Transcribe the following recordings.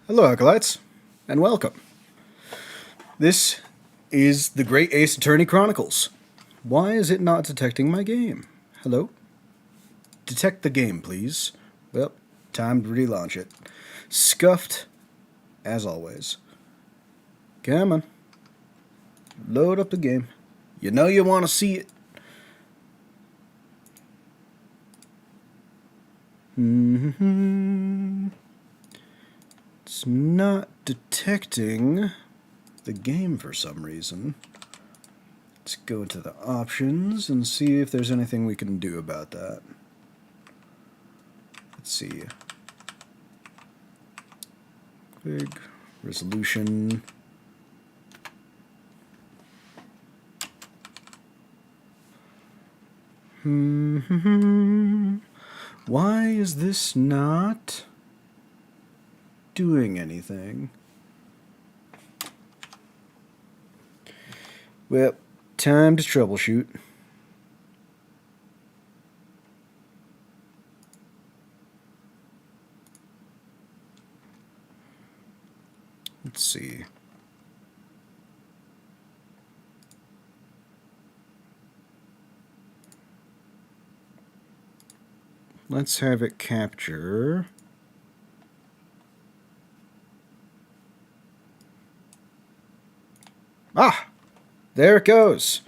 Hello, Acolights, and welcome. This is the Great Ace Attorney Chronicles. Why is it not detecting my game? Hello? Detect the game, please. Well, time to relaunch it. Scuffed, as always. Come on. Load up the game. You know you want to see it. It's not detecting the game for some reason. Let's go to the options and see if there's anything we can do about that. Let's see. Big resolution. Why is this not doing anything? Well, time to troubleshoot. Let's see. Let's have it capture. Ah! There it goes.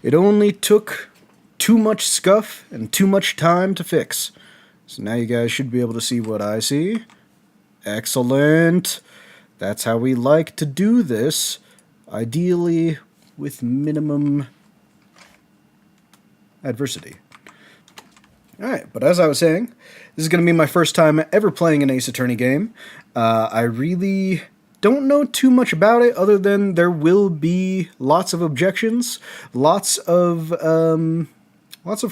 It only took too much scuff and too much time to fix. So now you guys should be able to see what I see. Excellent. That's how we like to do this. Ideally with minimum adversity. Alright, but as I was saying, this is going to be my first time ever playing an Ace Attorney game. I really don't know too much about it, other than there will be lots of objections, lots of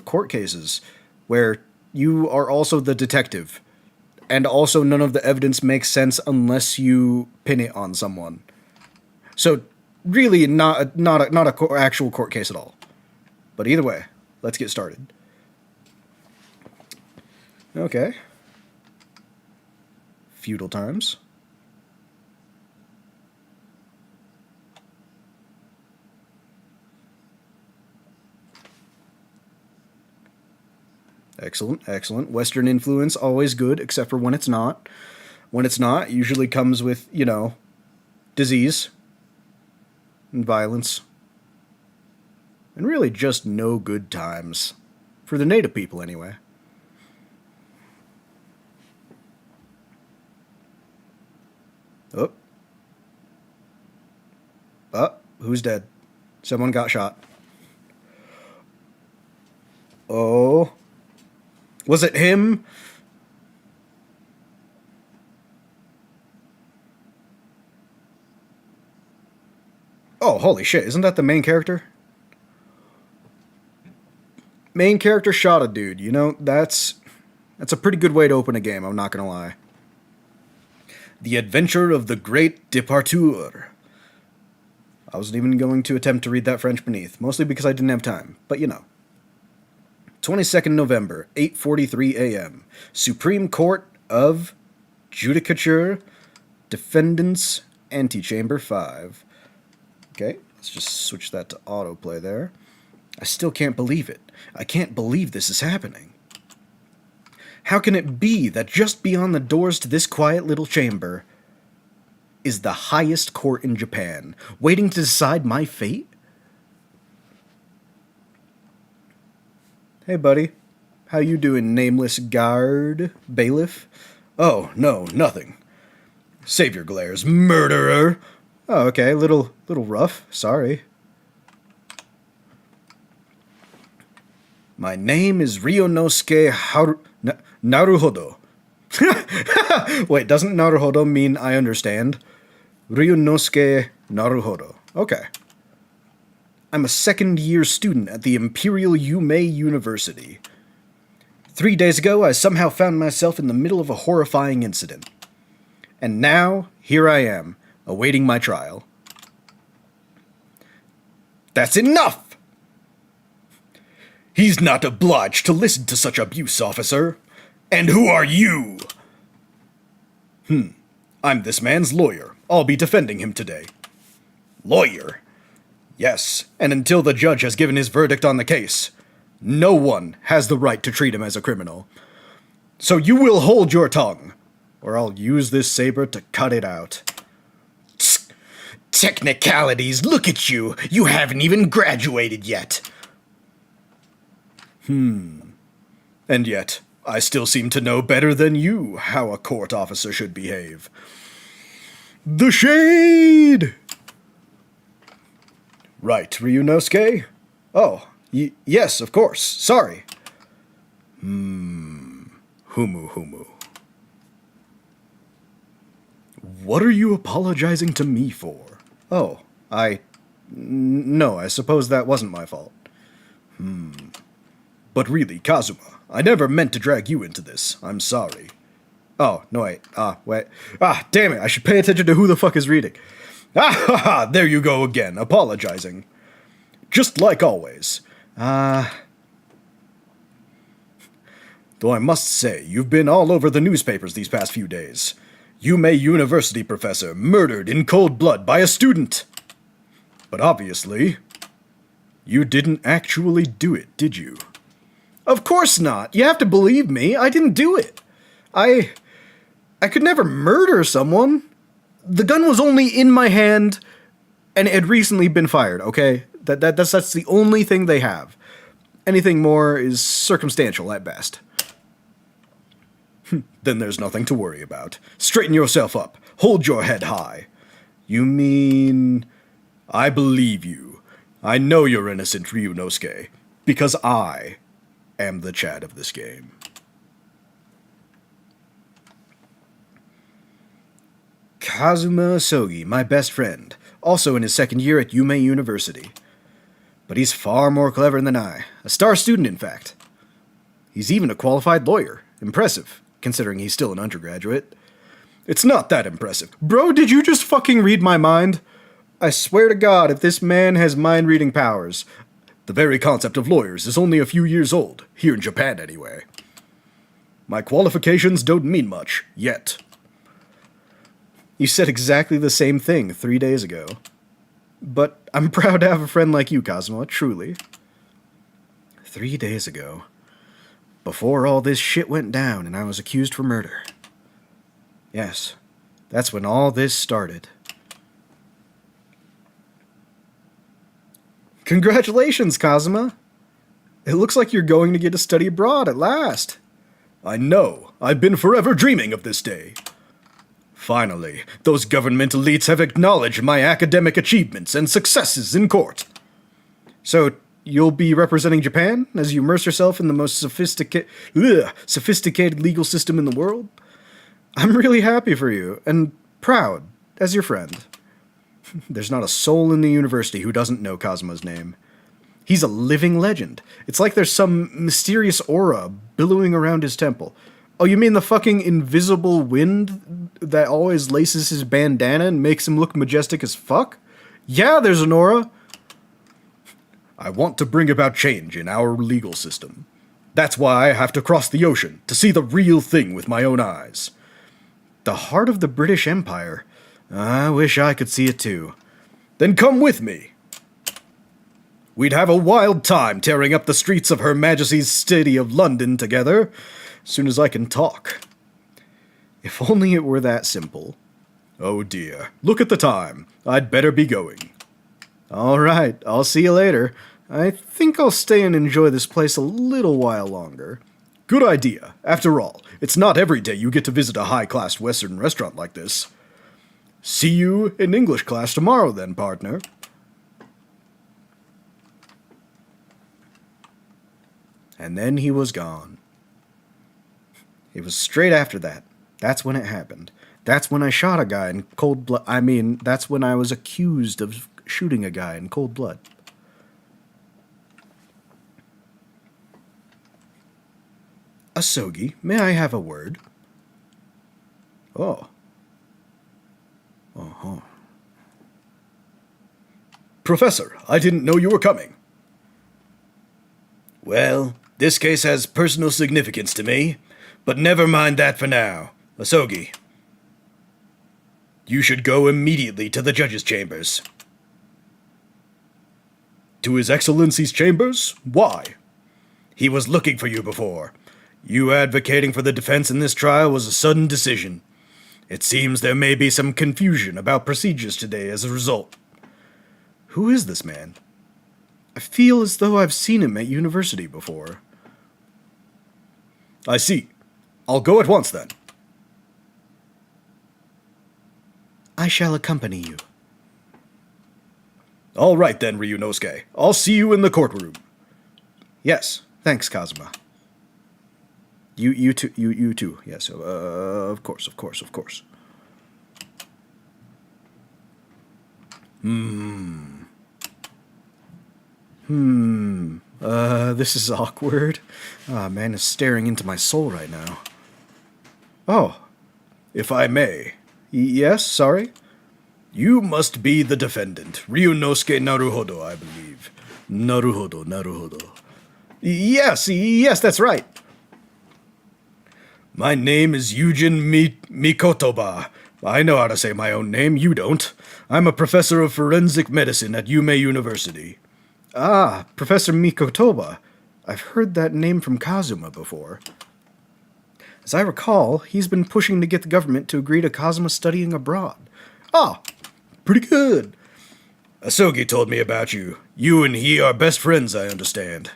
court cases where you are also the detective, and also none of the evidence makes sense unless you pin it on someone. So really, not a actual court case at all. But either way, let's get started. Okay. Feudal times. Excellent, excellent. Western influence, always good, except for when it's not. When it's not, it usually comes with, you know, disease and violence. And really just no good times. For the native people, anyway. Oh. Oh, who's dead? Someone got shot. Oh. Was it him? Oh, holy shit, isn't that the main character? Main character shot a dude, you know, that's a pretty good way to open a game, I'm not gonna lie. The Adventure of the Great Departure. I wasn't even going to attempt to read that French beneath, mostly because I didn't have time, but you know. 22nd November, 8:43 a.m. Supreme Court of Judicature, Defendants, Antechamber 5. Okay, let's just switch that to autoplay there. I still can't believe it. I can't believe this is happening. How can it be that just beyond the doors to this quiet little chamber is the highest court in Japan, waiting to decide my fate? Hey, buddy. How you doing, nameless guard, bailiff? Oh, no, nothing. Savior glares, murderer! Oh, okay, little rough, sorry. My name is Ryunosuke Naruhodo. Wait, doesn't Naruhodo mean I understand? Ryunosuke Naruhodo. Okay. I'm a second-year student at the Imperial Yumei University. 3 days ago, I somehow found myself in the middle of a horrifying incident. And now, here I am, awaiting my trial. That's enough! He's not obliged to listen to such abuse, officer. And who are you? I'm this man's lawyer. I'll be defending him today. Lawyer? Yes, and until the judge has given his verdict on the case, no one has the right to treat him as a criminal. So you will hold your tongue, or I'll use this saber to cut it out. Technicalities, look at you! You haven't even graduated yet! And yet, I still seem to know better than you how a court officer should behave. The shade! Right, Ryunosuke? Oh, yes, of course. Sorry. Humu. What are you apologizing to me for? Oh, no, I suppose that wasn't my fault. But really, Kazuma, I never meant to drag you into this. I'm sorry. Oh, no, wait. Damn it, I should pay attention to who the fuck is reading. There you go again, apologizing. Just like always. Though I must say, you've been all over the newspapers these past few days. Yume University professor murdered in cold blood by a student. But obviously, you didn't actually do it, did you? Of course not. You have to believe me. I didn't do it. I could never murder someone. The gun was only in my hand, and it had recently been fired, okay? That's the only thing they have. Anything more is circumstantial at best. Then there's nothing to worry about. Straighten yourself up. Hold your head high. You mean... I believe you. I know you're innocent, Ryunosuke, because I am the Chad of this game. Kazuma Asogi, my best friend, also in his second year at Yume University. But he's far more clever than I. A star student, in fact. He's even a qualified lawyer. Impressive, considering he's still an undergraduate. It's not that impressive. Bro, did you just fucking read my mind? I swear to God, if this man has mind-reading powers... The very concept of lawyers is only a few years old, here in Japan anyway. My qualifications don't mean much, yet. You said exactly the same thing 3 days ago. But I'm proud to have a friend like you, Kazuma, truly. 3 days ago. Before all this shit went down and I was accused for murder. Yes, that's when all this started. Congratulations, Kazuma! It looks like you're going to get to study abroad at last. I know. I've been forever dreaming of this day. Finally, those government elites have acknowledged my academic achievements and successes in court. So, you'll be representing Japan as you immerse yourself in the most sophisticated legal system in the world? I'm really happy for you, and proud, as your friend. There's not a soul in the university who doesn't know Kazuma's name. He's a living legend. It's like there's some mysterious aura billowing around his temple. Oh, you mean the fucking invisible wind that always laces his bandana and makes him look majestic as fuck? Yeah, there's an aura. I want to bring about change in our legal system. That's why I have to cross the ocean, to see the real thing with my own eyes. The heart of the British Empire. I wish I could see it too. Then come with me. We'd have a wild time tearing up the streets of Her Majesty's City of London together, as soon as I can talk. If only it were that simple. Oh dear, look at the time. I'd better be going. All right, I'll see you later. I think I'll stay and enjoy this place a little while longer. Good idea. After all, it's not every day you get to visit a high-class Western restaurant like this. See you in English class tomorrow then, partner. And then he was gone. It was straight after that. That's when it happened. That's when I shot a guy in cold blood. I mean, that's when I was accused of shooting a guy in cold blood. Asogi, may I have a word? Oh. Uh-huh. Professor, I didn't know you were coming. Well, this case has personal significance to me, but never mind that for now. Asogi. You should go immediately to the judge's chambers. To His Excellency's chambers? Why? He was looking for you before. You advocating for the defense in this trial was a sudden decision. It seems there may be some confusion about procedures today as a result. Who is this man? I feel as though I've seen him at university before. I see. I'll go at once then. I shall accompany you. All right then, Ryunosuke. I'll see you in the courtroom. Yes, thanks, Kazuma. You too. Yes, of course. This is awkward. Man is staring into my soul right now. Oh, if I may. Yes, sorry? You must be the defendant, Ryunosuke Naruhodo, I believe. Naruhodo. Yes, that's right. My name is Yujin Mikotoba. I know how to say my own name, you don't. I'm a professor of forensic medicine at Yume University. Ah, Professor Mikotoba. I've heard that name from Kazuma before. As I recall, he's been pushing to get the government to agree to Kazuma studying abroad. Ah, pretty good. Asogi told me about you. You and he are best friends, I understand.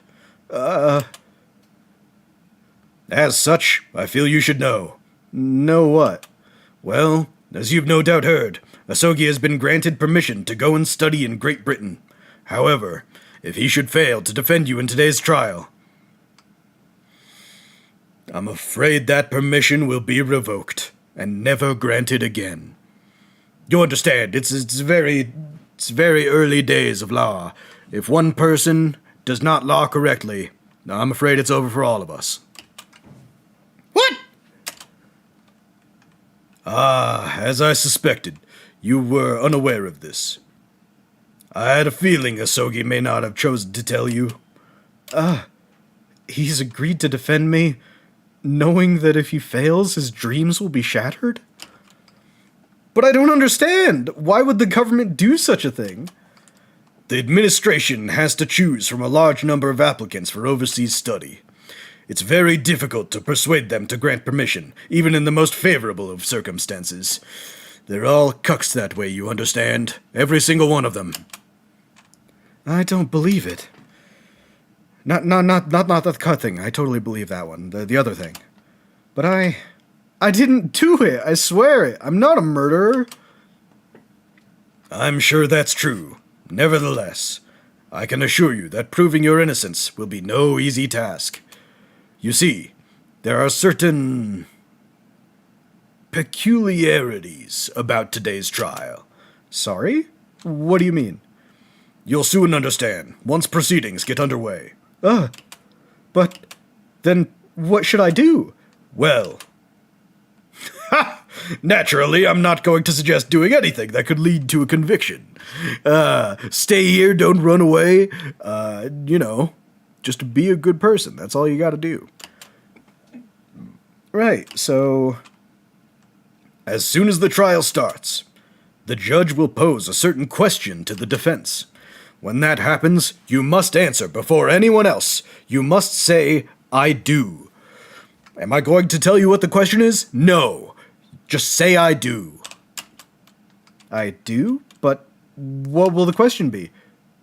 As such, I feel you should know. Know what? Well, as you've no doubt heard, Asogi has been granted permission to go and study in Great Britain. However, if he should fail to defend you in today's trial, I'm afraid that permission will be revoked and never granted again. You understand, it's very early days of law. If one person does not law correctly, I'm afraid it's over for all of us. What? Ah, as I suspected, you were unaware of this. I had a feeling Asogi may not have chosen to tell you. He's agreed to defend me, knowing that if he fails, his dreams will be shattered? But I don't understand. Why would the government do such a thing? The administration has to choose from a large number of applicants for overseas study. It's very difficult to persuade them to grant permission, even in the most favorable of circumstances. They're all cucks that way, you understand? Every single one of them. I don't believe it. Not the cut thing. I totally believe that one. The other thing. But I didn't do it. I swear it. I'm not a murderer. I'm sure that's true. Nevertheless, I can assure you that proving your innocence will be no easy task. You see, there are certain peculiarities about today's trial. Sorry? What do you mean? You'll soon understand, once proceedings get underway. But then what should I do? Well, naturally, I'm not going to suggest doing anything that could lead to a conviction. Stay here, don't run away. Just be a good person. That's all you gotta do. Right, so as soon as the trial starts, the judge will pose a certain question to the defense. When that happens, you must answer before anyone else. You must say, I do. Am I going to tell you what the question is? No. Just say I do. I do? But what will the question be?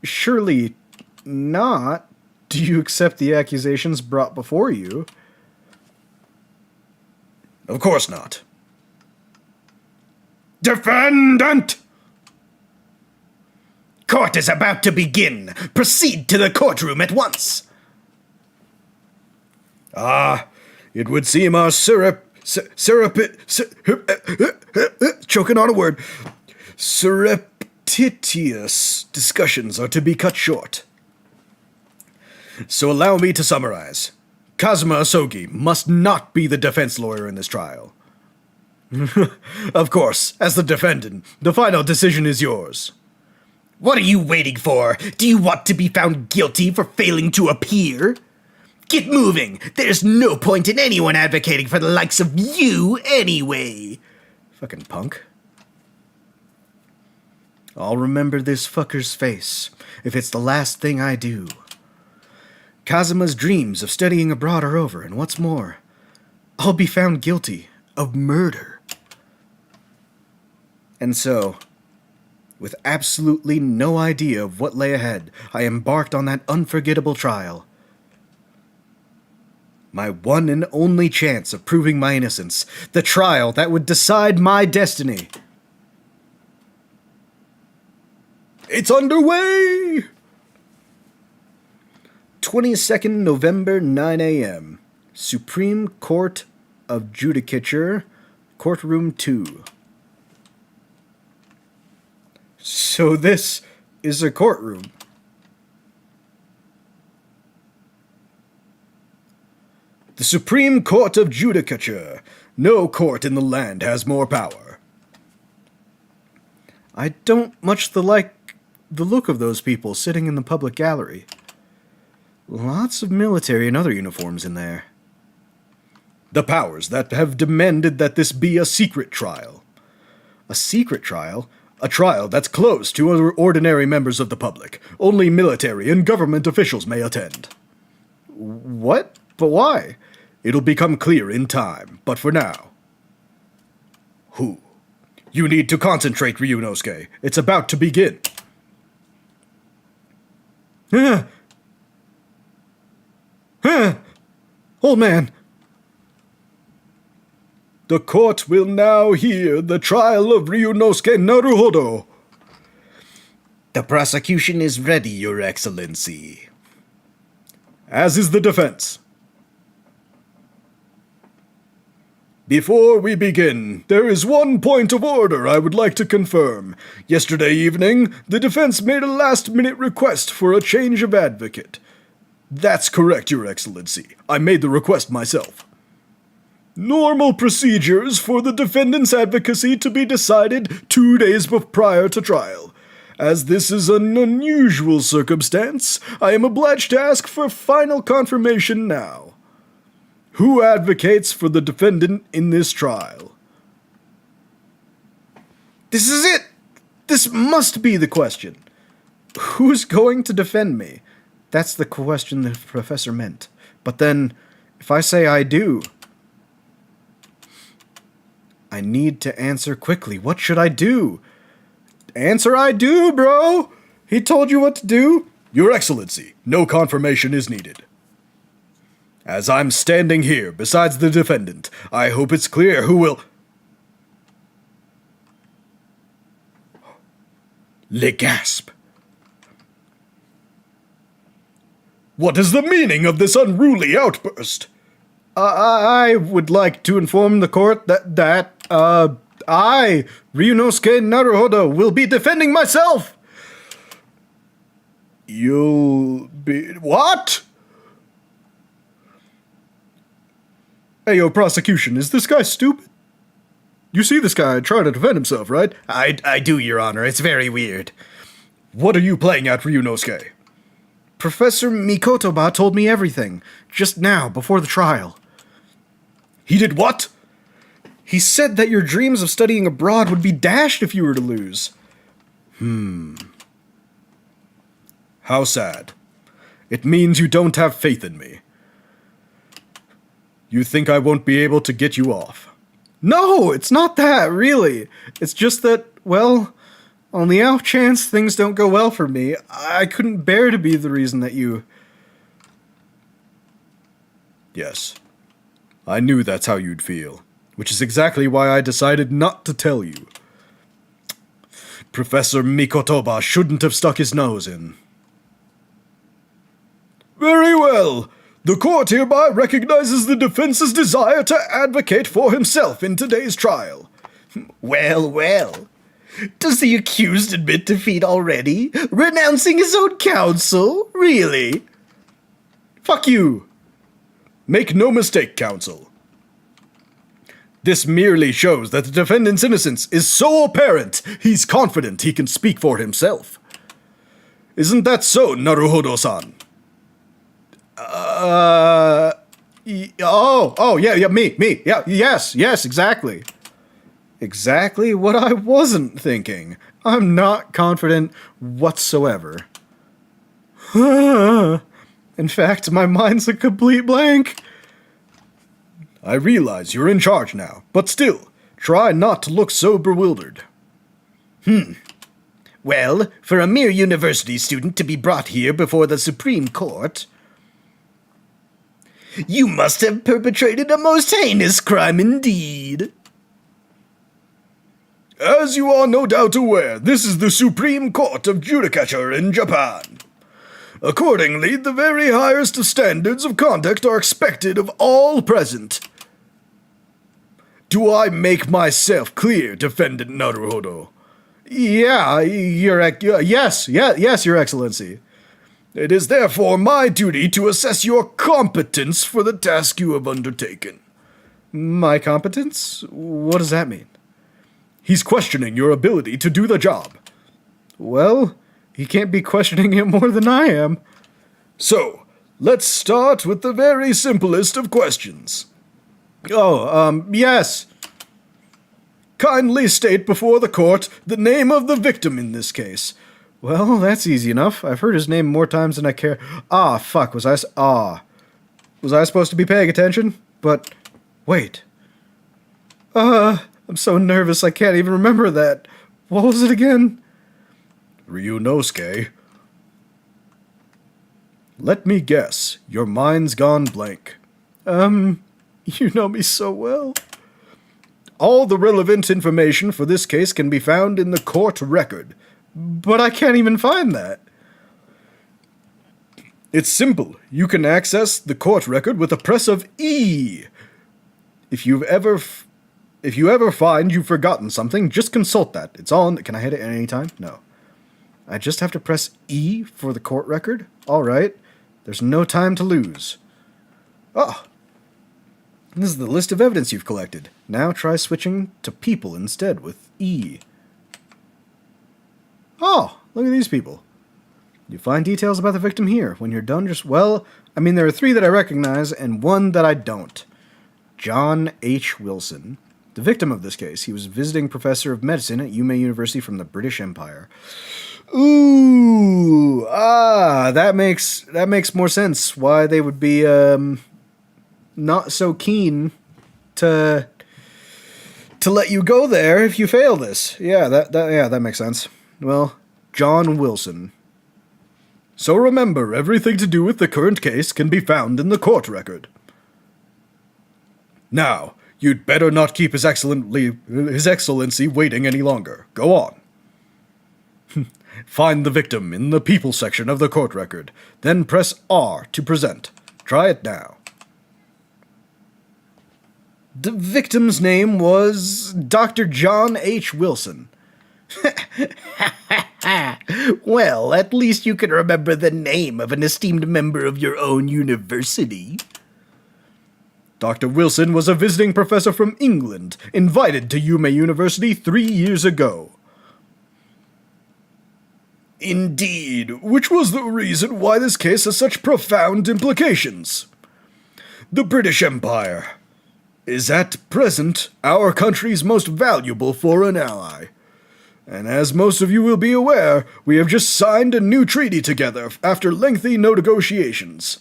Surely not. Do you accept the accusations brought before you? Of course not. Defendant! Court is about to begin. Proceed to the courtroom at once. It would seem our choking on a word. Surreptitious discussions are to be cut short. So allow me to summarize. Kazuma Asogi must not be the defense lawyer in this trial. Of course, as the defendant, the final decision is yours. What are you waiting for? Do you want to be found guilty for failing to appear? Get moving! There's no point in anyone advocating for the likes of you anyway. Fucking punk. I'll remember this fucker's face if it's the last thing I do. Kazuma's dreams of studying abroad are over, and what's more, I'll be found guilty of murder. And so, with absolutely no idea of what lay ahead, I embarked on that unforgettable trial. My one and only chance of proving my innocence, the trial that would decide my destiny. It's underway! 22nd November, 9 a.m. Supreme Court of Judicature, Courtroom 2. So this is a courtroom. The Supreme Court of Judicature. No court in the land has more power. I don't much like the look of those people sitting in the public gallery. Lots of military and other uniforms in there. The powers that have demanded that this be a secret trial. A secret trial? A trial that's closed to other ordinary members of the public. Only military and government officials may attend. What? But why? It'll become clear in time, but for now. Who? You need to concentrate, Ryunosuke. It's about to begin. Old man. The court will now hear the trial of Ryunosuke Naruhodo. The prosecution is ready, Your Excellency. As is the defense. Before we begin, there is one point of order I would like to confirm. Yesterday evening, the defense made a last-minute request for a change of advocate. That's correct, Your Excellency. I made the request myself. Normal procedures for the defendant's advocacy to be decided 2 days prior to trial. As this is an unusual circumstance, I am obliged to ask for final confirmation now. Who advocates for the defendant in this trial? This is it! This must be the question. Who's going to defend me? That's the question the professor meant. But then, if I say I do, I need to answer quickly. What should I do? Answer I do, bro! He told you what to do? Your Excellency, no confirmation is needed. As I'm standing here besides the defendant, I hope it's clear who will... Le gasp. What is the meaning of this unruly outburst? I would like to inform the court that I, Ryunosuke Naruhodo, will be defending myself! You'll be... What? Hey, yo, prosecution, is this guy stupid? You see this guy trying to defend himself, right? I do, Your Honor. It's very weird. What are you playing at, Ryunosuke? Professor Mikotoba told me everything, just now, before the trial. He did what? He said that your dreams of studying abroad would be dashed if you were to lose. How sad. It means you don't have faith in me. You think I won't be able to get you off? No, it's not that, really. It's just that, well, on the off chance things don't go well for me, I couldn't bear to be the reason that you... Yes, I knew that's how you'd feel, which is exactly why I decided not to tell you. Professor Mikotoba shouldn't have stuck his nose in. Very well. The court hereby recognizes the defense's desire to advocate for himself in today's trial. Well, well. Does the accused admit defeat already? Renouncing his own counsel? Really? Fuck you. Make no mistake, counsel. This merely shows that the defendant's innocence is so apparent, he's confident he can speak for himself. Isn't that so, Naruhodo-san? Yeah, me. Yeah, yes, exactly. Exactly what I wasn't thinking. I'm not confident whatsoever. In fact, my mind's a complete blank. I realize you're in charge now, but still, try not to look so bewildered. Well, for a mere university student to be brought here before the Supreme Court, you must have perpetrated a most heinous crime indeed. As you are no doubt aware, this is the Supreme Court of Judicature in Japan. Accordingly, the very highest of standards of conduct are expected of all present. Do I make myself clear, Defendant Naruhodo? Yes, Your Excellency. It is therefore my duty to assess your competence for the task you have undertaken. My competence? What does that mean? He's questioning your ability to do the job. Well, he can't be questioning it more than I am. So, let's start with the very simplest of questions. Yes. Kindly state before the court the name of the victim in this case. Well, that's easy enough. I've heard his name more times than I care. Fuck, was I supposed to be paying attention? But, wait. I'm so nervous I can't even remember that. What was it again? Ryunosuke. Let me guess. Your mind's gone blank. You know me so well. All the relevant information for this case can be found in the court record. But I can't even find that. It's simple. You can access the court record with a press of E. If you ever find you've forgotten something, just consult that. It's all in... Can I hit it at any time? No. I just have to press E for the court record? Alright. There's no time to lose. Oh. This is the list of evidence you've collected. Now try switching to people instead with E. Oh, look at these people. You find details about the victim here. When you're done, there are 3 that I recognize and 1 that I don't. John H. Wilson. The victim of this case, he was a visiting professor of medicine at Yume University from the British Empire. Ooh, that makes more sense. Why they would be not so keen to let you go there if you fail this. Yeah, that makes sense. Well, John Wilson. So remember, everything to do with the current case can be found in the court record. Now, you'd better not keep His Excellency waiting any longer. Go on. Find the victim in the people section of the court record, then press R to present. Try it now. The victim's name was Dr. John H. Wilson. Well, at least you can remember the name of an esteemed member of your own university. Dr. Wilson was a visiting professor from England, invited to Yume University 3 years ago. Indeed, which was the reason why this case has such profound implications. The British Empire is at present our country's most valuable foreign ally. And as most of you will be aware, we have just signed a new treaty together after lengthy negotiations.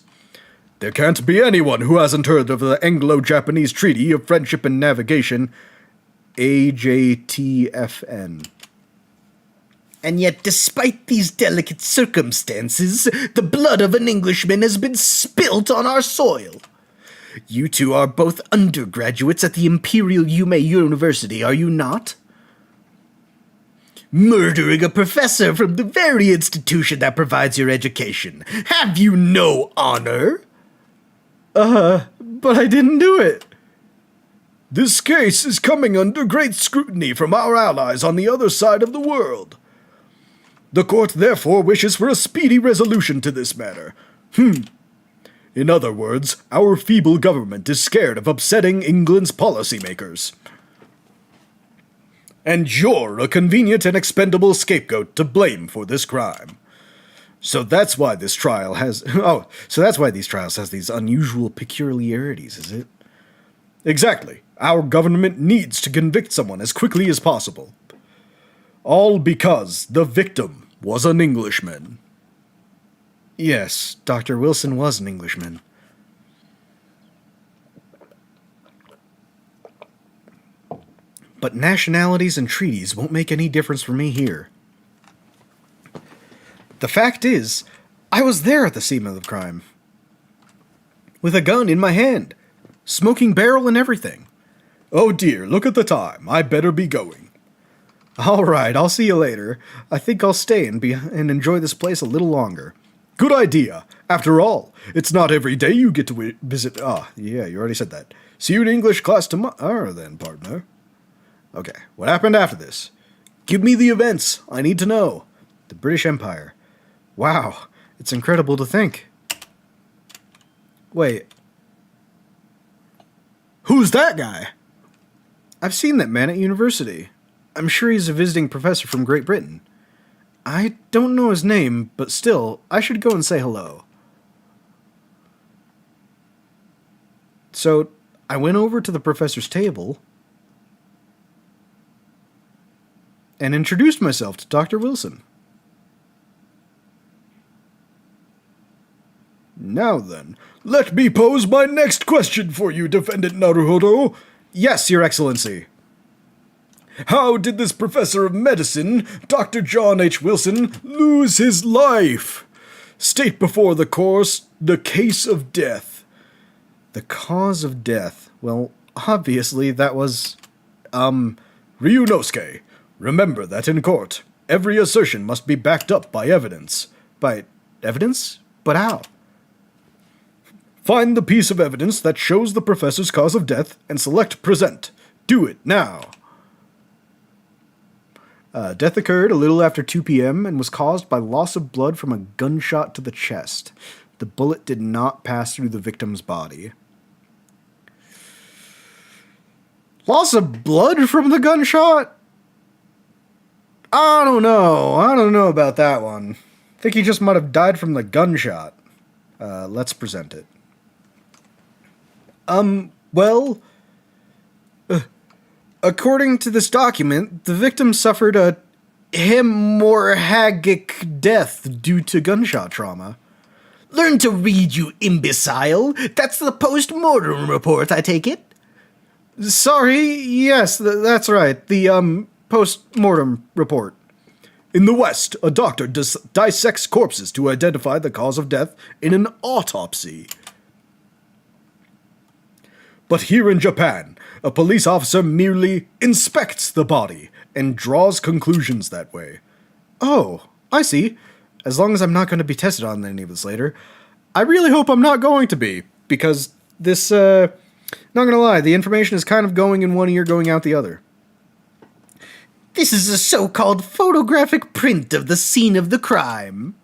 There can't be anyone who hasn't heard of the Anglo-Japanese Treaty of Friendship and Navigation, AJTFN. And yet, despite these delicate circumstances, the blood of an Englishman has been spilt on our soil. You two are both undergraduates at the Imperial Yume University, are you not? Murdering a professor from the very institution that provides your education. Have you no honor? But I didn't do it. This case is coming under great scrutiny from our allies on the other side of the world. The court therefore wishes for a speedy resolution to this matter. In other words, our feeble government is scared of upsetting England's policymakers. And you're a convenient and expendable scapegoat to blame for this crime. So that's why this trial has... these trials has these unusual peculiarities, is it? Exactly. Our government needs to convict someone as quickly as possible. All because the victim was an Englishman. Yes, Dr. Wilson was an Englishman. But nationalities and treaties won't make any difference for me here. The fact is, I was there at the scene of the crime. With a gun in my hand. Smoking barrel and everything. Oh dear, look at the time. I better be going. Alright, I'll see you later. I think I'll stay and enjoy this place a little longer. Good idea. After all, it's not every day you get to visit... yeah, you already said that. See you in English class tomorrow then, partner. Okay, what happened after this? Give me the events. I need to know. The British Empire. Wow, it's incredible to think. Wait. Who's that guy? I've seen that man at university. I'm sure he's a visiting professor from Great Britain. I don't know his name, but still, I should go and say hello. So, I went over to the professor's table and introduced myself to Dr. Wilson. Now then, let me pose my next question for you, Defendant Naruhodo. Yes, Your Excellency. How did this professor of medicine, Dr. John H. Wilson, lose his life? State before the course the case of death. The cause of death? Well, obviously that was, Ryunosuke, remember that in court, every assertion must be backed up by evidence. By evidence? But how? Find the piece of evidence that shows the professor's cause of death and select present. Do it now. Death occurred a little after 2 p.m. and was caused by loss of blood from a gunshot to the chest. The bullet did not pass through the victim's body. Loss of blood from the gunshot? I don't know. I don't know about that one. I think he just might have died from the gunshot. Let's present it. According to this document, the victim suffered a hemorrhagic death due to gunshot trauma. Learn to read, you imbecile. That's the post-mortem report, I take it? Sorry, yes, that's right. The, post-mortem report. In the West, a doctor dissects corpses to identify the cause of death in an autopsy. But here in Japan, a police officer merely inspects the body and draws conclusions that way. Oh, I see. As long as I'm not going to be tested on any of this later. I really hope I'm not going to be, because this, not gonna lie, the information is kind of going in one ear, going out the other. This is a so-called photographic print of the scene of the crime.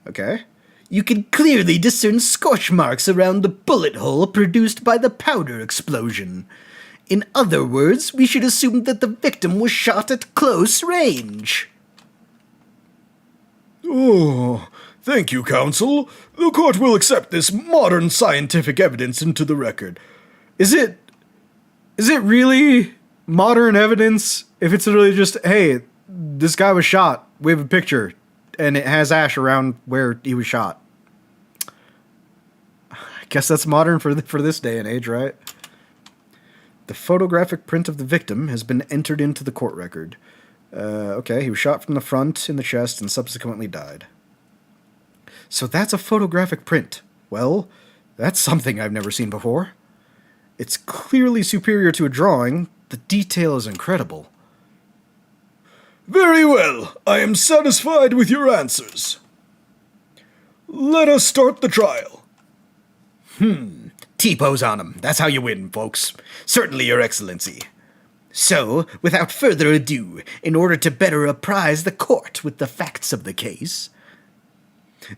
Okay. You can clearly discern scorch marks around the bullet hole produced by the powder explosion. In other words, we should assume that the victim was shot at close range. Oh, thank you, counsel. The court will accept this modern scientific evidence into the record. Is it really modern evidence if it's really just, hey, this guy was shot, we have a picture, and it has ash around where he was shot? I guess that's modern for this day and age, right? The photographic print of the victim has been entered into the court record. Okay, he was shot from the front in the chest and subsequently died. So that's a photographic print. Well, that's something I've never seen before. It's clearly superior to a drawing. The detail is incredible. Very well. I am satisfied with your answers. Let us start the trial. T-pose on him. That's how you win, folks. Certainly, Your Excellency. So, without further ado, in order to better apprise the court with the facts of the case,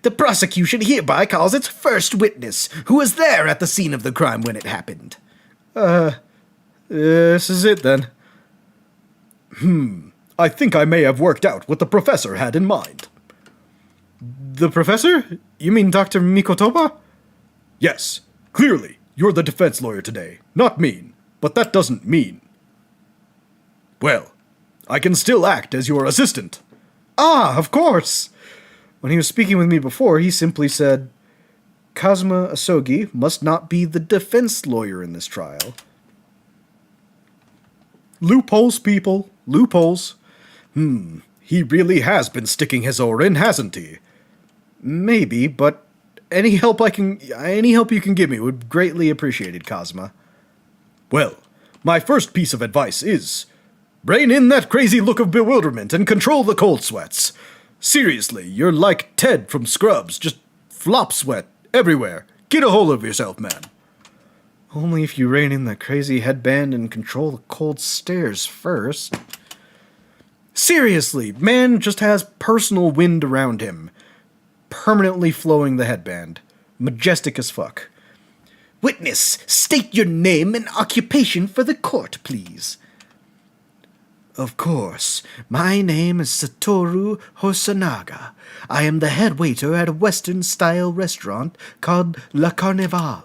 the prosecution hereby calls its first witness, who was there at the scene of the crime when it happened. This is it then. I think I may have worked out what the professor had in mind. The professor? You mean Dr. Mikotoba? Yes, clearly, You're the defense lawyer today, not me, but that doesn't mean. Well, I can still act as your assistant. Ah, of course! When he was speaking with me before, he simply said, Kazuma Asogi must not be the defense lawyer in this trial. Loopholes, people. Loopholes. He really has been sticking his oar in, hasn't he? Maybe, but any help you can give me would greatly appreciated, Kazuma. Well, my first piece of advice is, rein in that crazy look of bewilderment and control the cold sweats. Seriously, you're like Ted from Scrubs, just flop sweat everywhere. Get a hold of yourself, man. Only if you rein in that crazy headband and control the cold stares first. Seriously, man just has personal wind around him, permanently flowing the headband. Majestic as fuck. Witness, state your name and occupation for the court, please. Of course. My name is Satoru Hosonaga. I am the head waiter at a Western-style restaurant called La Carnival.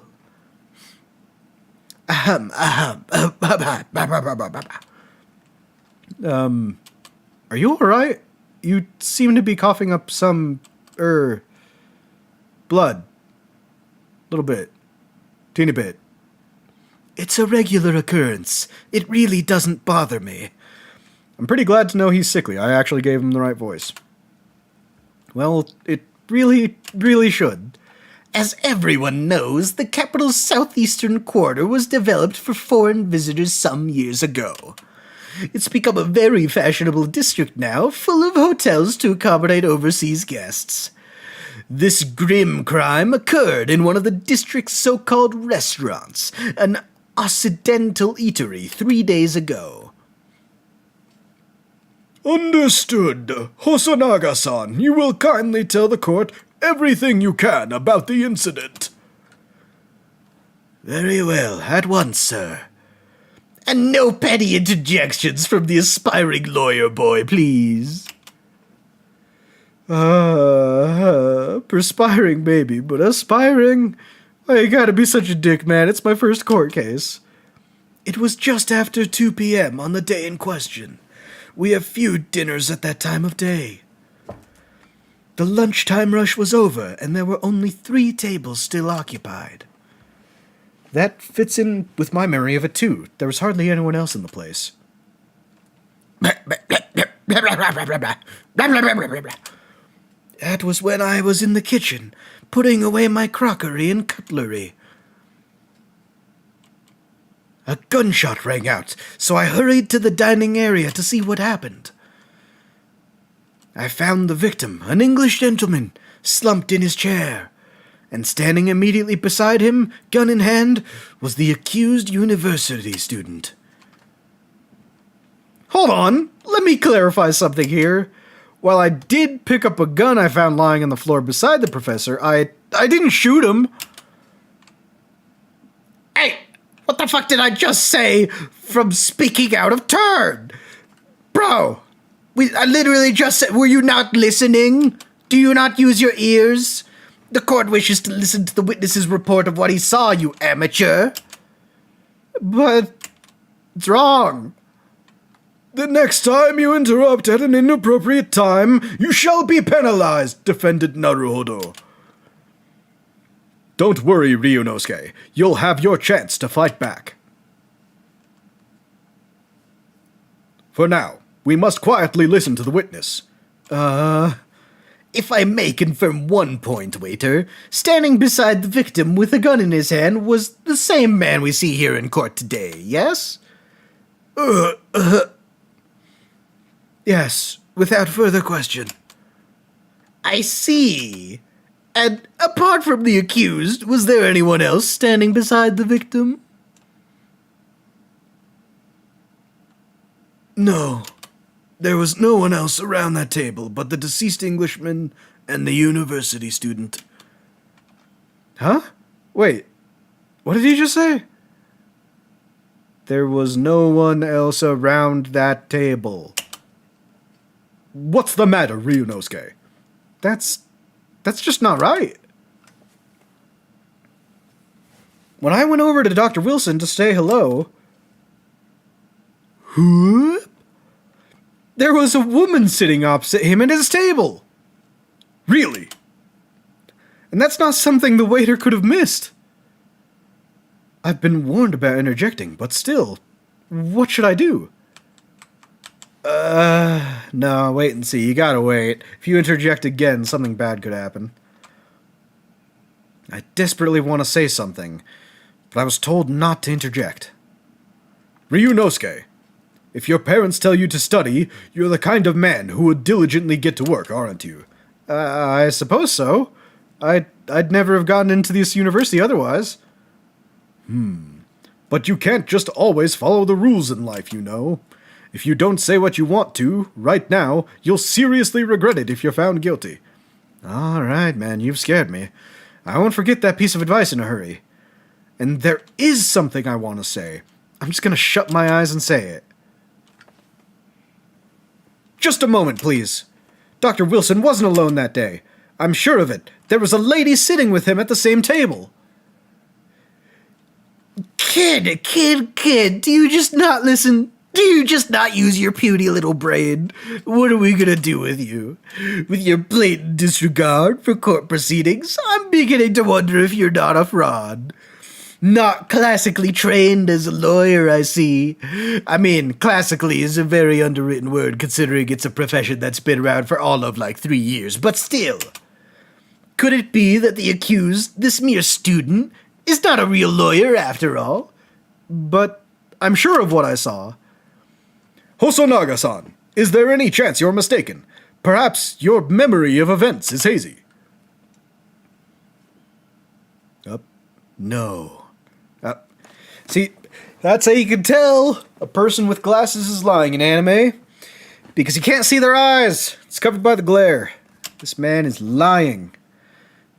Are you alright? You seem to be coughing up some, blood. Little bit. Teeny bit. It's a regular occurrence. It really doesn't bother me. I'm pretty glad to know he's sickly. I actually gave him the right voice. Well, it really, really should. As everyone knows, the capital's southeastern quarter was developed for foreign visitors some years ago. It's become a very fashionable district now, full of hotels to accommodate overseas guests. This grim crime occurred in one of the district's so-called restaurants, an Occidental eatery, 3 days ago. Understood. Hosonaga-san, you will kindly tell the court everything you can about the incident. Very well, at once, sir. And no petty interjections from the aspiring lawyer boy, please. Perspiring maybe, but aspiring? Why, you gotta be such a dick, man. It's my first court case. It was just after 2 p.m. on the day in question. We have few dinners at that time of day. The lunchtime rush was over, and there were only 3 tables still occupied. That fits in with my memory of it, too. There was hardly anyone else in the place. That was when I was in the kitchen, putting away my crockery and cutlery. A gunshot rang out, so I hurried to the dining area to see what happened. I found the victim, an English gentleman, slumped in his chair, and standing immediately beside him, gun in hand, was the accused university student. Hold on, let me clarify something here. While I did pick up a gun I found lying on the floor beside the professor, I didn't shoot him. Hey, what the fuck did I just say from speaking out of turn? Bro, I literally just said, were you not listening? Do you not use your ears? The court wishes to listen to the witness's report of what he saw, you amateur. But it's wrong. The next time you interrupt at an inappropriate time, you shall be penalized, defendant Naruhodo. Don't worry, Ryunosuke. You'll have your chance to fight back. For now, we must quietly listen to the witness. If I may confirm one point, waiter, standing beside the victim with a gun in his hand was the same man we see here in court today, yes? Yes, without further question. I see. And apart from the accused, was there anyone else standing beside the victim? No. There was no one else around that table but the deceased Englishman and the university student. Huh? Wait. What did he just say? There was no one else around that table. What's the matter, Ryunosuke? That's just not right. when I went over to Dr. Wilson to say hello, Who? there was a woman sitting opposite him at his table. Really? And that's not something the waiter could have missed. I've been warned about interjecting, but still, what should I do? No, wait and see. You gotta wait. If you interject again, something bad could happen. I desperately want to say something, but I was told not to interject. Ryunosuke, if your parents tell you to study, you're the kind of man who would diligently get to work, aren't you? I suppose so. I'd never have gotten into this university otherwise. But you can't just always follow the rules in life, you know. If you don't say what you want to, right now, you'll seriously regret it if you're found guilty. All right, man, you've scared me. I won't forget that piece of advice in a hurry. And there is something I want to say. I'm just going to shut my eyes and say it. Just a moment, please. Dr. Wilson wasn't alone that day. I'm sure of it. There was a lady sitting with him at the same table. Kid, do you just not listen? Do you just not use your puny little brain? What are we gonna do with you? With your blatant disregard for court proceedings, I'm beginning to wonder if you're not a fraud. Not classically trained as a lawyer, I see. I mean, classically is a very underwritten word considering it's a profession that's been around for all of like 3 years, but still. Could it be that the accused, this mere student, is not a real lawyer after all? But I'm sure of what I saw. Hosonaga-san, is there any chance you're mistaken? Perhaps your memory of events is hazy. No. See, that's how you can tell a person with glasses is lying in anime. Because you can't see their eyes. It's covered by the glare. This man is lying.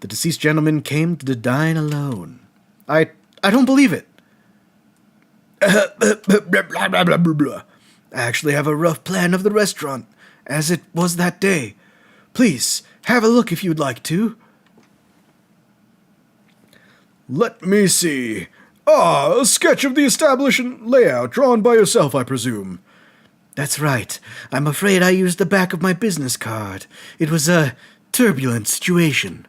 The deceased gentleman came to dine alone. I don't believe it. I actually have a rough plan of the restaurant, as it was that day. Please, have a look if you'd like to. Let me see. A sketch of the establishment layout drawn by yourself, I presume. That's right. I'm afraid I used the back of my business card. It was a turbulent situation.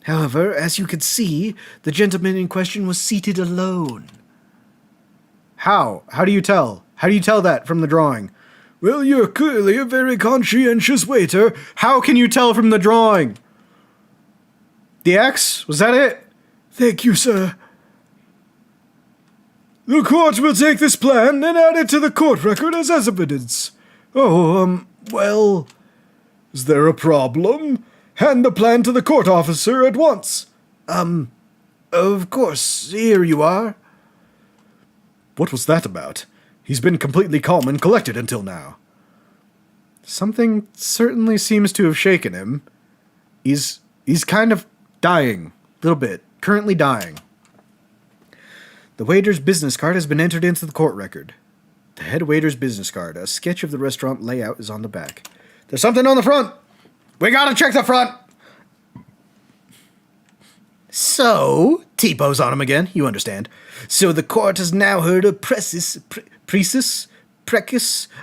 However, as you can see, the gentleman in question was seated alone. How? How do you tell? How do you tell that from the drawing? Well, you're clearly a very conscientious waiter. How can you tell from the drawing? The X? Was that it? Thank you, sir. The court will take this plan and add it to the court record as evidence. Well, is there a problem? Hand the plan to the court officer at once. Of course, here you are. What was that about? He's been completely calm and collected until now. Something certainly seems to have shaken him. He's kind of dying. A little bit. Currently dying. The waiter's business card has been entered into the court record. The head waiter's business card. A sketch of the restaurant layout is on the back. There's something on the front! We gotta check the front! So, T-pose on him again, you understand. So the court has now heard a precis,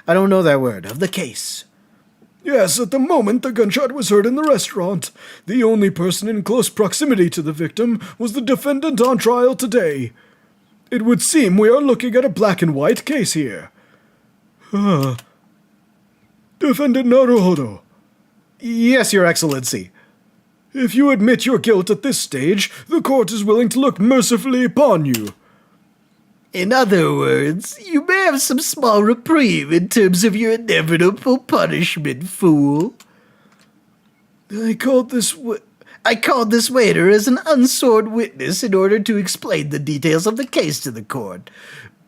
I don't know that word, of the case. Yes, at the moment the gunshot was heard in the restaurant. The only person in close proximity to the victim was the defendant on trial today. It would seem we are looking at a black and white case here. Defendant Naruhodo. Yes, Your Excellency. If you admit your guilt at this stage, the court is willing to look mercifully upon you. In other words, you may have some small reprieve in terms of your inevitable punishment, fool. I called this waiter as an unsworn witness in order to explain the details of the case to the court.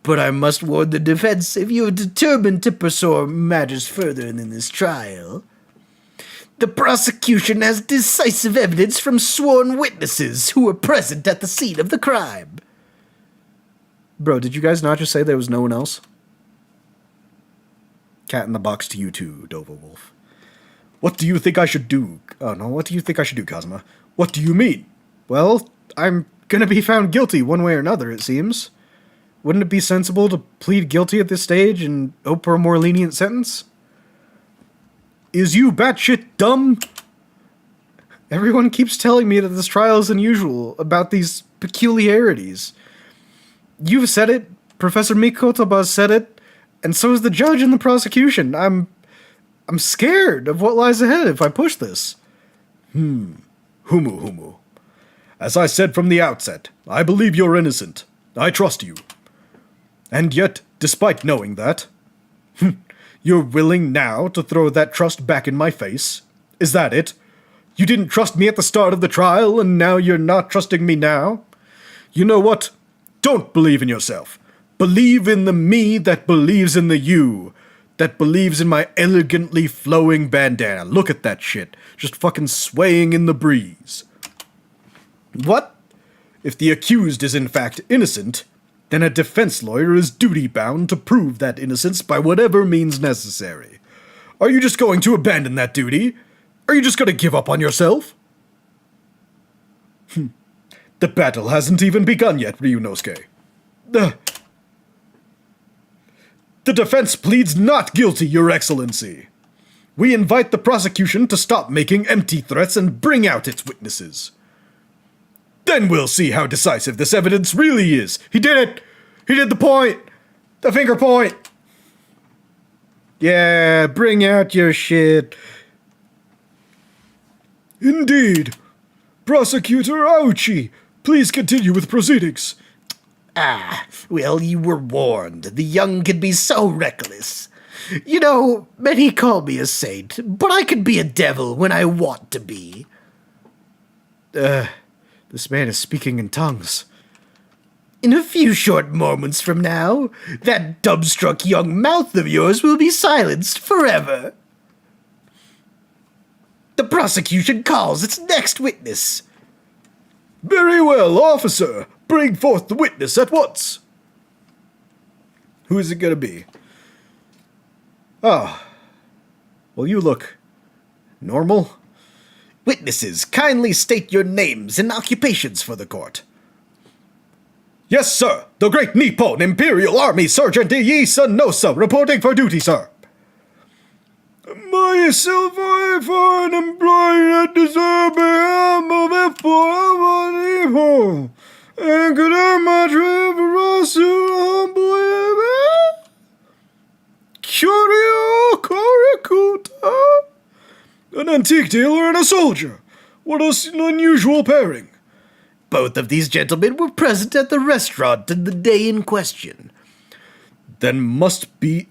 But I must warn the defense if you are determined to pursue matters further in this trial. The prosecution has decisive evidence from sworn witnesses who were present at the scene of the crime. Bro, did you guys not just say there was no one else? Cat in the box to you too, Dova Wolf. What do you think I should do? Oh no, what do you think I should do, Kazuma? What do you mean? Well, I'm gonna be found guilty one way or another, it seems. Wouldn't it be sensible to plead guilty at this stage and hope for a more lenient sentence? Is you batshit dumb? Everyone keeps telling me that this trial is unusual about these peculiarities. You've said it, Professor Mikotoba said it, and so is the judge and the prosecution. I'm scared of what lies ahead if I push this. Humu. As I said from the outset, I believe you're innocent. I trust you. And yet, despite knowing that, you're willing now to throw that trust back in my face? Is that it? You didn't trust me at the start of the trial, and now you're not trusting me now? You know what? Don't believe in yourself. Believe in the me that believes in the you. That believes in my elegantly flowing bandana. Look at that shit. Just fucking swaying in the breeze. What? If the accused is in fact innocent, then a defense lawyer is duty-bound to prove that innocence by whatever means necessary. Are you just going to abandon that duty? Are you just going to give up on yourself? The battle hasn't even begun yet, Ryunosuke. The defense pleads not guilty, Your Excellency. We invite the prosecution to stop making empty threats and bring out its witnesses. Then we'll see how decisive this evidence really is. He did it! He did the point! The finger point! Yeah, bring out your shit. Indeed. Prosecutor Aochi, please continue with proceedings. Well, you were warned. The young can be so reckless. You know, many call me a saint, but I can be a devil when I want to be. This man is speaking in tongues. In a few short moments from now, that dumbstruck young mouth of yours will be silenced forever. The prosecution calls its next witness. Very well, officer. Bring forth the witness at once. Who is it gonna be? Oh. Well, you look normal. Witnesses, kindly state your names and occupations for the court. Yes, sir. The Great Nippon Imperial Army Sergeant Iisa Nosa reporting for duty, sir. Myself, I foreign employee at the behalf of F4 and could I much Curio Korikuta? An antique dealer and a soldier. What an unusual pairing. Both of these gentlemen were present at the restaurant in the day in question. Then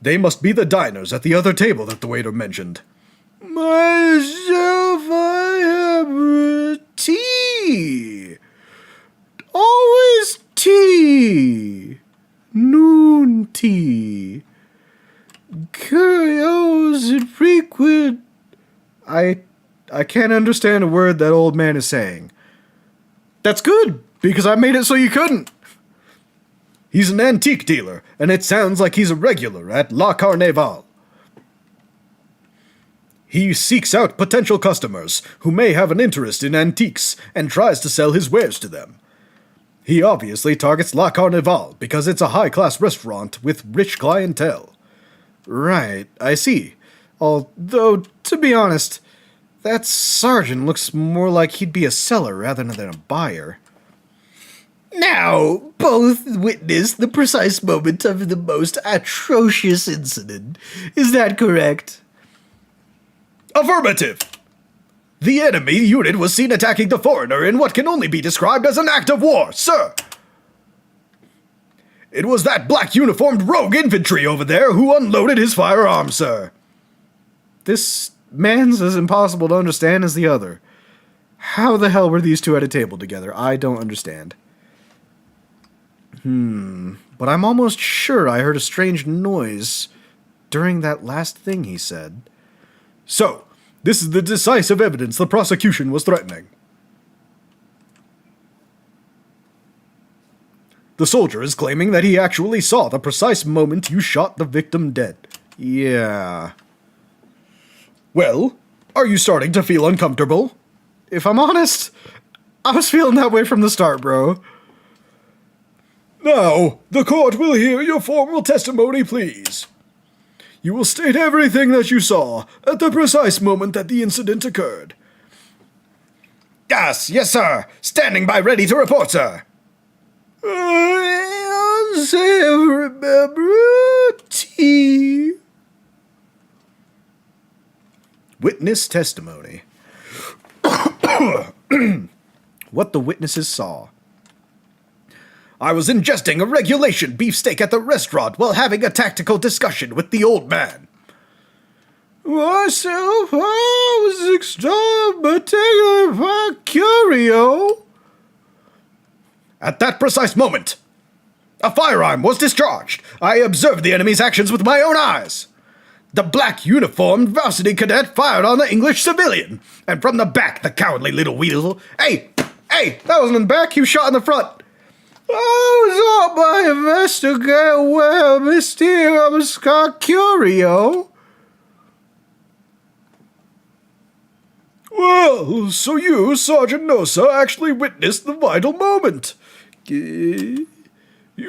they must be the diners at the other table that the waiter mentioned. Myself, I have tea. Always tea. Noon tea. Curios and frequent. I can't understand a word that old man is saying. That's good, because I made it so you couldn't. He's an antique dealer, and it sounds like he's a regular at La Carnival. He seeks out potential customers who may have an interest in antiques and tries to sell his wares to them. He obviously targets La Carnival because it's a high-class restaurant with rich clientele. Right, I see. Although, to be honest, that sergeant looks more like he'd be a seller rather than a buyer. Now, both witnessed the precise moment of the most atrocious incident. Is that correct? Affirmative! The enemy unit was seen attacking the foreigner in what can only be described as an act of war, sir! It was that black-uniformed rogue infantry over there who unloaded his firearm, sir. This man's as impossible to understand as the other. How the hell were these two at a table together? I don't understand. But I'm almost sure I heard a strange noise during that last thing he said. So, this is the decisive evidence the prosecution was threatening. The soldier is claiming that he actually saw the precise moment you shot the victim dead. Yeah. Well, are you starting to feel uncomfortable? If I'm honest, I was feeling that way from the start, bro. Now, the court will hear your formal testimony, please. You will state everything that you saw at the precise moment that the incident occurred. Yes, sir. Standing by ready to report, sir. I remember tea. Witness testimony. What the witnesses saw. I was ingesting a regulation beefsteak at the restaurant while having a tactical discussion with the old man. Myself, I was extremely curio. At that precise moment, a firearm was discharged. I observed the enemy's actions with my own eyes. The black uniformed varsity cadet fired on the English civilian, and from the back, the cowardly little weasel. Hey, that wasn't in the back. He was shot in the front. I was on my investigate where Mr. Curio. Well, so you, Sergeant Nosa, actually witnessed the vital moment. You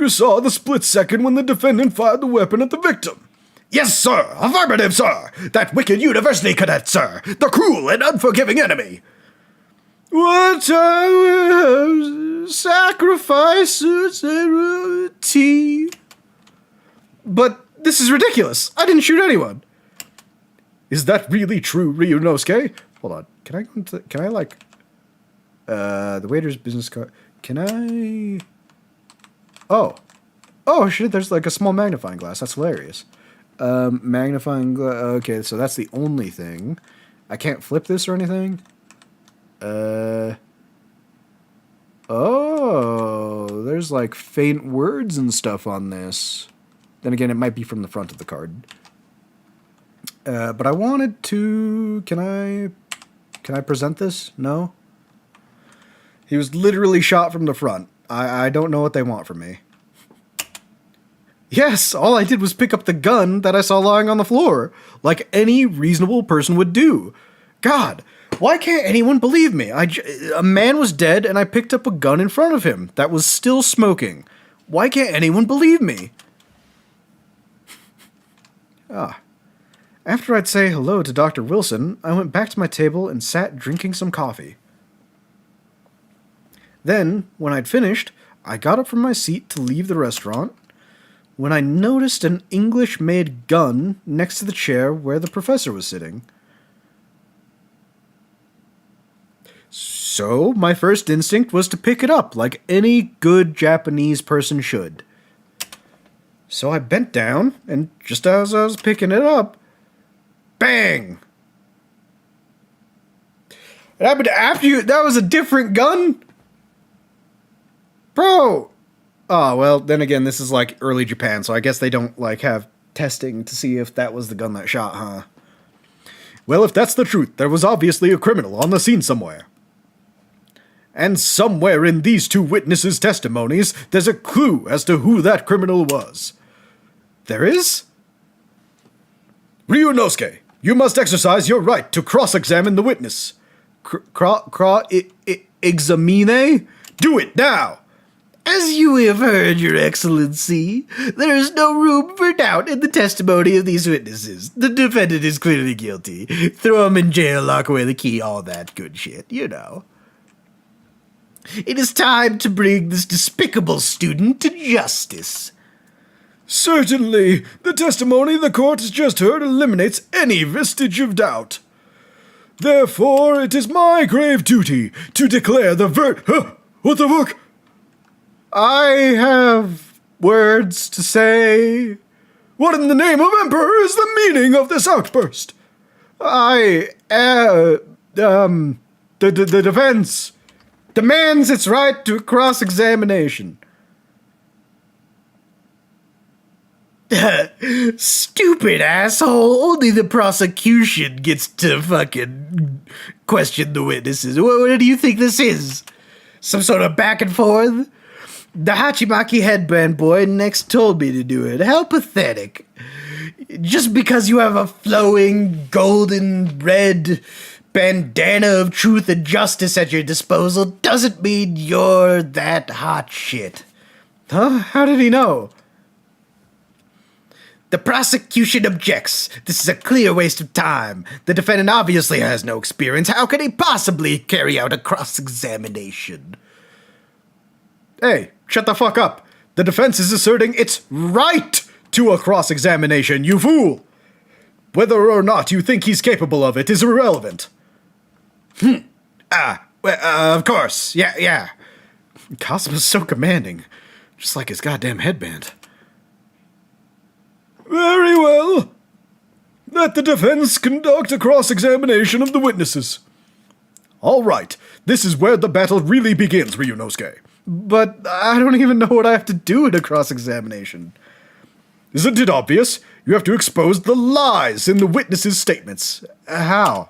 saw the split second when the defendant fired the weapon at the victim. Yes, sir. Affirmative, sir. That wicked university cadet, sir. The cruel and unforgiving enemy. What sacrifices tea? But this is ridiculous. I didn't shoot anyone. Is that really true, Ryunosuke? Hold on. Can I go into... Can I, like... the waiter's business card... Can I... Oh. Oh, shit, there's, like, a small magnifying glass. That's hilarious. Magnifying glass... Okay, so that's the only thing. I can't flip this or anything? Oh, there's, like, faint words and stuff on this. Then again, it might be from the front of the card. But I wanted to... Can I present this? No? He was literally shot from the front. I don't know what they want from me. Yes, all I did was pick up the gun that I saw lying on the floor, like any reasonable person would do. God, why can't anyone believe me? A man was dead and I picked up a gun in front of him that was still smoking. Why can't anyone believe me? After I'd say hello to Dr. Wilson, I went back to my table and sat drinking some coffee. Then, when I'd finished, I got up from my seat to leave the restaurant when I noticed an English-made gun next to the chair where the professor was sitting. So, my first instinct was to pick it up like any good Japanese person should. So I bent down, and just as I was picking it up, bang! It happened after you. That was a different gun? Bro! Oh, well, then again, this is like early Japan, so I guess they don't like have testing to see if that was the gun that shot, huh? Well, if that's the truth, there was obviously a criminal on the scene somewhere. And somewhere in these two witnesses' testimonies, there's a clue as to who that criminal was. There is? Ryunosuke, you must exercise your right to cross-examine the witness. Examine? Do it now! As you have heard, Your Excellency, there is no room for doubt in the testimony of these witnesses. The defendant is clearly guilty. Throw him in jail, lock away the key, all that good shit, you know. It is time to bring this despicable student to justice. Certainly, the testimony the court has just heard eliminates any vestige of doubt. Therefore, it is my grave duty to declare the what the fuck? I have words to say. What in the name of Emperor is the meaning of this outburst? The defense demands its right to cross-examination. Stupid asshole. Only the prosecution gets to fucking question the witnesses. What do you think this is? Some sort of back and forth? The Hachimaki headband boy next told me to do it. How pathetic. Just because you have a flowing, golden, red bandana of truth and justice at your disposal doesn't mean you're that hot shit. Huh? How did he know? The prosecution objects. This is a clear waste of time. The defendant obviously has no experience. How could he possibly carry out a cross-examination? Hey, shut the fuck up. The defense is asserting its right to a cross-examination, you fool. Whether or not you think he's capable of it is irrelevant. Of course. Yeah. Cosmo's so commanding. Just like his goddamn headband. Very well. Let the defense conduct a cross-examination of the witnesses. All right, this is where the battle really begins, Ryunosuke. But I don't even know what I have to do in a cross-examination. Isn't it obvious? You have to expose the lies in the witnesses' statements. How?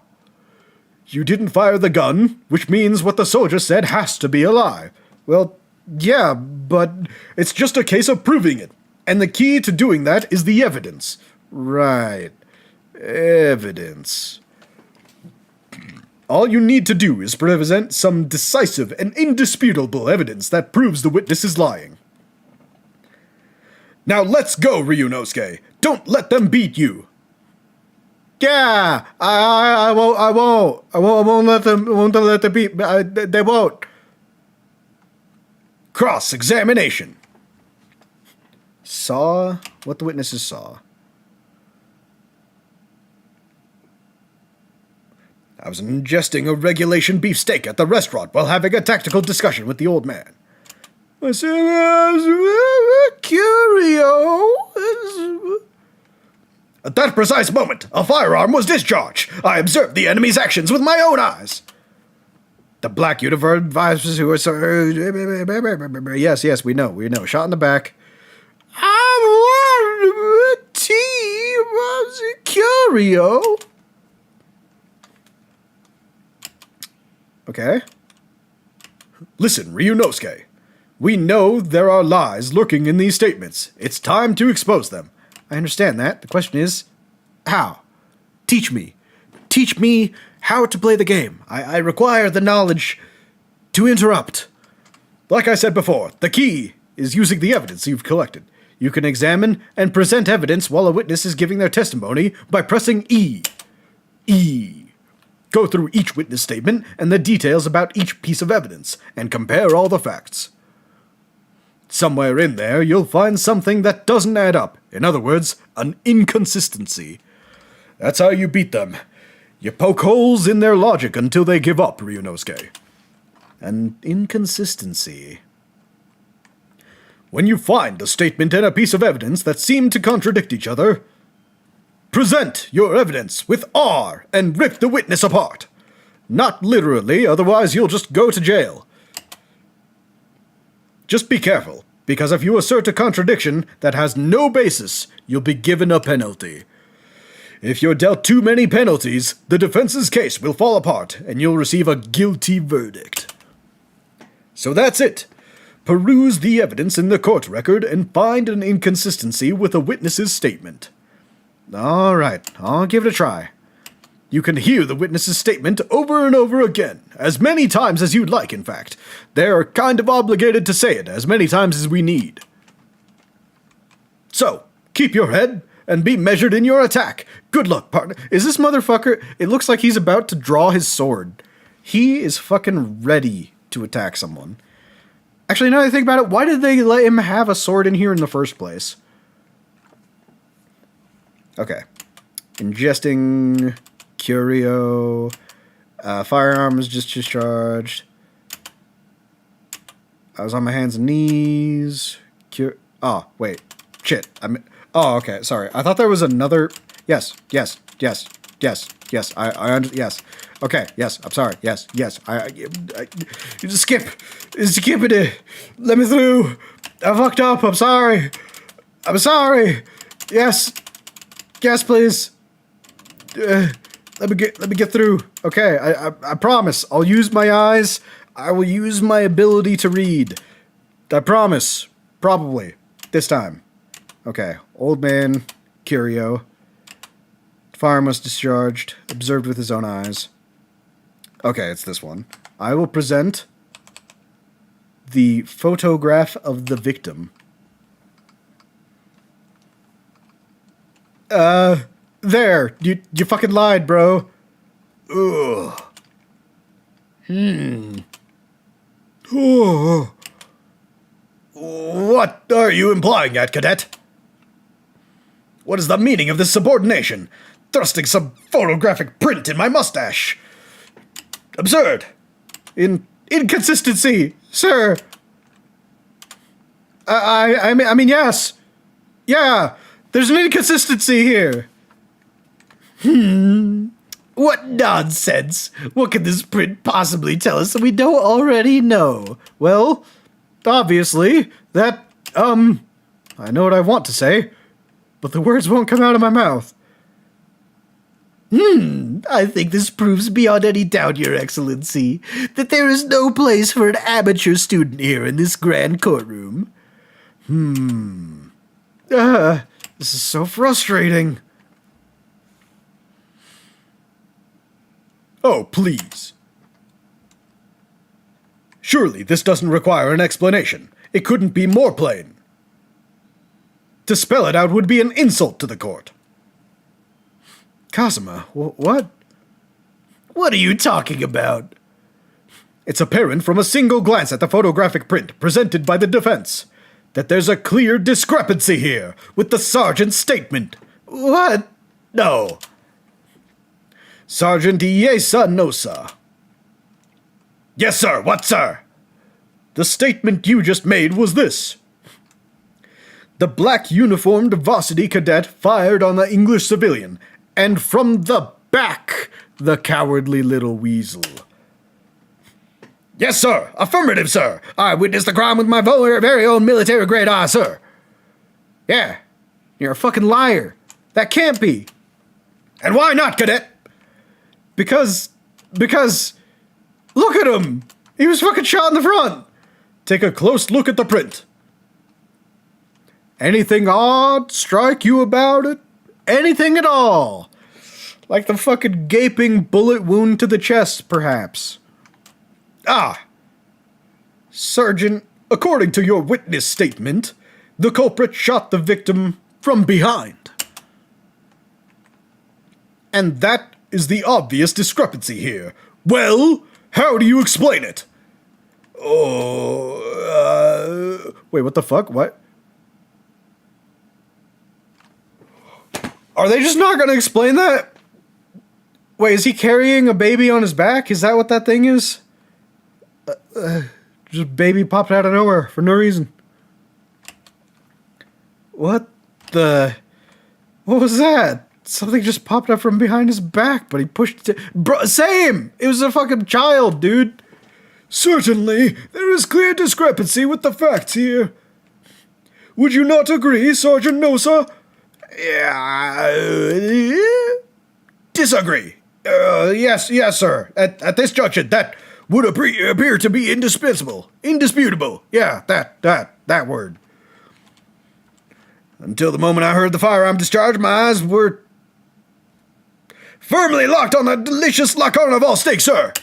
You didn't fire the gun, which means what the soldier said has to be a lie. Well, yeah, but it's just a case of proving it. And the key to doing that is the evidence. Right. Evidence. All you need to do is present some decisive and indisputable evidence that proves the witness is lying. Now let's go, Ryunosuke. Don't let them beat you. Yeah, I won't let them beat. They won't. Cross-examination. Saw what the witnesses saw. I was ingesting a regulation beefsteak at the restaurant while having a tactical discussion with the old man. I said, I was curio. At that precise moment, a firearm was discharged. I observed the enemy's actions with my own eyes. The black uniform advisors who were yes, we know. Shot in the back. I want tea was curio. Okay. Listen, Ryunosuke. We know there are lies lurking in these statements. It's time to expose them. I understand that. The question is, how? Teach me. Teach me how to play the game. I require the knowledge to interrupt. Like I said before, the key is using the evidence you've collected. You can examine and present evidence while a witness is giving their testimony by pressing E. E. Go through each witness statement and the details about each piece of evidence, and compare all the facts. Somewhere in there, you'll find something that doesn't add up. In other words, an inconsistency. That's how you beat them. You poke holes in their logic until they give up, Ryunosuke. An inconsistency. When you find a statement and a piece of evidence that seem to contradict each other, present your evidence with R and rip the witness apart. Not literally, otherwise you'll just go to jail. Just be careful, because if you assert a contradiction that has no basis, you'll be given a penalty. If you're dealt too many penalties, the defense's case will fall apart, and you'll receive a guilty verdict. So that's it. Peruse the evidence in the court record and find an inconsistency with a witness's statement. All right, I'll give it a try. You can hear the witness's statement over and over again, as many times as you'd like, in fact. They're kind of obligated to say it as many times as we need. So, keep your head and be measured in your attack. Good luck, partner. Is this motherfucker... It looks like he's about to draw his sword. He is fucking ready to attack someone. Actually, now that I think about it, why did they let him have a sword in here in the first place? Okay. Ingesting... Curio... firearms just discharged. I was on my hands and knees. Oh, wait. Shit. Oh, okay. Sorry. I thought there was another... Yes. Yes. Okay. Yes. I'm sorry. Yes. You just skip it. Let me through. I fucked up. I'm sorry. Yes. Yes, please. Let me get through. Okay. I promise. I'll use my eyes. I will use my ability to read. I promise. Probably. This time. Okay. Old man. Curio. Firearm was discharged. Observed with his own eyes. Okay, it's this one. I will present the photograph of the victim. There. You fucking lied, bro. Ugh. Oh. What are you implying at, cadet? What is the meaning of this subordination? Thrusting some photographic print in my mustache. Absurd. Inconsistency, sir. I mean, yes. Yeah, there's an inconsistency here. What nonsense! What can this print possibly tell us that we don't already know? Well, obviously, that, I know what I want to say, but the words won't come out of my mouth. I think this proves beyond any doubt, Your Excellency, that there is no place for an amateur student here in this grand courtroom. This is so frustrating. Oh, please. Surely this doesn't require an explanation. It couldn't be more plain. To spell it out would be an insult to the court. Kazuma, what? What are you talking about? It's apparent from a single glance at the photographic print presented by the defense that there's a clear discrepancy here with the sergeant's statement. What? No. Sergeant Iesa Nosa. Yes, sir. What, sir? The statement you just made was this. The black uniformed varsity cadet fired on the English civilian, and from the back, the cowardly little weasel. Yes, sir. Affirmative, sir. I witnessed the crime with my very own military-grade eye, sir. Yeah. You're a fucking liar. That can't be. And why not, cadet? Because, look at him! He was fucking shot in the front! Take a close look at the print. Anything odd strike you about it? Anything at all? Like the fucking gaping bullet wound to the chest, perhaps. Sergeant, according to your witness statement, the culprit shot the victim from behind. And that is the obvious discrepancy here. Well, how do you explain it? Wait, what the fuck? What? Are they just not gonna explain that? Wait, is he carrying a baby on his back? Is that what that thing is? Just baby popped out of nowhere for no reason. What was that? Something just popped up from behind his back, but he pushed it. Bro, same! It was a fucking child, dude. Certainly, there is clear discrepancy with the facts here. Would you not agree, Sergeant Nosa? Disagree. Yes, sir. At this junction, that would appear to be indispensable. Indisputable. Yeah, that word. Until the moment I heard the firearm discharge, my eyes were firmly locked on the delicious La Carnival steak, sir.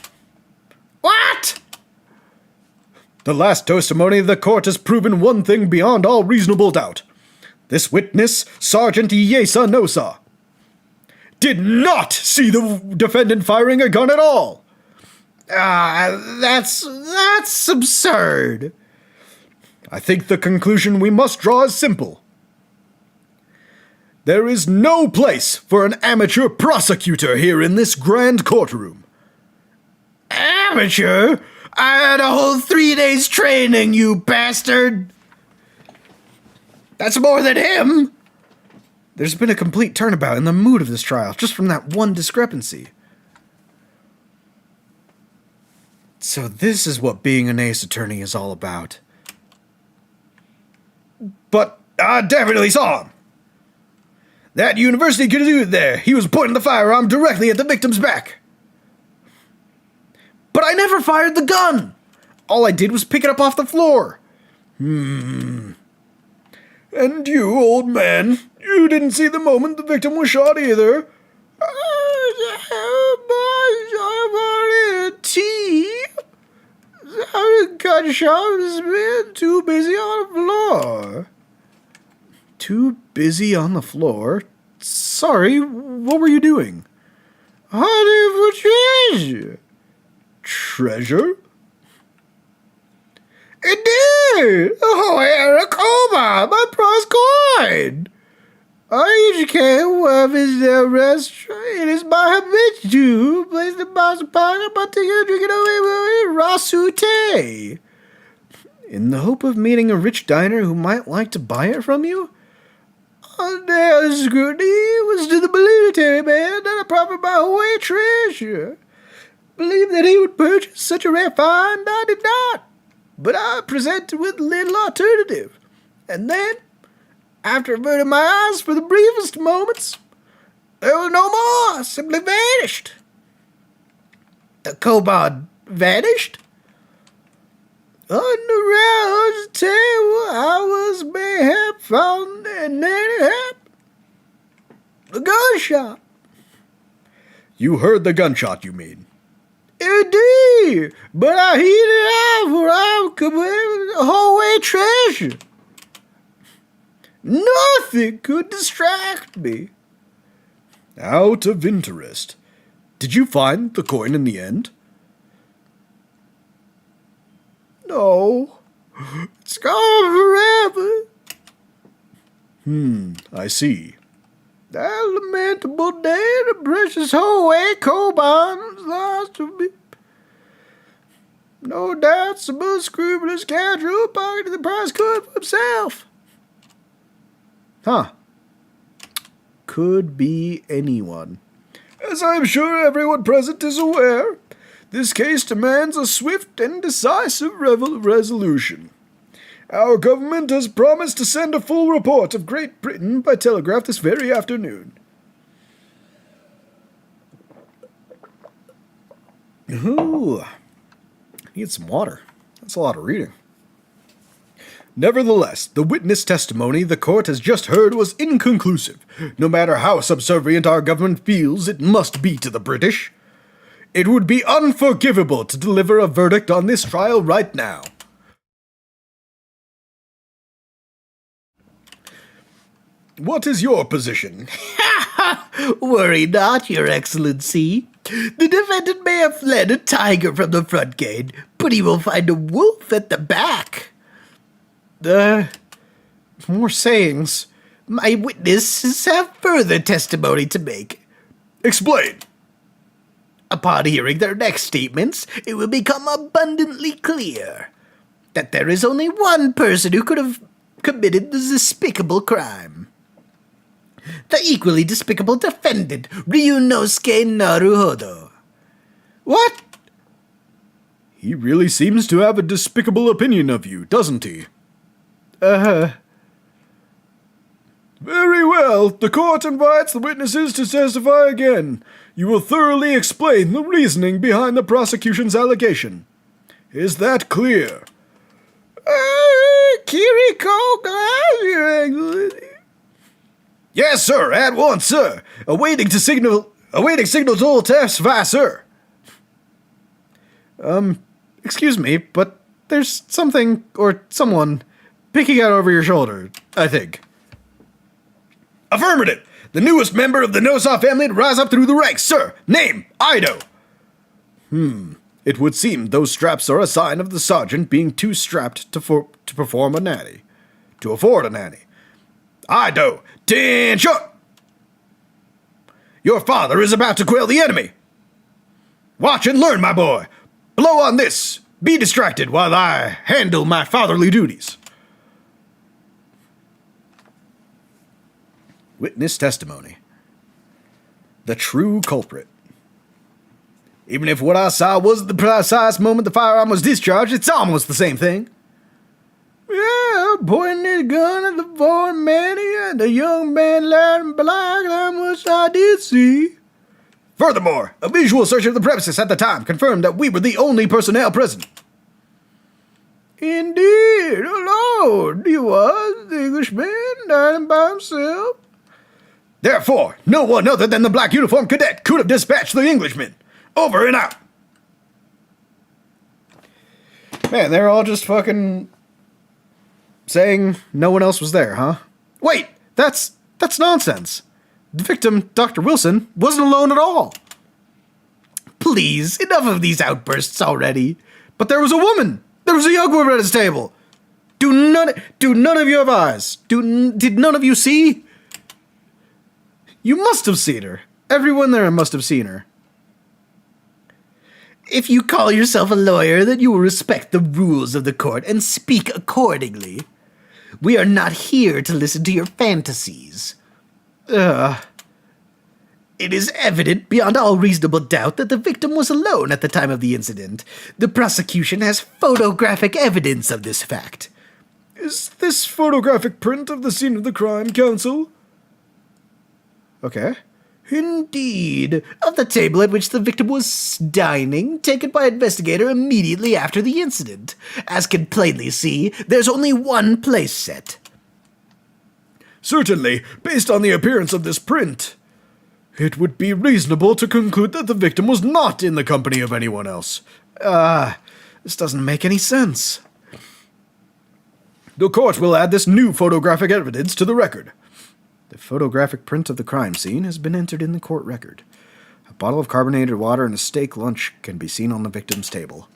What? The last testimony of the court has proven one thing beyond all reasonable doubt. This witness, Sergeant Iesa Nosa, did not see the defendant firing a gun at all. That's absurd. I think the conclusion we must draw is simple. There is no place for an amateur prosecutor here in this grand courtroom. Amateur? I had a whole 3 days training, you bastard! That's more than him! There's been a complete turnabout in the mood of this trial, just from that one discrepancy. So this is what being an ace attorney is all about. But I definitely saw him. That university could do it there. He was pointing the firearm directly at the victim's back. But I never fired the gun. All I did was pick it up off the floor. And you, old man, you didn't see the moment the victim was shot either. The gunshot has been too busy on the floor. Too busy on the floor? Sorry, what were you doing? Hunting for treasure. Treasure? Indeed! Oh, Eric, my prize coin! I usually can't have visited a restaurant. It is my habit to place the mouse pocket, but to drink it away with rasute. In the hope of meeting a rich diner who might like to buy it from you? Under scrutiny, it was to the military man that I proffered my away treasure. Believed that he would purchase such a rare find, I did not. But I presented with little alternative. And then, after averting my eyes for the briefest moments, there was no more, simply vanished. The kobold vanished? On the round table, I was mayhap found, and then it happened. The gunshot. You heard the gunshot, you mean? Indeed, but I heeded out, for I committed the whole way treasure. Nothing could distract me. Out of interest, did you find the coin in the end? No, it's gone forever. I see. That lamentable day, the precious whole way kobold was lost to me. No doubt some unscrupulous scoundrel pocketed the prize coin for himself. Huh. Could be anyone. As I am sure everyone present is aware, this case demands a swift and decisive resolution. Our government has promised to send a full report of Great Britain by telegraph this very afternoon. Ooh. Need some water. That's a lot of reading. Nevertheless, the witness testimony the court has just heard was inconclusive. No matter how subservient our government feels it must be to the British, it would be unforgivable to deliver a verdict on this trial right now. What is your position? Worry not, Your Excellency. The defendant may have fled a tiger from the front gate, but he will find a wolf at the back. More sayings. My witnesses have further testimony to make. Explain. Upon hearing their next statements, it will become abundantly clear that there is only one person who could have committed the despicable crime. The equally despicable defendant, Ryunosuke Naruhodo. What? He really seems to have a despicable opinion of you, doesn't he? Uh-huh. Very well. The court invites the witnesses to testify again. You will thoroughly explain the reasoning behind the prosecution's allegation. Is that clear? Kiriko, glad Your Excellency. Yes, sir. At once, sir. Awaiting signal to testify, sir. Excuse me, but there's something or someone peeking out over your shoulder, I think. Affirmative. The newest member of the Nosa family to rise up through the ranks, sir. Name, Ido. It would seem those straps are a sign of the sergeant being too strapped to perform a nanny. To afford a nanny. Ido, 10 shot. Your father is about to quell the enemy. Watch and learn, my boy. Blow on this. Be distracted while I handle my fatherly duties. Witness testimony. The true culprit. Even if what I saw wasn't the precise moment the firearm was discharged, it's almost the same thing. Yeah, pointing his gun at the foreign man and the young man loud and black, that much I did see. Furthermore, a visual search of the premises at the time confirmed that we were the only personnel present. Indeed, alone he was, the Englishman, dining by himself. Therefore, no one other than the black uniformed cadet could have dispatched the Englishman. Over and out. Man, they're all just fucking saying no one else was there, huh? Wait, that's nonsense. The victim, Dr. Wilson, wasn't alone at all. Please, enough of these outbursts already. But there was a woman. There was a young woman at his table. Do none of you have eyes? Did none of you see? You must have seen her. Everyone there must have seen her. If you call yourself a lawyer, then you will respect the rules of the court and speak accordingly. We are not here to listen to your fantasies. It is evident beyond all reasonable doubt that the victim was alone at the time of the incident. The prosecution has photographic evidence of this fact. Is this photographic print of the scene of the crime, counsel? Okay. Indeed, of the table at which the victim was dining, taken by investigator immediately after the incident. As can plainly see, there's only one place set. Certainly, based on the appearance of this print, it would be reasonable to conclude that the victim was not in the company of anyone else. This doesn't make any sense. The court will add this new photographic evidence to the record. The photographic print of the crime scene has been entered in the court record. A bottle of carbonated water and a steak lunch can be seen on the victim's table.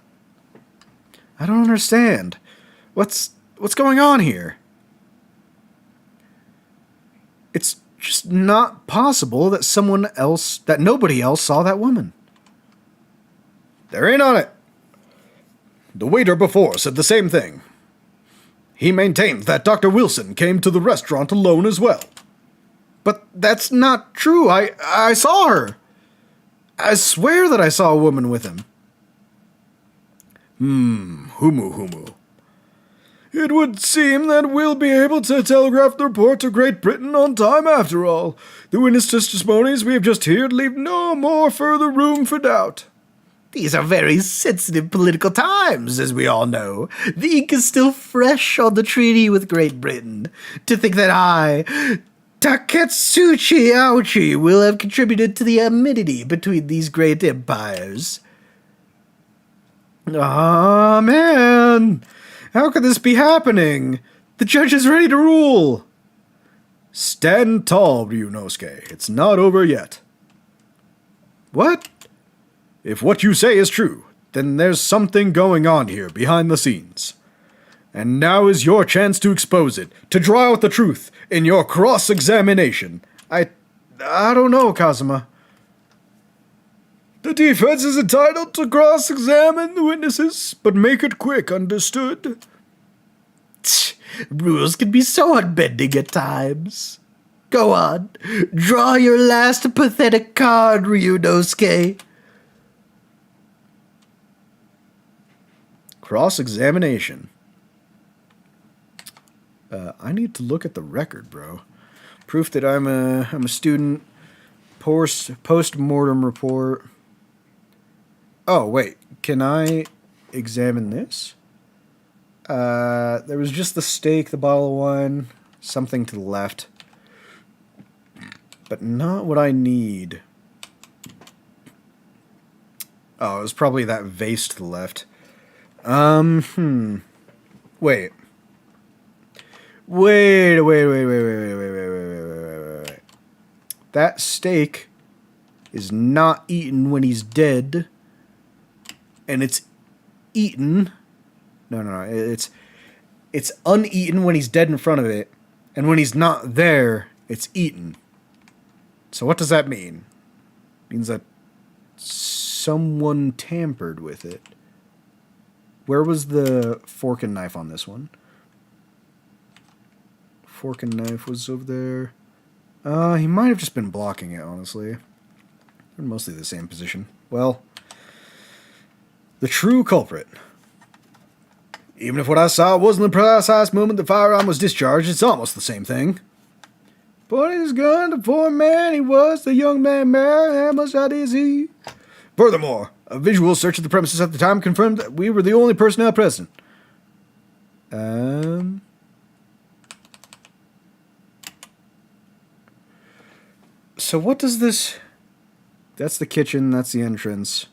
I don't understand. What's going on here? It's just not possible that nobody else saw that woman. They're in on it. The waiter before said the same thing. He maintains that Dr. Wilson came to the restaurant alone as well. But that's not true. I saw her. I swear that I saw a woman with him. Humu. It would seem that we'll be able to telegraph the report to Great Britain on time after all. The witness testimonies we have just heard leave no more further room for doubt. These are very sensitive political times, as we all know. The ink is still fresh on the treaty with Great Britain. To think that I, Taketsuchi Aochi, will have contributed to the amity between these great empires. Ah, man. How could this be happening? The judge is ready to rule. Stand tall, Ryunosuke. It's not over yet. What? If what you say is true, then there's something going on here behind the scenes. And now is your chance to expose it, to draw out the truth in your cross-examination. I don't know, Kazuma. The defense is entitled to cross-examine the witnesses, but make it quick, understood? Rules can be so unbending at times. Go on, draw your last pathetic card, Ryunosuke. Cross-examination. I need to look at the record, bro. Proof that I'm a student. Post-mortem report. Oh, wait. Can I examine this? There was just the steak, the bottle of wine, something to the left. But not what I need. Oh, it was probably that vase to the left. Wait. Wait. That steak is not eaten when he's dead. And it's eaten. No. It's uneaten when he's dead in front of it. And when he's not there, it's eaten. So what does that mean? It means that someone tampered with it. Where was the fork and knife on this one? Fork and knife was over there. He might have just been blocking it, honestly. They're mostly the same position. Well, the true culprit. Even if what I saw wasn't the precise moment the firearm was discharged, it's almost the same thing. Pointing his gun to the poor man, he was the young man married. How much shot is he? Furthermore, a visual search of the premises at the time confirmed that we were the only personnel present. So what does this... That's the kitchen, that's the entrance.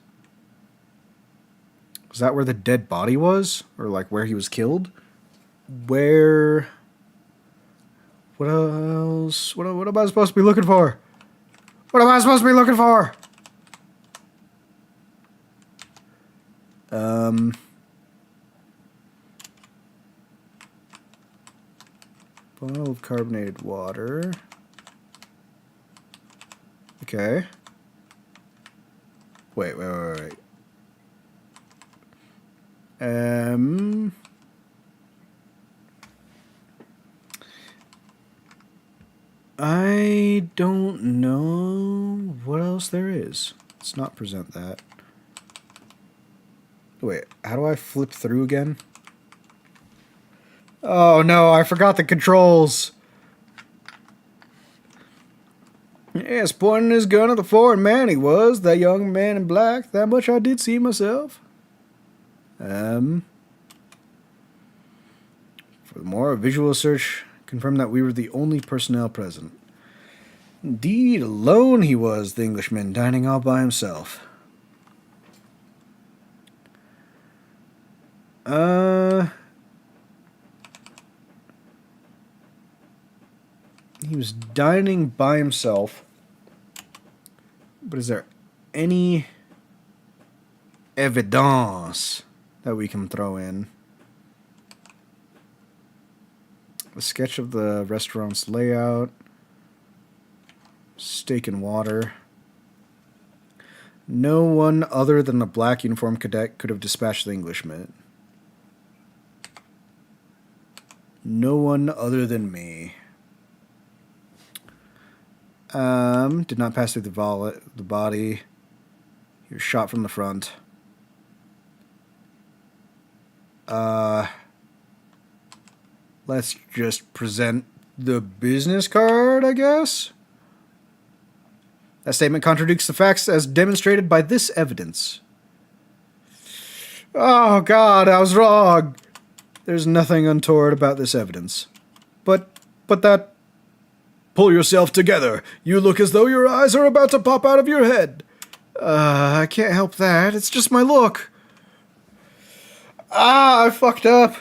Was that where the dead body was? Or, like, where he was killed? Where... What else? What am I supposed to be looking for? What am I supposed to be looking for? Bottle of carbonated water. Okay. Wait. I don't know what else there is. Let's not present that. Wait, how do I flip through again? Oh no, I forgot the controls. Yes, pointing his gun at the foreign man he was, that young man in black. That much I did see myself. Furthermore, a visual search confirmed that we were the only personnel present. Indeed, alone he was, the Englishman, dining all by himself. He was dining by himself. But is there any evidence that we can throw in? A sketch of the restaurant's layout. Steak and water. No one other than the black uniformed cadet could have dispatched the Englishman. No one other than me. Did not pass through the body. He was shot from the front. Let's just present the business card, I guess? That statement contradicts the facts as demonstrated by this evidence. Oh, God, I was wrong. There's nothing untoward about this evidence. But that... Pull yourself together. You look as though your eyes are about to pop out of your head. I can't help that. It's just my look. I fucked up.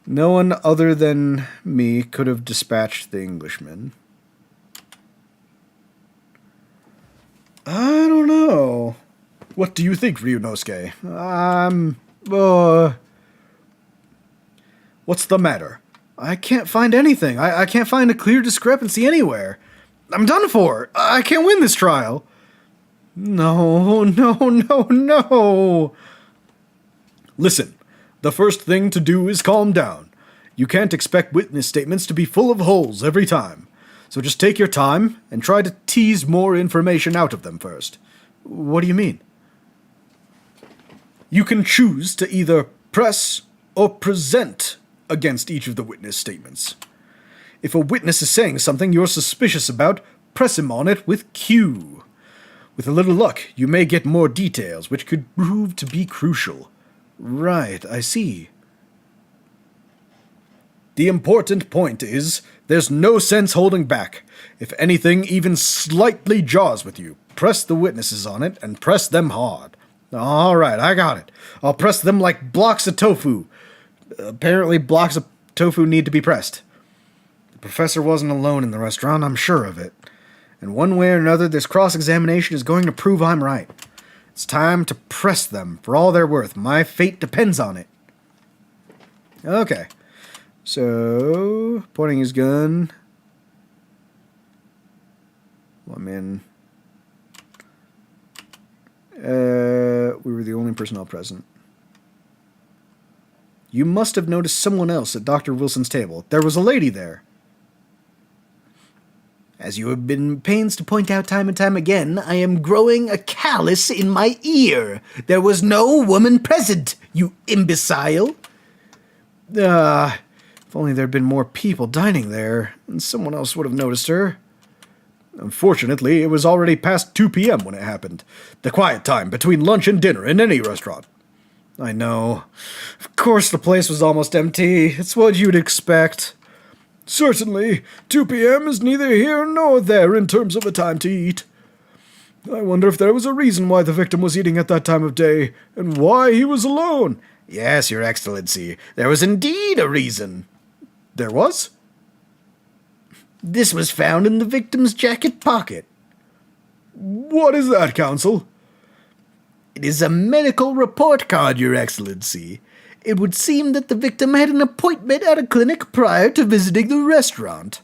No one other than me could have dispatched the Englishman. I don't know. What do you think, Ryunosuke? What's the matter? I can't find anything. I can't find a clear discrepancy anywhere. I'm done for. I can't win this trial. No. Listen, the first thing to do is calm down. You can't expect witness statements to be full of holes every time. So just take your time and try to tease more information out of them first. What do you mean? You can choose to either press or present against each of the witness statements. If a witness is saying something you're suspicious about, press him on it with Q. With a little luck, you may get more details, which could prove to be crucial. Right, I see. The important point is, there's no sense holding back. If anything even slightly jars with you, press the witnesses on it and press them hard. All right, I got it. I'll press them like blocks of tofu. Apparently, blocks of tofu need to be pressed. The professor wasn't alone in the restaurant, I'm sure of it. And one way or another, this cross-examination is going to prove I'm right. It's time to press them for all they're worth. My fate depends on it. Okay. So, pointing his gun. I'm in. We were the only personnel present. You must have noticed someone else at Dr. Wilson's table. There was a lady there. As you have been pains to point out time and time again, I am growing a callus in my ear. There was no woman present, you imbecile. If only there'd been more people dining there, and someone else would have noticed her. Unfortunately, it was already past 2 p.m. when it happened. The quiet time between lunch and dinner in any restaurant. I know. Of course the place was almost empty. It's what you'd expect. Certainly, 2 p.m. is neither here nor there in terms of a time to eat. I wonder if there was a reason why the victim was eating at that time of day, and why he was alone. Yes, Your Excellency, there was indeed a reason. There was? This was found in the victim's jacket pocket. What is that, Counsel? It is a medical report card, Your Excellency. It would seem that the victim had an appointment at a clinic prior to visiting the restaurant.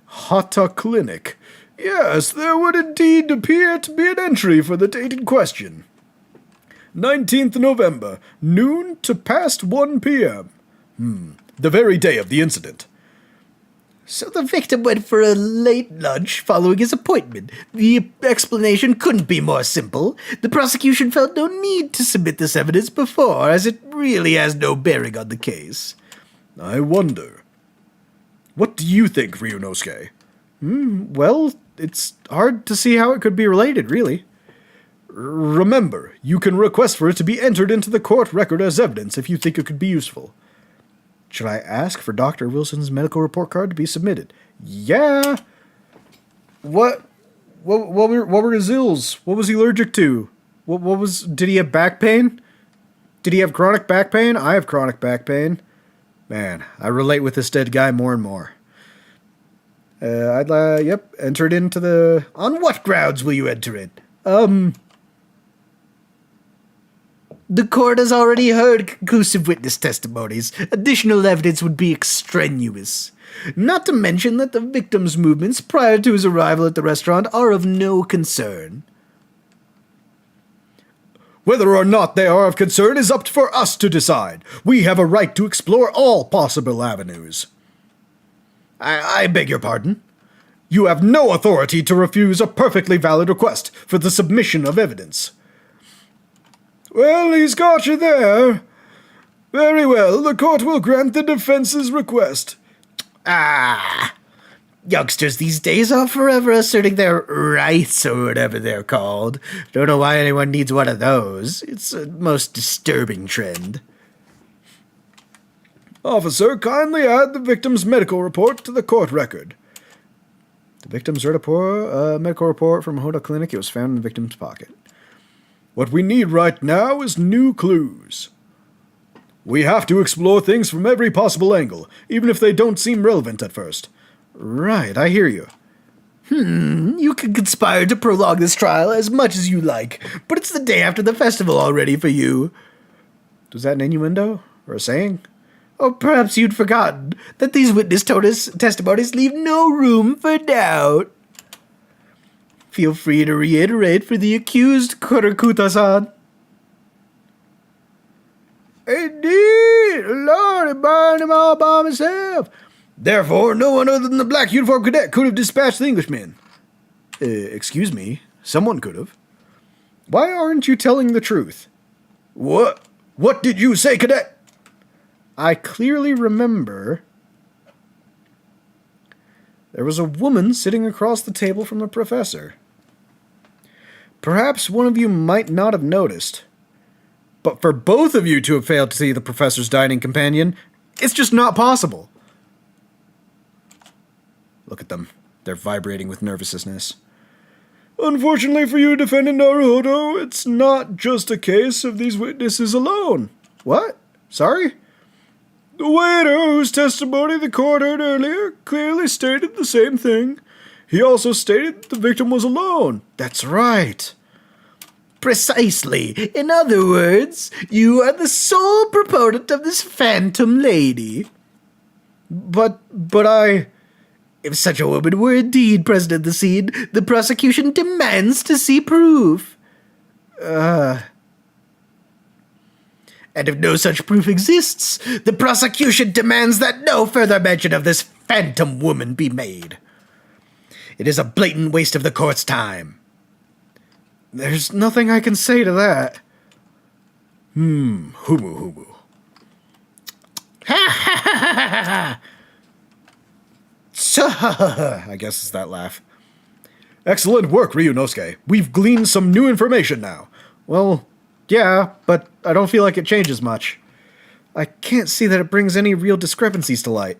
Hata Clinic. Yes, there would indeed appear to be an entry for the date in question. 19th November, noon to past 1 p.m. The very day of the incident. So the victim went for a late lunch following his appointment. The explanation couldn't be more simple. The prosecution felt no need to submit this evidence before, as it really has no bearing on the case. I wonder. What do you think, Ryunosuke? Well, it's hard to see how it could be related, really. Remember, you can request for it to be entered into the court record as evidence if you think it could be useful. Should I ask for Dr. Wilson's medical report card to be submitted? Yeah. What were his ills? What was he allergic to? Did he have back pain? Did he have chronic back pain? I have chronic back pain. Man, I relate with this dead guy more and more. Yep, enter it into the... On what grounds will you enter it? The court has already heard conclusive witness testimonies. Additional evidence would be extraneous. Not to mention that the victim's movements prior to his arrival at the restaurant are of no concern. Whether or not they are of concern is up for us to decide. We have a right to explore all possible avenues. I beg your pardon? You have no authority to refuse a perfectly valid request for the submission of evidence. Well, he's got you there. Very well, the court will grant the defense's request. Youngsters these days are forever asserting their rights or whatever they're called. Don't know why anyone needs one of those. It's a most disturbing trend. Officer, kindly add the victim's medical report to the court record. The victim's medical report from Hoda Clinic. It was found in the victim's pocket. What we need right now is new clues. We have to explore things from every possible angle, even if they don't seem relevant at first. Right, I hear you. You can conspire to prolong this trial as much as you like, but it's the day after the festival already for you. Was that an innuendo? Or a saying? Or perhaps you'd forgotten that these witness testimonies leave no room for doubt. Feel free to reiterate for the accused, Kurakuta-san. Indeed, Lord, it burned him all by myself. Therefore, no one other than the black uniform cadet could have dispatched the Englishman. Excuse me, someone could have. Why aren't you telling the truth? What did you say, cadet? I clearly remember there was a woman sitting across the table from the professor. Perhaps one of you might not have noticed, but for both of you to have failed to see the professor's dining companion, it's just not possible. Look at them. They're vibrating with nervousness. Unfortunately for you, Defendant Naruhodo, it's not just a case of these witnesses alone. What? Sorry? The waiter, whose testimony the court heard earlier, clearly stated the same thing. He also stated the victim was alone. That's right. Precisely. In other words, you are the sole proponent of this phantom lady. But If such a woman were indeed present at the scene, the prosecution demands to see proof. And if no such proof exists, the prosecution demands that no further mention of this phantom woman be made. It is a blatant waste of the court's time. There's nothing I can say to that. Humu. I guess it's that laugh. Excellent work, Ryunosuke. We've gleaned some new information now. Well, yeah, but I don't feel like it changes much. I can't see that it brings any real discrepancies to light.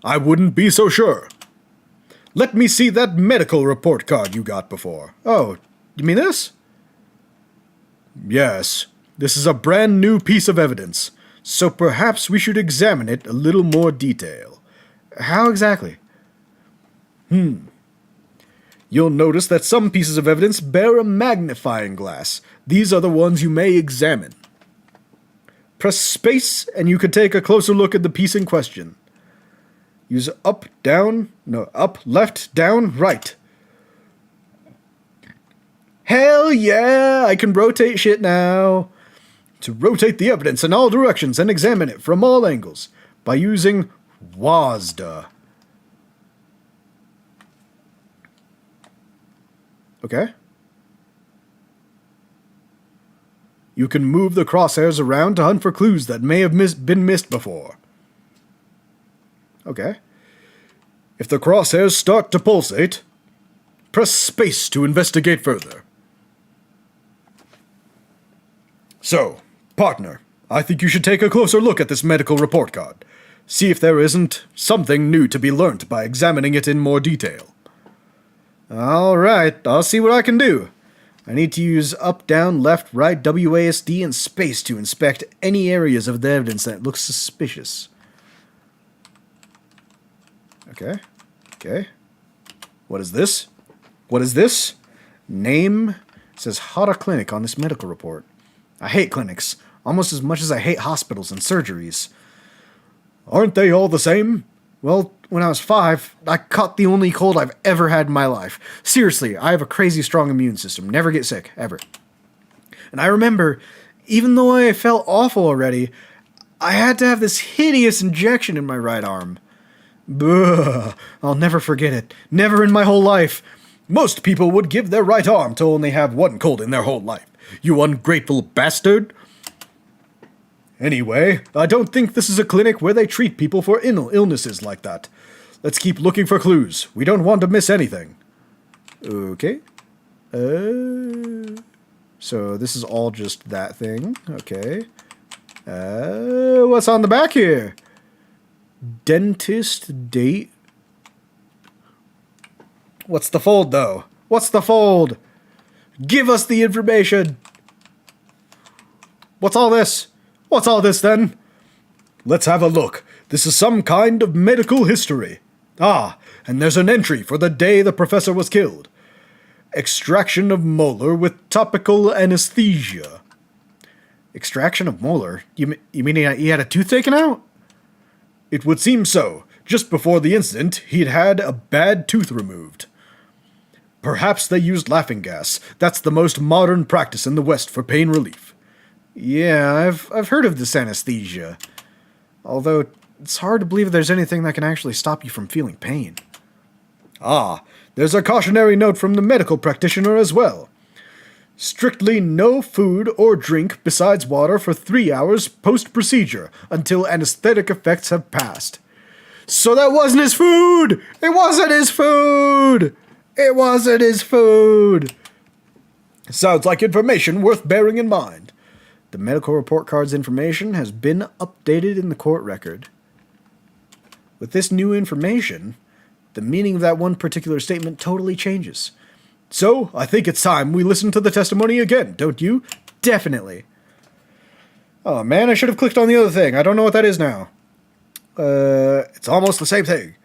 I wouldn't be so sure. Let me see that medical report card you got before. Oh, you mean this? Yes, this is a brand new piece of evidence, so perhaps we should examine it a little more detail. How exactly? You'll notice that some pieces of evidence bear a magnifying glass. These are the ones you may examine. Press space and you can take a closer look at the piece in question. Use up, left, down, right. Hell yeah, I can rotate shit now. To rotate the evidence in all directions and examine it from all angles by using WASD. Okay. You can move the crosshairs around to hunt for clues that may have been missed before. Okay. If the crosshairs start to pulsate, press space to investigate further. So, partner, I think you should take a closer look at this medical report card. See if there isn't something new to be learnt by examining it in more detail. All right, I'll see what I can do. I need to use up, down, left, right, WASD, and space to inspect any areas of the evidence that look suspicious. Okay. What is this? Name. It says Hada Clinic on this medical report. I hate clinics, almost as much as I hate hospitals and surgeries. Aren't they all the same? Well, when I was 5, I caught the only cold I've ever had in my life. Seriously, I have a crazy strong immune system. Never get sick, ever. And I remember, even though I felt awful already, I had to have this hideous injection in my right arm. Buh, I'll never forget it. Never in my whole life. Most people would give their right arm to only have one cold in their whole life. You ungrateful bastard. Anyway, I don't think this is a clinic where they treat people for illnesses like that. Let's keep looking for clues. We don't want to miss anything. Okay. So this is all just that thing. Okay. What's on the back here? Dentist date. What's the fold, though? What's the fold? Give us the information. What's all this? What's all this, then? Let's have a look. This is some kind of medical history. Ah, and there's an entry for the day the professor was killed. Extraction of molar with topical anesthesia. Extraction of molar? You mean he had a tooth taken out? It would seem so. Just before the incident, he'd had a bad tooth removed. Perhaps they used laughing gas. That's the most modern practice in the West for pain relief. Yeah, I've heard of this anesthesia. Although, it's hard to believe there's anything that can actually stop you from feeling pain. Ah, there's a cautionary note from the medical practitioner as well. Strictly no food or drink besides water for 3 hours post-procedure until anesthetic effects have passed. So that wasn't his food! It wasn't his food! It wasn't his food! Sounds like information worth bearing in mind. The medical report card's information has been updated in the court record. With this new information, the meaning of that one particular statement totally changes. So, I think it's time we listen to the testimony again, don't you? Definitely. Oh man, I should have clicked on the other thing. I don't know what that is now. It's almost the same thing.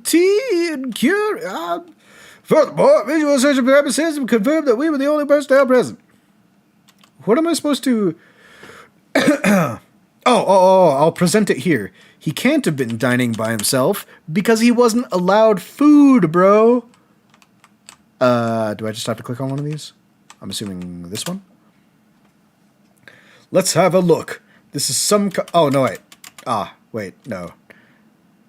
Tea and cure. Furthermore, visual search purposes confirmed that we were the only personnel present. What am I supposed to... I'll present it here. He can't have been dining by himself because he wasn't allowed food, bro. Do I just have to click on one of these? I'm assuming this one. Let's have a look. This is some... oh, no, wait. No.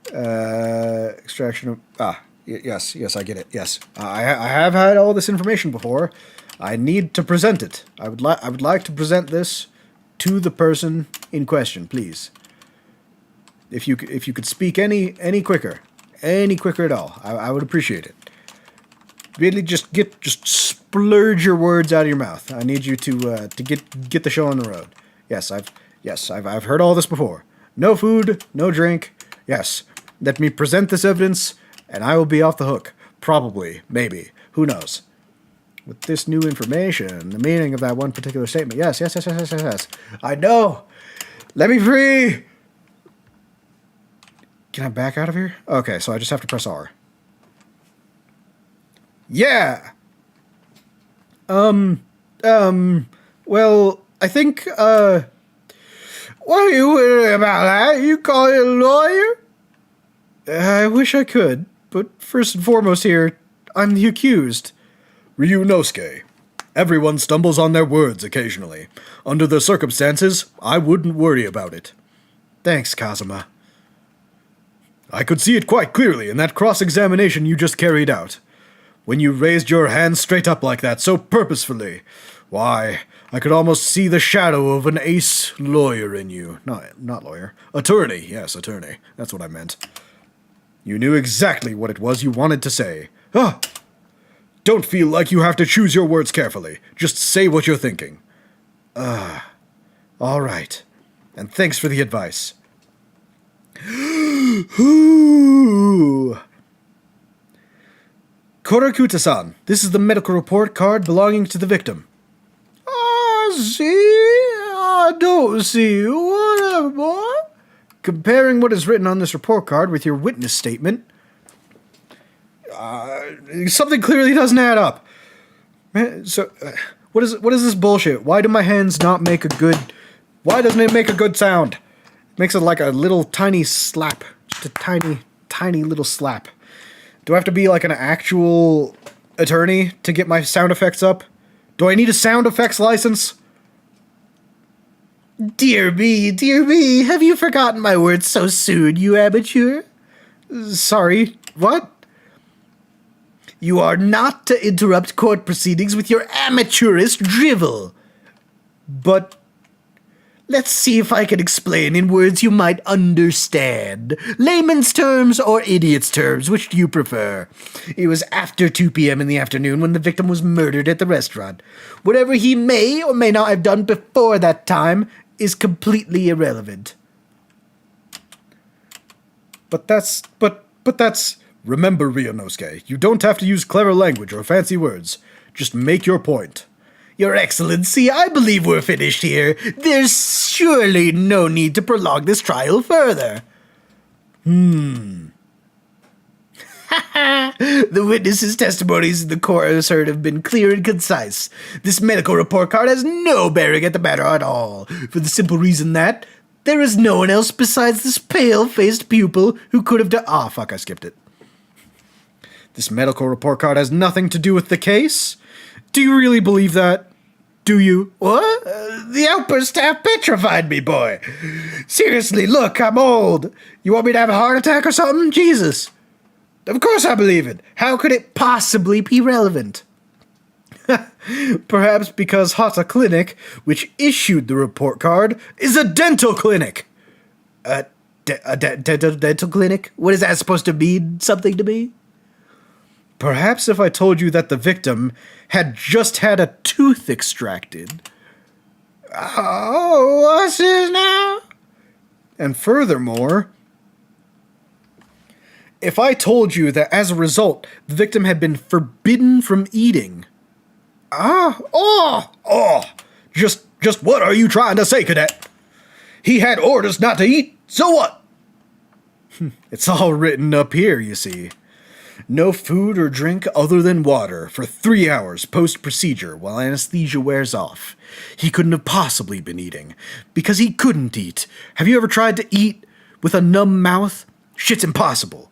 Extraction of... Yes, I get it. Yes. I have had all this information before. I need to present it. I would like to present this to the person in question, please. If you could speak any quicker at all, I would appreciate it. Really, just splurge your words out of your mouth. I need you to get the show on the road. Yes, I've heard all this before. No food, no drink. Yes, Let me present this evidence, and I will be off the hook. Probably. Maybe. Who knows? With this new information, the meaning of that one particular statement. Yes. I know. Let me free. Can I back out of here? Okay, so I just have to press R. Yeah. Well, I think, what are you worried about that? You call it a lawyer? I wish I could, but first and foremost here, I'm the accused. Ryunosuke. Everyone stumbles on their words occasionally. Under the circumstances, I wouldn't worry about it. Thanks, Kazuma. I could see it quite clearly in that cross-examination you just carried out. When you raised your hands straight up like that so purposefully, why, I could almost see the shadow of an ace lawyer in you. Not lawyer. Attorney. Yes, attorney. That's what I meant. You knew exactly what it was you wanted to say. Ah! Don't feel like you have to choose your words carefully. Just say what you're thinking. All right. And thanks for the advice. Korakuta-san, this is the medical report card belonging to the victim. See? I don't see. Whatever, boy. Comparing what is written on this report card with your witness statement, something clearly doesn't add up. So, what is this bullshit? Why do my hands not make a good... Why doesn't it make a good sound? It makes it like a little tiny slap. Just a tiny little slap. Do I have to be like an actual attorney to get my sound effects up? Do I need a sound effects license? Dear me, have you forgotten my words so soon, you amateur? Sorry, what? You are not to interrupt court proceedings with your amateurish drivel. But... Let's see if I can explain in words you might understand. Layman's terms or idiot's terms, which do you prefer? It was after 2 p.m. in the afternoon when the victim was murdered at the restaurant. Whatever he may or may not have done before that time is completely irrelevant. But that's... Remember, Ryunosuke, you don't have to use clever language or fancy words. Just make your point. Your Excellency, I believe we're finished here. There's surely no need to prolong this trial further. The witnesses' testimonies in the court as heard have been clear and concise. This medical report card has no bearing at the matter at all, for the simple reason that there is no one else besides this pale-faced pupil who could have done... Ah, fuck, I skipped it. This medical report card has nothing to do with the case? Do you really believe that? Do you? What? The outburst half petrified me, boy. Seriously, look, I'm old. You want me to have a heart attack or something? Jesus. Of course I believe it. How could it possibly be relevant? Perhaps because Hata Clinic, which issued the report card, is a dental clinic. A dental clinic? What is that supposed to mean? Something to me? Perhaps if I told you that the victim had just had a tooth extracted. Oh, what's this now? And furthermore, if I told you that as a result, the victim had been forbidden from eating. Just what are you trying to say, cadet? He had orders not to eat, so what? It's all written up here, you see. No food or drink other than water for 3 hours post-procedure while anesthesia wears off. He couldn't have possibly been eating, because he couldn't eat. Have you ever tried to eat with a numb mouth? Shit's impossible.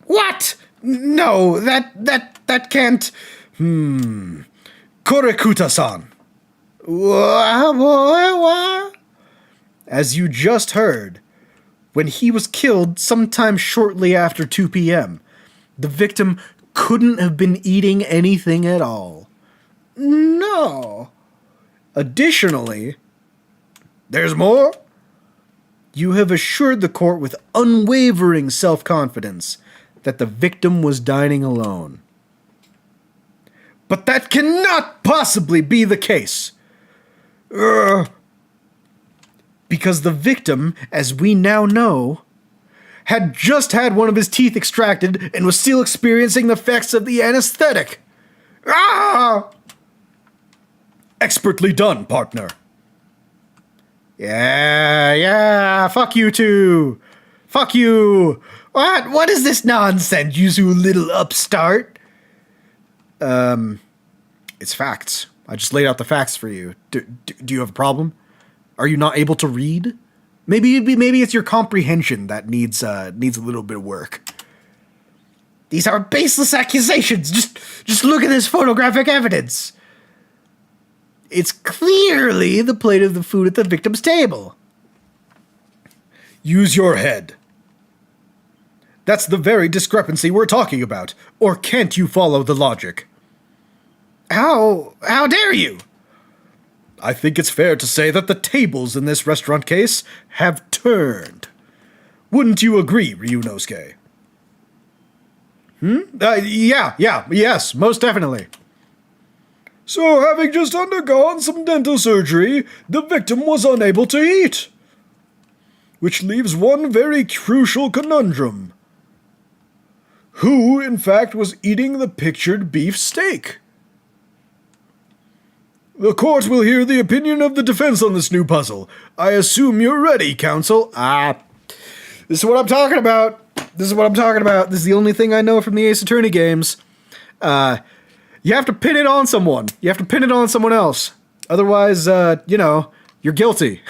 What? No, that can't... Korekuta-san. What? As you just heard, when he was killed sometime shortly after 2 p.m., the victim couldn't have been eating anything at all. No. Additionally, there's more. You have assured the court with unwavering self-confidence that the victim was dining alone. But that cannot possibly be the case. Because the victim, as we now know, had just had one of his teeth extracted and was still experiencing the effects of the anesthetic. Ah! Expertly done, partner. Yeah, fuck you two. Fuck you. What is this nonsense, you little upstart? It's facts. I just laid out the facts for you. Do you have a problem? Are you not able to read? Maybe it's your comprehension that needs a little bit of work. These are baseless accusations. Just look at this photographic evidence. It's clearly the plate of the food at the victim's table. Use your head. That's the very discrepancy we're talking about. Or can't you follow the logic? How dare you? I think it's fair to say that the tables in this restaurant case have turned. Wouldn't you agree, Ryunosuke? Yes, most definitely. So, having just undergone some dental surgery, the victim was unable to eat. Which leaves one very crucial conundrum. Who, in fact, was eating the pictured beef steak? The court will hear the opinion of the defense on this new puzzle. I assume you're ready, counsel. This is what I'm talking about. This is the only thing I know from the Ace Attorney games. You have to pin it on someone. You have to pin it on someone else. Otherwise, you're guilty.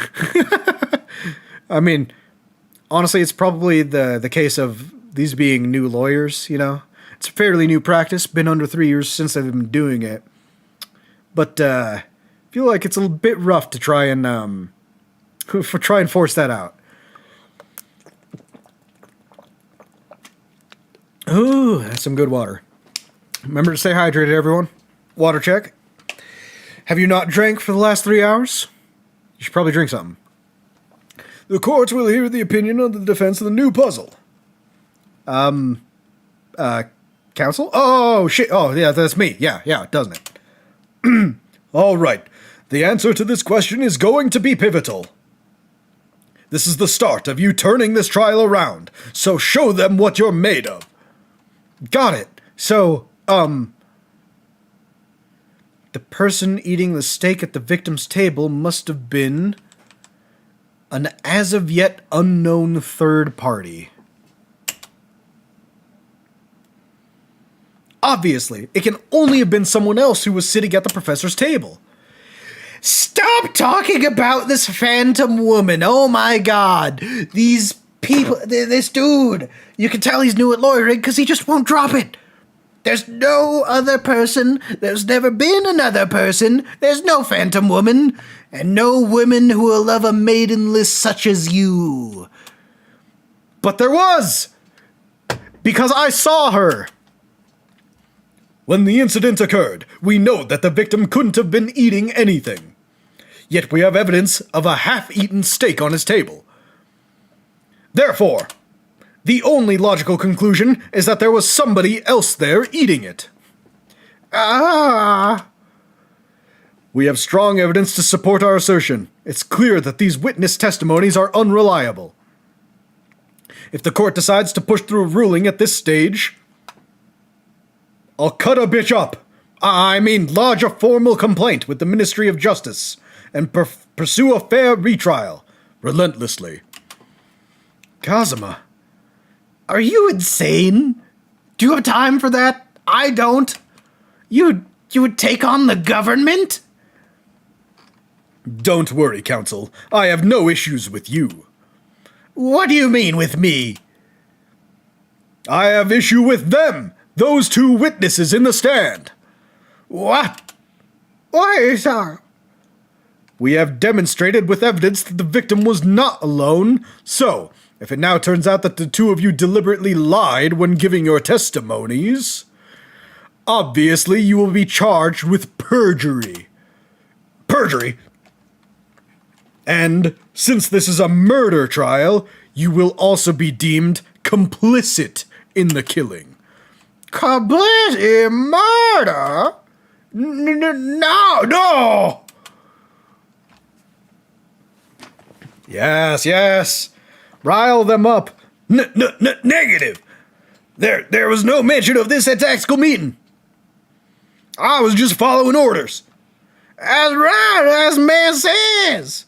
I mean, honestly, it's probably the case of these being new lawyers, It's a fairly new practice. Been under 3 years since they've been doing it. But I feel like it's a bit rough to try and force that out. Ooh, that's some good water. Remember to stay hydrated, everyone. Water check. Have you not drank for the last 3 hours? You should probably drink something. The courts will hear the opinion of the defense of the new puzzle. Counsel? Oh, shit. Oh, yeah, that's me. Yeah, doesn't it? All right. The answer to this question is going to be pivotal. This is the start of you turning this trial around, so show them what you're made of. Got it. So, the person eating the steak at the victim's table must have been an as-of-yet unknown third party. Obviously, it can only have been someone else who was sitting at the professor's table. Stop talking about this phantom woman. Oh my god. These people, this dude, you can tell he's new at lawyering because he just won't drop it. There's no other person. There's never been another person. There's no phantom woman. And no women who will love a maidenless such as you. But there was! Because I saw her! When the incident occurred, we know that the victim couldn't have been eating anything. Yet we have evidence of a half-eaten steak on his table. Therefore, the only logical conclusion is that there was somebody else there eating it. We have strong evidence to support our assertion. It's clear that these witness testimonies are unreliable. If the court decides to push through a ruling at this stage, I'll cut a bitch up. Lodge a formal complaint with the Ministry of Justice and pursue a fair retrial, relentlessly. Kazuma, are you insane? Do you have time for that? I don't. You would take on the government? Don't worry, counsel. I have no issues with you. What do you mean with me? I have issue with them. Those two witnesses in the stand. What? Why, sir? We have demonstrated with evidence that the victim was not alone, so, if it now turns out that the two of you deliberately lied when giving your testimonies, obviously you will be charged with perjury. Perjury? And, since this is a murder trial, you will also be deemed complicit in the killing. Complicit in murder? No! Yes. Rile them up. Negative. There was no mention of this at tactical meeting. I was just following orders. That's right, as man says.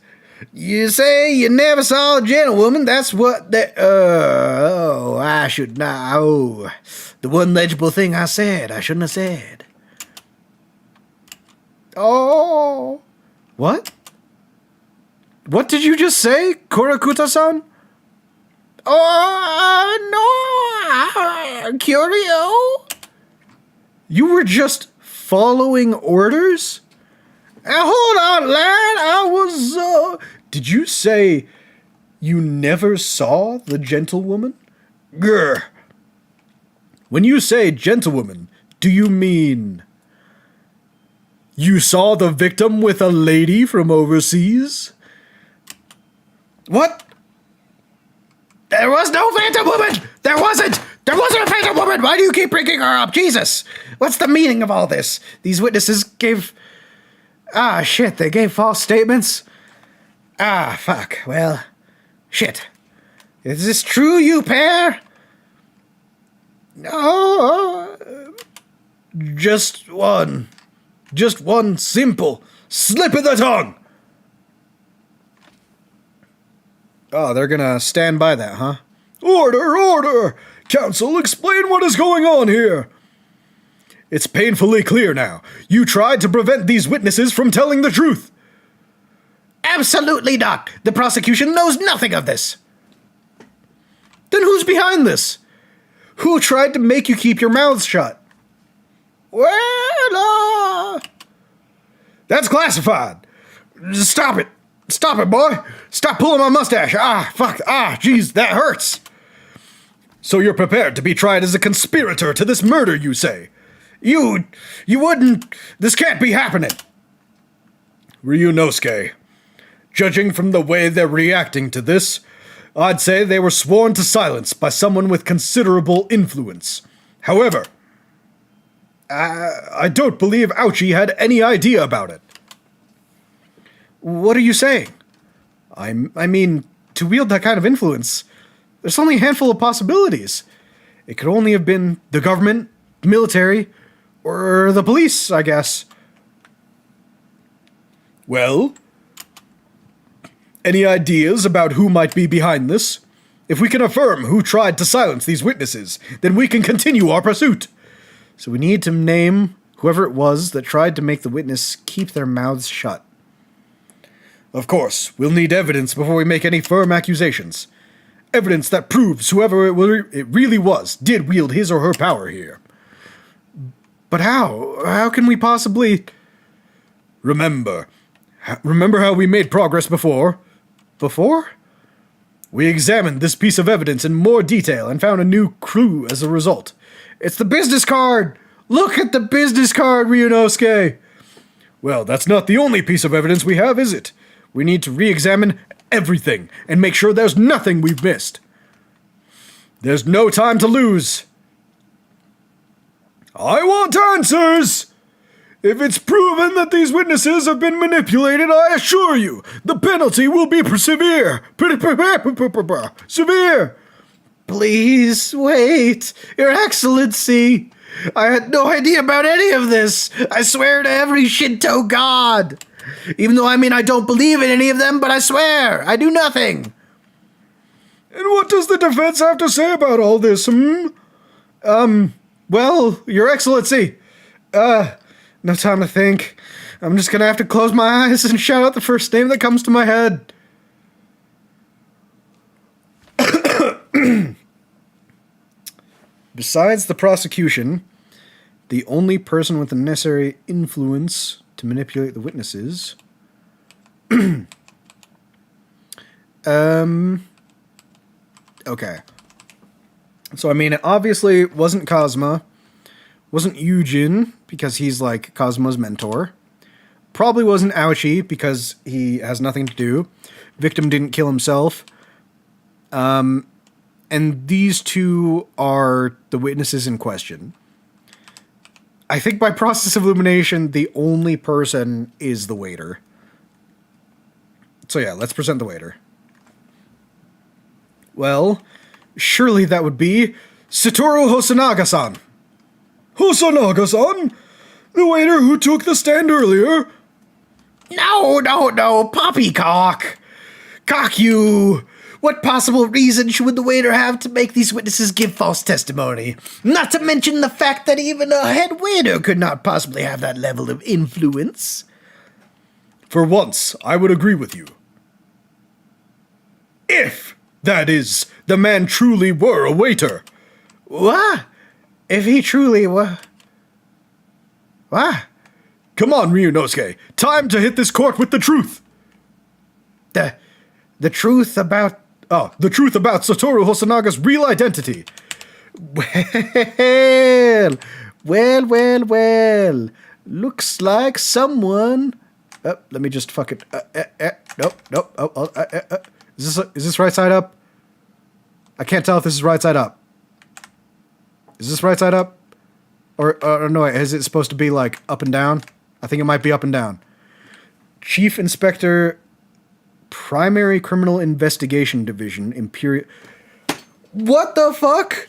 You say you never saw a gentlewoman. That's what that. I should not. Oh, the one legible thing I said, I shouldn't have said. Oh, what? What did you just say, Kurakuta-san? Oh, no, curio. You were just following orders? Hold on, lad. I was, Did you say you never saw the gentlewoman? Grr. When you say gentlewoman, do you mean you saw the victim with a lady from overseas? What? There was no phantom woman! There wasn't! There wasn't a phantom woman! Why do you keep bringing her up? Jesus! What's the meaning of all this? These witnesses gave... Ah, shit, they gave false statements? Ah, fuck. Well, shit. Is this true, you pair? No. Just one simple slip of the tongue. Oh, they're gonna stand by that, huh? Order! Counsel, explain what is going on here. It's painfully clear now. You tried to prevent these witnesses from telling the truth. Absolutely not. The prosecution knows nothing of this. Then who's behind this? Who tried to make you keep your mouths shut? Well, that's classified. Stop it. Stop it, boy. Stop pulling my mustache. Ah, fuck. Ah, jeez, that hurts. So you're prepared to be tried as a conspirator to this murder, you say? You wouldn't... This can't be happening. Ryunosuke, judging from the way they're reacting to this, I'd say they were sworn to silence by someone with considerable influence. However, I don't believe Ouchie had any idea about it. What are you saying? I mean, to wield that kind of influence, there's only a handful of possibilities. It could only have been the government, military, or the police, I guess. Well, any ideas about who might be behind this? If we can affirm who tried to silence these witnesses, then we can continue our pursuit. So we need to name whoever it was that tried to make the witness keep their mouths shut. Of course, we'll need evidence before we make any firm accusations. Evidence that proves whoever it really was did wield his or her power here. But how? How can we possibly... Remember how we made progress before? Before? We examined this piece of evidence in more detail and found a new clue as a result. It's the business card! Look at the business card, Ryunosuke! Well, that's not the only piece of evidence we have, is it? We need to re-examine everything and make sure there's nothing we've missed. There's no time to lose. I want answers! If it's proven that these witnesses have been manipulated, I assure you, the penalty will be severe. Severe. Please, wait. Your Excellency. I had no idea about any of this. I swear to every Shinto god. Even though, I don't believe in any of them, but I swear, I do nothing. And what does the defense have to say about all this, Well, Your Excellency, no time to think. I'm just gonna have to close my eyes and shout out the first name that comes to my head. Besides the prosecution, the only person with the necessary influence to manipulate the witnesses... Okay. So, it obviously wasn't Kazuma. Wasn't Yujin, because he's like Kazuma's mentor. Probably wasn't Aoshi, because he has nothing to do. Victim didn't kill himself. And these two are the witnesses in question. I think by process of elimination, the only person is the waiter. So yeah, let's present the waiter. Well, Surely that would be Satoru Hosonaga-san. Hosonaga-san? The waiter who took the stand earlier? No, poppycock! Cock you! What possible reason should the waiter have to make these witnesses give false testimony? Not to mention the fact that even a head waiter could not possibly have that level of influence. For once, I would agree with you. If, that is, the man truly were a waiter. What? If he truly were... What? Come on, Ryunosuke. Time to hit this court with the truth. The truth about... Oh, the truth about Satoru Hosanaga's real identity. Well. Looks like someone... let me just fucking... Nope. Is this right side up? I can't tell if this is right side up. Is this right side up? Or no, is it supposed to be like up and down? I think it might be up and down. Chief Inspector, Primary Criminal Investigation Division, Imperial... What the fuck?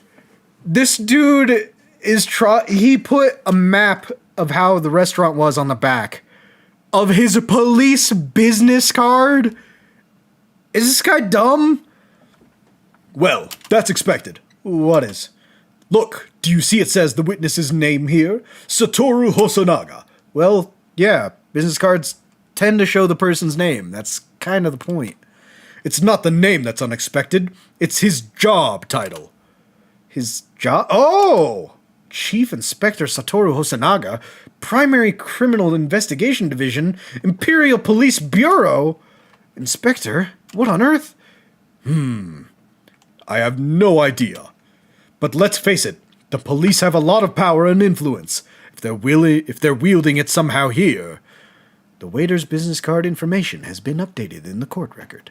This dude is he put a map of how the restaurant was on the back of his police business card? Is this guy dumb? Well, that's expected. What is? Look, do you see it says the witness's name here? Satoru Hosonaga. Well, yeah, business cards tend to show the person's name. That's kind of the point. It's not the name that's unexpected. It's his job title. His job? Oh! Chief Inspector Satoru Hosonaga, Primary Criminal Investigation Division, Imperial Police Bureau. Inspector? What on earth? I have no idea. But let's face it, the police have a lot of power and influence. If they're wielding it somehow here. The waiter's business card information has been updated in the court record.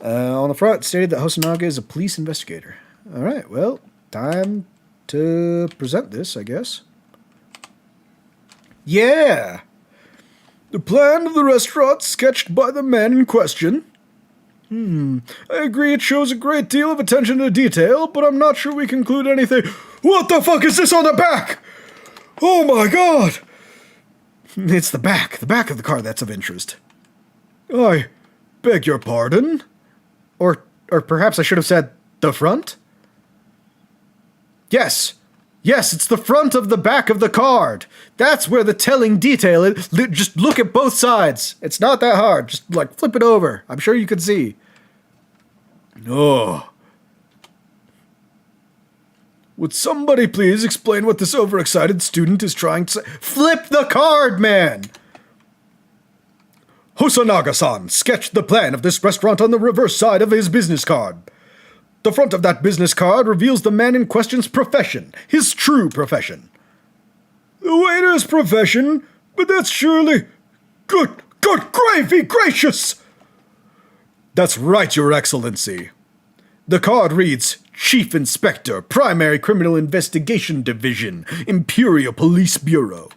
On the front, stated that Hosonaga is a police investigator. All right, well, time to present this, I guess. Yeah! The plan of the restaurant sketched by the man in question. I agree it shows a great deal of attention to detail, but I'm not sure we conclude anything. What the fuck is this on the back? Oh my god! It's the back of the card that's of interest. I beg your pardon? Or perhaps I should have said the front? Yes, it's the front of the back of the card. That's where the telling detail is. Just look at both sides. It's not that hard. Just, like, flip it over. I'm sure you can see. Oh. Would somebody please explain what this overexcited student is trying to say? Flip the card, man! Hosonaga-san sketched the plan of this restaurant on the reverse side of his business card. The front of that business card reveals the man in question's profession, his true profession. The waiter's profession? But that's surely... Good gravy gracious! That's right, Your Excellency. The card reads, Chief Inspector, Primary Criminal Investigation Division, Imperial Police Bureau.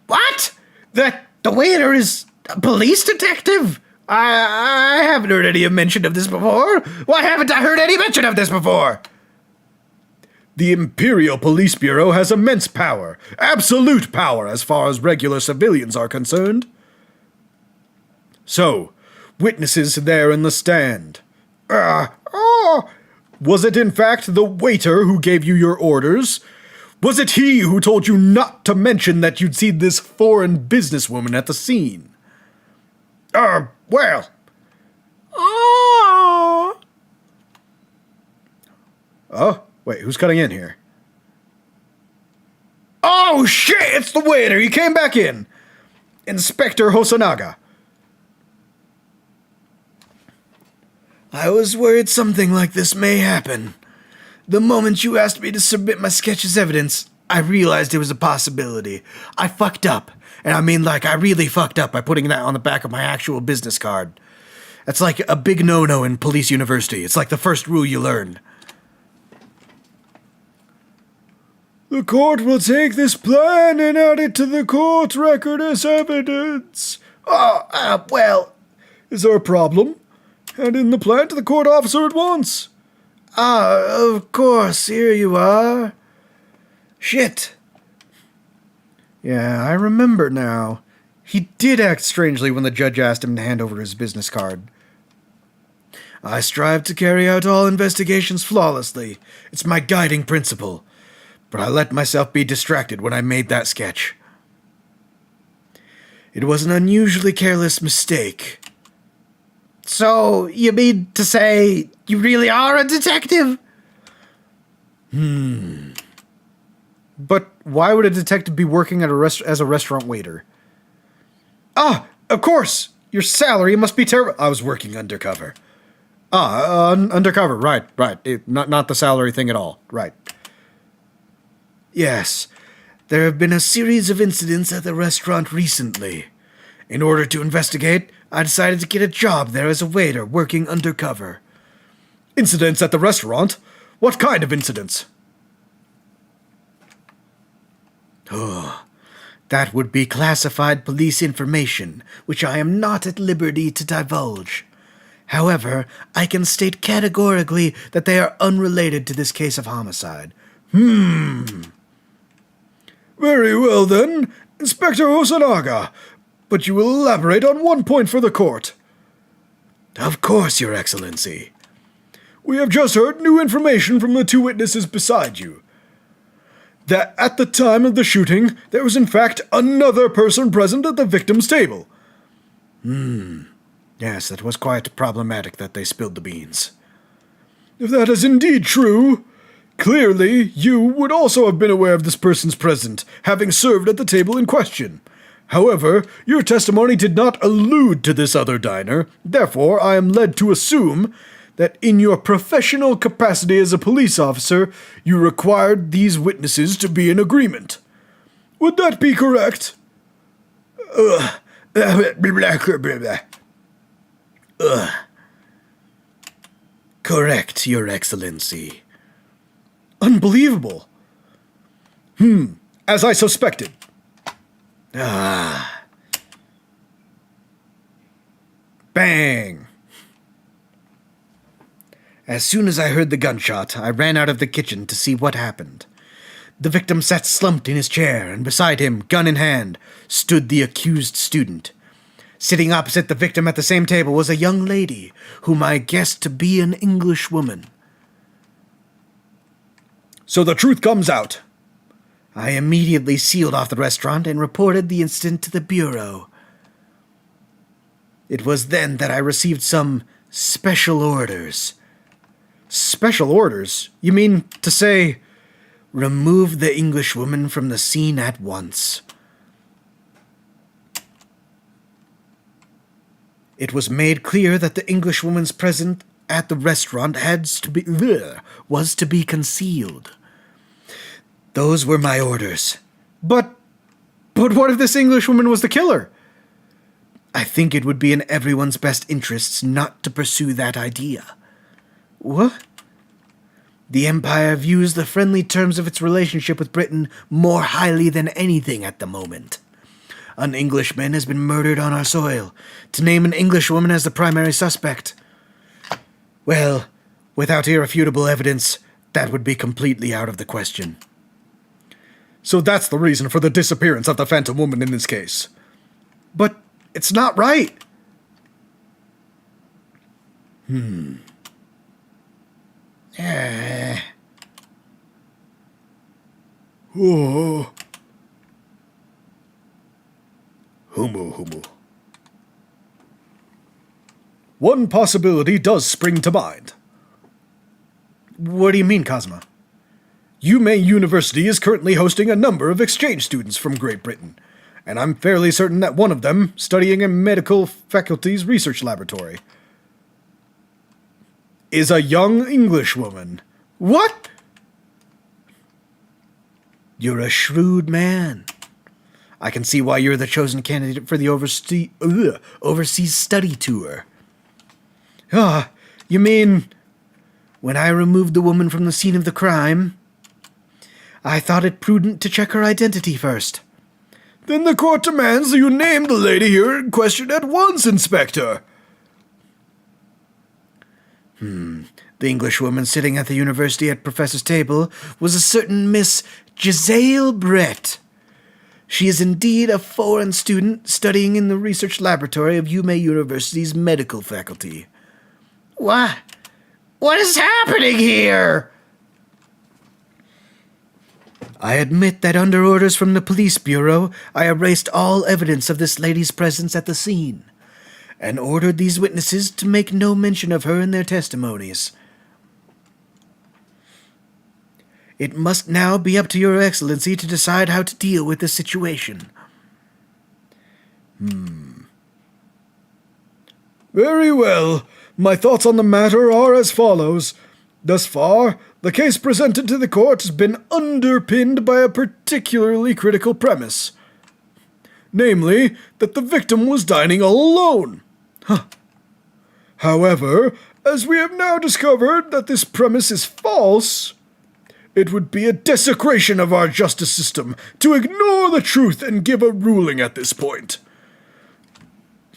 What? That the waiter is a police detective? I haven't heard any mention of this before. Why haven't I heard any mention of this before? The Imperial Police Bureau has immense power, absolute power as far as regular civilians are concerned. So, witnesses there in the stand. Was it in fact the waiter who gave you your orders? Was it he who told you not to mention that you'd seen this foreign businesswoman at the scene? Well. Oh, wait, who's cutting in here? Oh, shit, it's the waiter. He came back in. Inspector Hosonaga. I was worried something like this may happen. The moment you asked me to submit my sketch as evidence, I realized it was a possibility. I fucked up. And I mean, like, I really fucked up by putting that on the back of my actual business card. That's like a big no-no in police university. It's like the first rule you learn. The court will take this plan and add it to the court record as evidence. Well, is there a problem? Hand in the plan to the court officer at once. Ah, of course, here you are. Shit. Yeah, I remember now. He did act strangely when the judge asked him to hand over his business card. I strive to carry out all investigations flawlessly. It's my guiding principle. But I let myself be distracted when I made that sketch. It was an unusually careless mistake. So, you mean to say you really are a detective? But why would a detective be working at as a restaurant waiter? Ah, of course! Your salary must be terrible. I was working undercover. Undercover, right. Not the salary thing at all, right. Yes, there have been a series of incidents at the restaurant recently. In order to investigate, I decided to get a job there as a waiter working undercover. Incidents at the restaurant? What kind of incidents? That would be classified police information, which I am not at liberty to divulge. However, I can state categorically that they are unrelated to this case of homicide. Very well, then, Inspector Osanaga. But you will elaborate on one point for the court. Of course, Your Excellency. We have just heard new information from the two witnesses beside you. That at the time of the shooting, there was in fact another person present at the victim's table. Yes, that was quite problematic that they spilled the beans. If that is indeed true, clearly you would also have been aware of this person's presence, having served at the table in question. However, your testimony did not allude to this other diner, therefore I am led to assume that in your professional capacity as a police officer, you required these witnesses to be in agreement. Would that be correct? Correct, Your Excellency. Unbelievable. As I suspected. Bang! As soon as I heard the gunshot, I ran out of the kitchen to see what happened. The victim sat slumped in his chair, and beside him, gun in hand, stood the accused student. Sitting opposite the victim at the same table was a young lady, whom I guessed to be an Englishwoman. So the truth comes out. I immediately sealed off the restaurant and reported the incident to the Bureau. It was then that I received some special orders. Special orders? You mean to say... Remove the Englishwoman from the scene at once. It was made clear that the Englishwoman's presence at the restaurant was to be concealed. Those were my orders. But what if this Englishwoman was the killer? I think it would be in everyone's best interests not to pursue that idea. What? The Empire views the friendly terms of its relationship with Britain more highly than anything at the moment. An Englishman has been murdered on our soil. To name an Englishwoman as the primary suspect, well, without irrefutable evidence, that would be completely out of the question. So that's the reason for the disappearance of the Phantom Woman in this case. But it's not right. Oh. Humu. One possibility does spring to mind. What do you mean, Cosmo? UMaine University is currently hosting a number of exchange students from Great Britain, and I'm fairly certain that one of them studying in medical faculty's research laboratory is a young Englishwoman. What? You're a shrewd man. I can see why you're the chosen candidate for the overseas study tour. You mean... When I removed the woman from the scene of the crime, I thought it prudent to check her identity first. Then the court demands you name the lady here in question at once, Inspector. The Englishwoman sitting at the university at Professor's table was a certain Miss Giselle Brett. She is indeed a foreign student studying in the research laboratory of UMA University's medical faculty. What? What is happening here? I admit that under orders from the police bureau, I erased all evidence of this lady's presence at the scene, and ordered these witnesses to make no mention of her in their testimonies. It must now be up to Your Excellency to decide how to deal with this situation. Very well. My thoughts on the matter are as follows. Thus far, the case presented to the court has been underpinned by a particularly critical premise. Namely, that the victim was dining all alone. However, as we have now discovered that this premise is false, it would be a desecration of our justice system to ignore the truth and give a ruling at this point.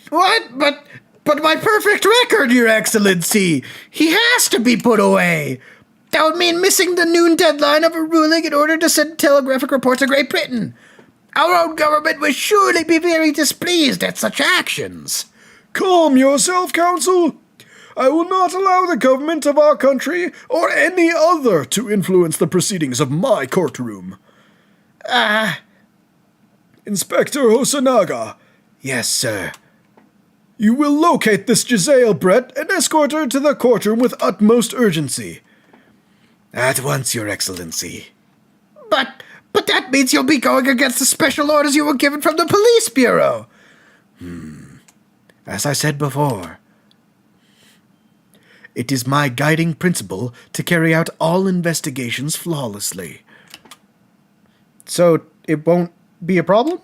What? But my perfect record, Your Excellency! He has to be put away! That would mean missing the noon deadline of a ruling in order to send telegraphic reports to Great Britain. Our own government would surely be very displeased at such actions. Calm yourself, counsel. I will not allow the government of our country or any other to influence the proceedings of my courtroom. Inspector Hosonaga. Yes, sir. You will locate this Giselle Brett and escort her to the courtroom with utmost urgency. At once, Your Excellency. But that means you'll be going against the special orders you were given from the police bureau. As I said before, it is my guiding principle to carry out all investigations flawlessly. So it won't be a problem?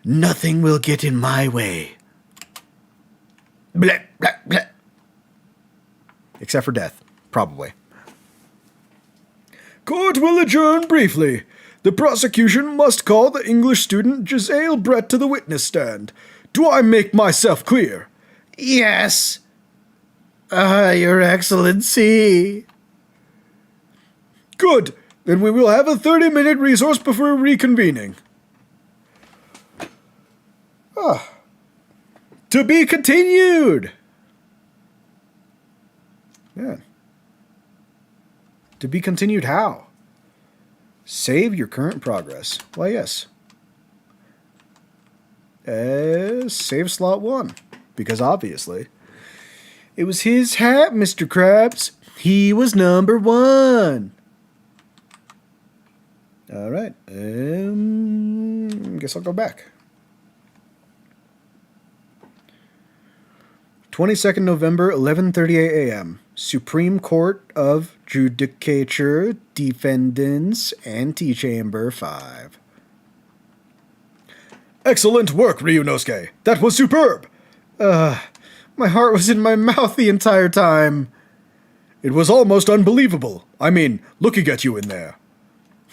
Nothing will get in my way. Except for death, probably. Court will adjourn briefly. The prosecution must call the English student Giselle Brett to the witness stand. Do I make myself clear? Yes. Your Excellency. Good. Then we will have a 30-minute resource before reconvening. To be continued. Yeah. To be continued how? Save your current progress. Why, yes. Save slot 1. Because obviously, it was his hat, Mr. Krabs. He was number 1. All right. Guess I'll go back. 22nd November, 11:38 a.m. Supreme Court of Judicature, Defendants, Antechamber 5. Excellent work, Ryunosuke. That was superb. My heart was in my mouth the entire time. It was almost unbelievable. I mean, looking at you in there.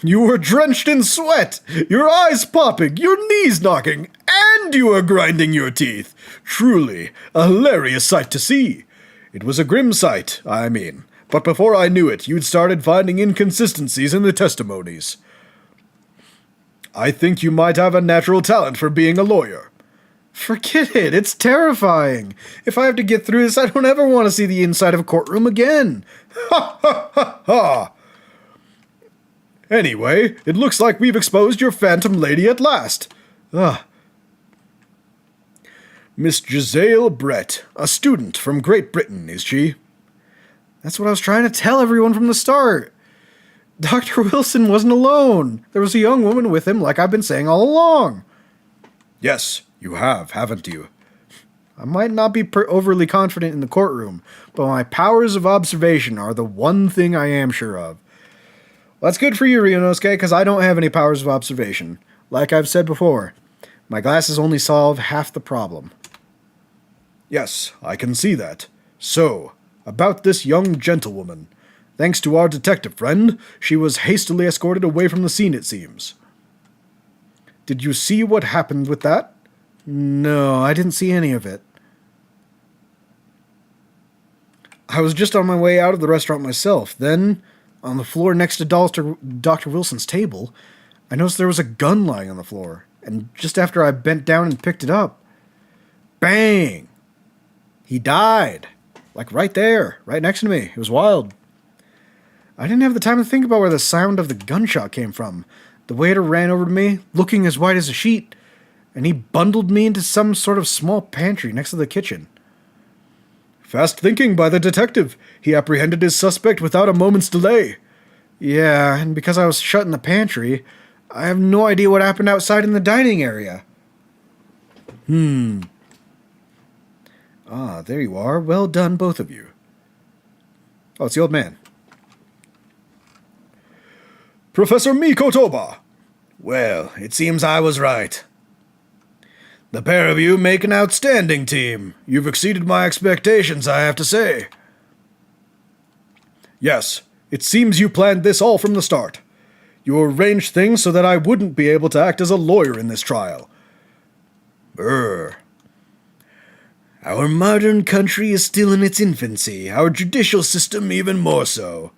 You were drenched in sweat, your eyes popping, your knees knocking, and you were grinding your teeth. Truly, a hilarious sight to see. It was a grim sight, I mean. But before I knew it, you'd started finding inconsistencies in the testimonies. I think you might have a natural talent for being a lawyer. Forget it, it's terrifying. If I have to get through this, I don't ever want to see the inside of a courtroom again. Ha ha ha ha! Anyway, it looks like we've exposed your phantom lady at last. Miss Giselle Brett, a student from Great Britain, is she? That's what I was trying to tell everyone from the start. Dr. Wilson wasn't alone. There was a young woman with him, like I've been saying all along. Yes, you have, haven't you? I might not be overly confident in the courtroom, but my powers of observation are the one thing I am sure of. Well, that's good for you, Ryunosuke, because I don't have any powers of observation. Like I've said before, my glasses only solve half the problem. Yes, I can see that. So, about this young gentlewoman. Thanks to our detective friend, she was hastily escorted away from the scene, it seems. Did you see what happened with that? No, I didn't see any of it. I was just on my way out of the restaurant myself. Then, on the floor next to Dr. Wilson's table, I noticed there was a gun lying on the floor. And just after I bent down and picked it up, bang! He died. Like right there, right next to me. It was wild. I didn't have the time to think about where the sound of the gunshot came from. The waiter ran over to me, looking as white as a sheet, and he bundled me into some sort of small pantry next to the kitchen. Fast thinking by the detective. He apprehended his suspect without a moment's delay. Yeah, and because I was shut in the pantry, I have no idea what happened outside in the dining area. Ah, there you are. Well done, both of you. Oh, it's the old man. Professor Mikotoba! Well, it seems I was right. The pair of you make an outstanding team. You've exceeded my expectations, I have to say. Yes, it seems you planned this all from the start. You arranged things so that I wouldn't be able to act as a lawyer in this trial. Our modern country is still in its infancy, our judicial system even more so,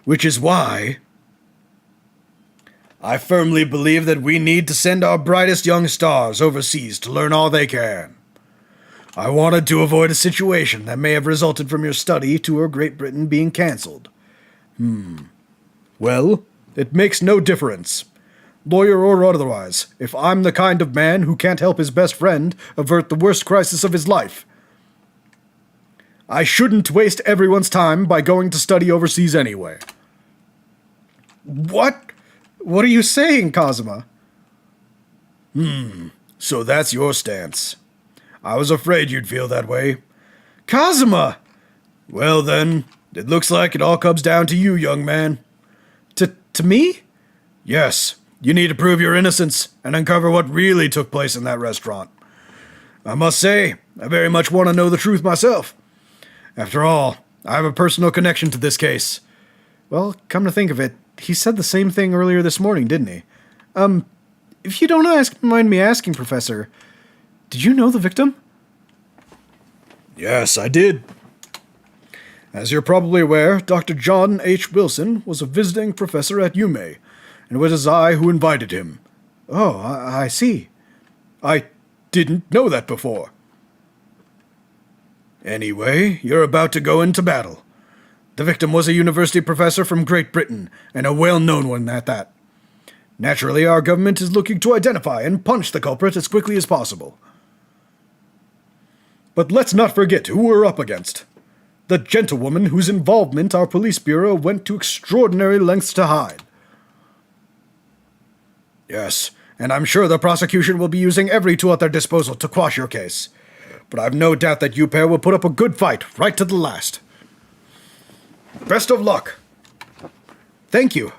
which is why I firmly believe that we need to send our brightest young stars overseas to learn all they can. I wanted to avoid a situation that may have resulted from your study tour Great Britain being cancelled. Well, it makes no difference. Lawyer or otherwise, if I'm the kind of man who can't help his best friend avert the worst crisis of his life, I shouldn't waste everyone's time by going to study overseas anyway. What? What are you saying, Kazuma? So that's your stance. I was afraid you'd feel that way. Kazuma! Well then, it looks like it all comes down to you, young man. To me? Yes, you need to prove your innocence and uncover what really took place in that restaurant. I must say, I very much want to know the truth myself. After all, I have a personal connection to this case. Well, come to think of it, he said the same thing earlier this morning, didn't he? If you don't mind me asking, Professor, did you know the victim? Yes, I did. As you're probably aware, Dr. John H. Wilson was a visiting professor at UMA, and it was I who invited him. Oh, I see. I didn't know that before. Anyway, you're about to go into battle. The victim was a university professor from Great Britain, and a well-known one at that. Naturally, our government is looking to identify and punish the culprit as quickly as possible. But let's not forget who we're up against. The gentlewoman whose involvement our police bureau went to extraordinary lengths to hide. Yes, and I'm sure the prosecution will be using every tool at their disposal to quash your case. But I've no doubt that you pair will put up a good fight right to the last. Best of luck. Thank you.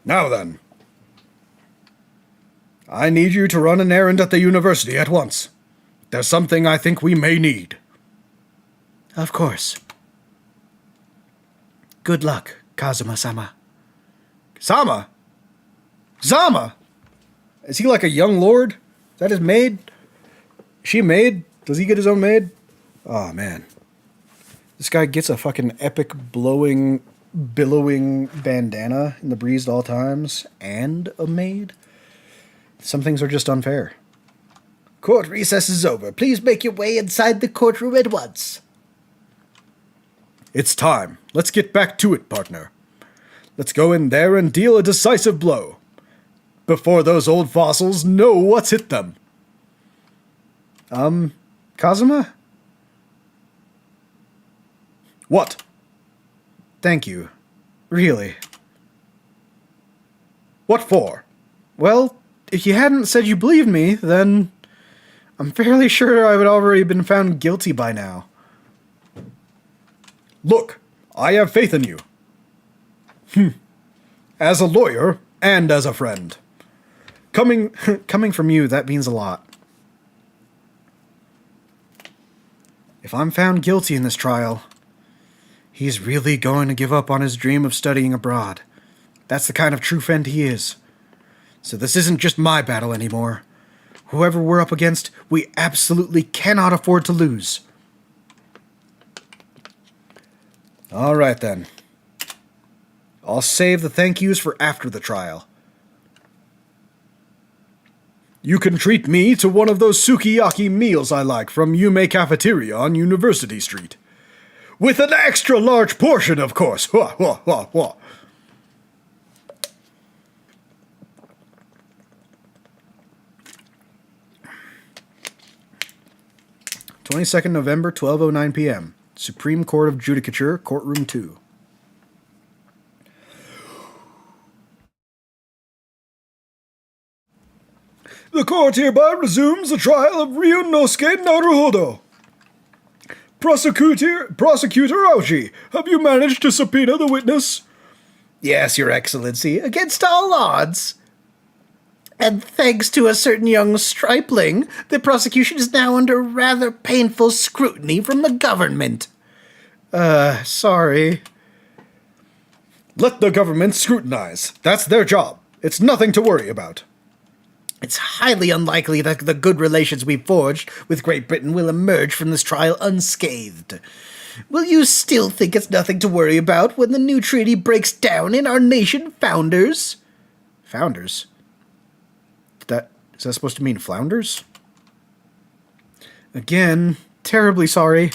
Now then. I need you to run an errand at the university at once. There's something I think we may need. Of course. Good luck, Kazuma-sama. Sama? Zama? Is he like a young lord? Is that his maid? Is she a maid? Does he get his own maid? Oh, man. This guy gets a fucking epic billowing bandana in the breeze at all times, and a maid? Some things are just unfair. Court recess is over. Please make your way inside the courtroom at once. It's time. Let's get back to it, partner. Let's go in there and deal a decisive blow. Before those old fossils know what's hit them. Kazuma? What? Thank you. Really. What for? Well, if you hadn't said you believed me, then I'm fairly sure I would already been found guilty by now. Look, I have faith in you. As a lawyer and as a friend. Coming from you, that means a lot. If I'm found guilty in this trial, he's really going to give up on his dream of studying abroad. That's the kind of true friend he is. So this isn't just my battle anymore. Whoever we're up against, we absolutely cannot afford to lose. All right, then. I'll save the thank yous for after the trial. You can treat me to one of those sukiyaki meals I like from Yume Cafeteria on University Street. With an extra large portion, of course. Hua, hua, hua, hua. 22nd November, 12:09 p.m. Supreme Court of Judicature, Courtroom 2. The court hereby resumes the trial of Ryunosuke Naruhodo. Prosecutor Aoshi, have you managed to subpoena the witness? Yes, Your Excellency, against all odds. And thanks to a certain young stripling, the prosecution is now under rather painful scrutiny from the government. Sorry. Let the government scrutinize. That's their job. It's nothing to worry about. It's highly unlikely that the good relations we've forged with Great Britain will emerge from this trial unscathed. Will you still think it's nothing to worry about when the new treaty breaks down in our nation founders? Founders? Is that supposed to mean flounders? Again, terribly sorry.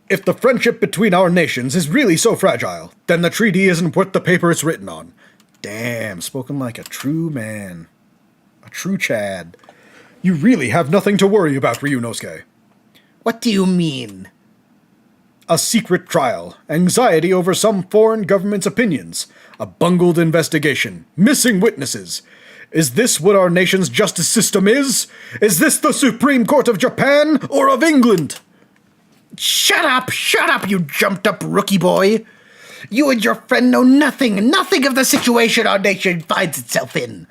If the friendship between our nations is really so fragile, then the treaty isn't worth the paper it's written on. Damn, spoken like a true man. A true Chad. You really have nothing to worry about, Ryunosuke. What do you mean? A secret trial, anxiety over some foreign government's opinions, a bungled investigation, missing witnesses. Is this what our nation's justice system is? Is this the Supreme Court of Japan or of England? Shut up, you jumped-up rookie boy! You and your friend know nothing of the situation our nation finds itself in.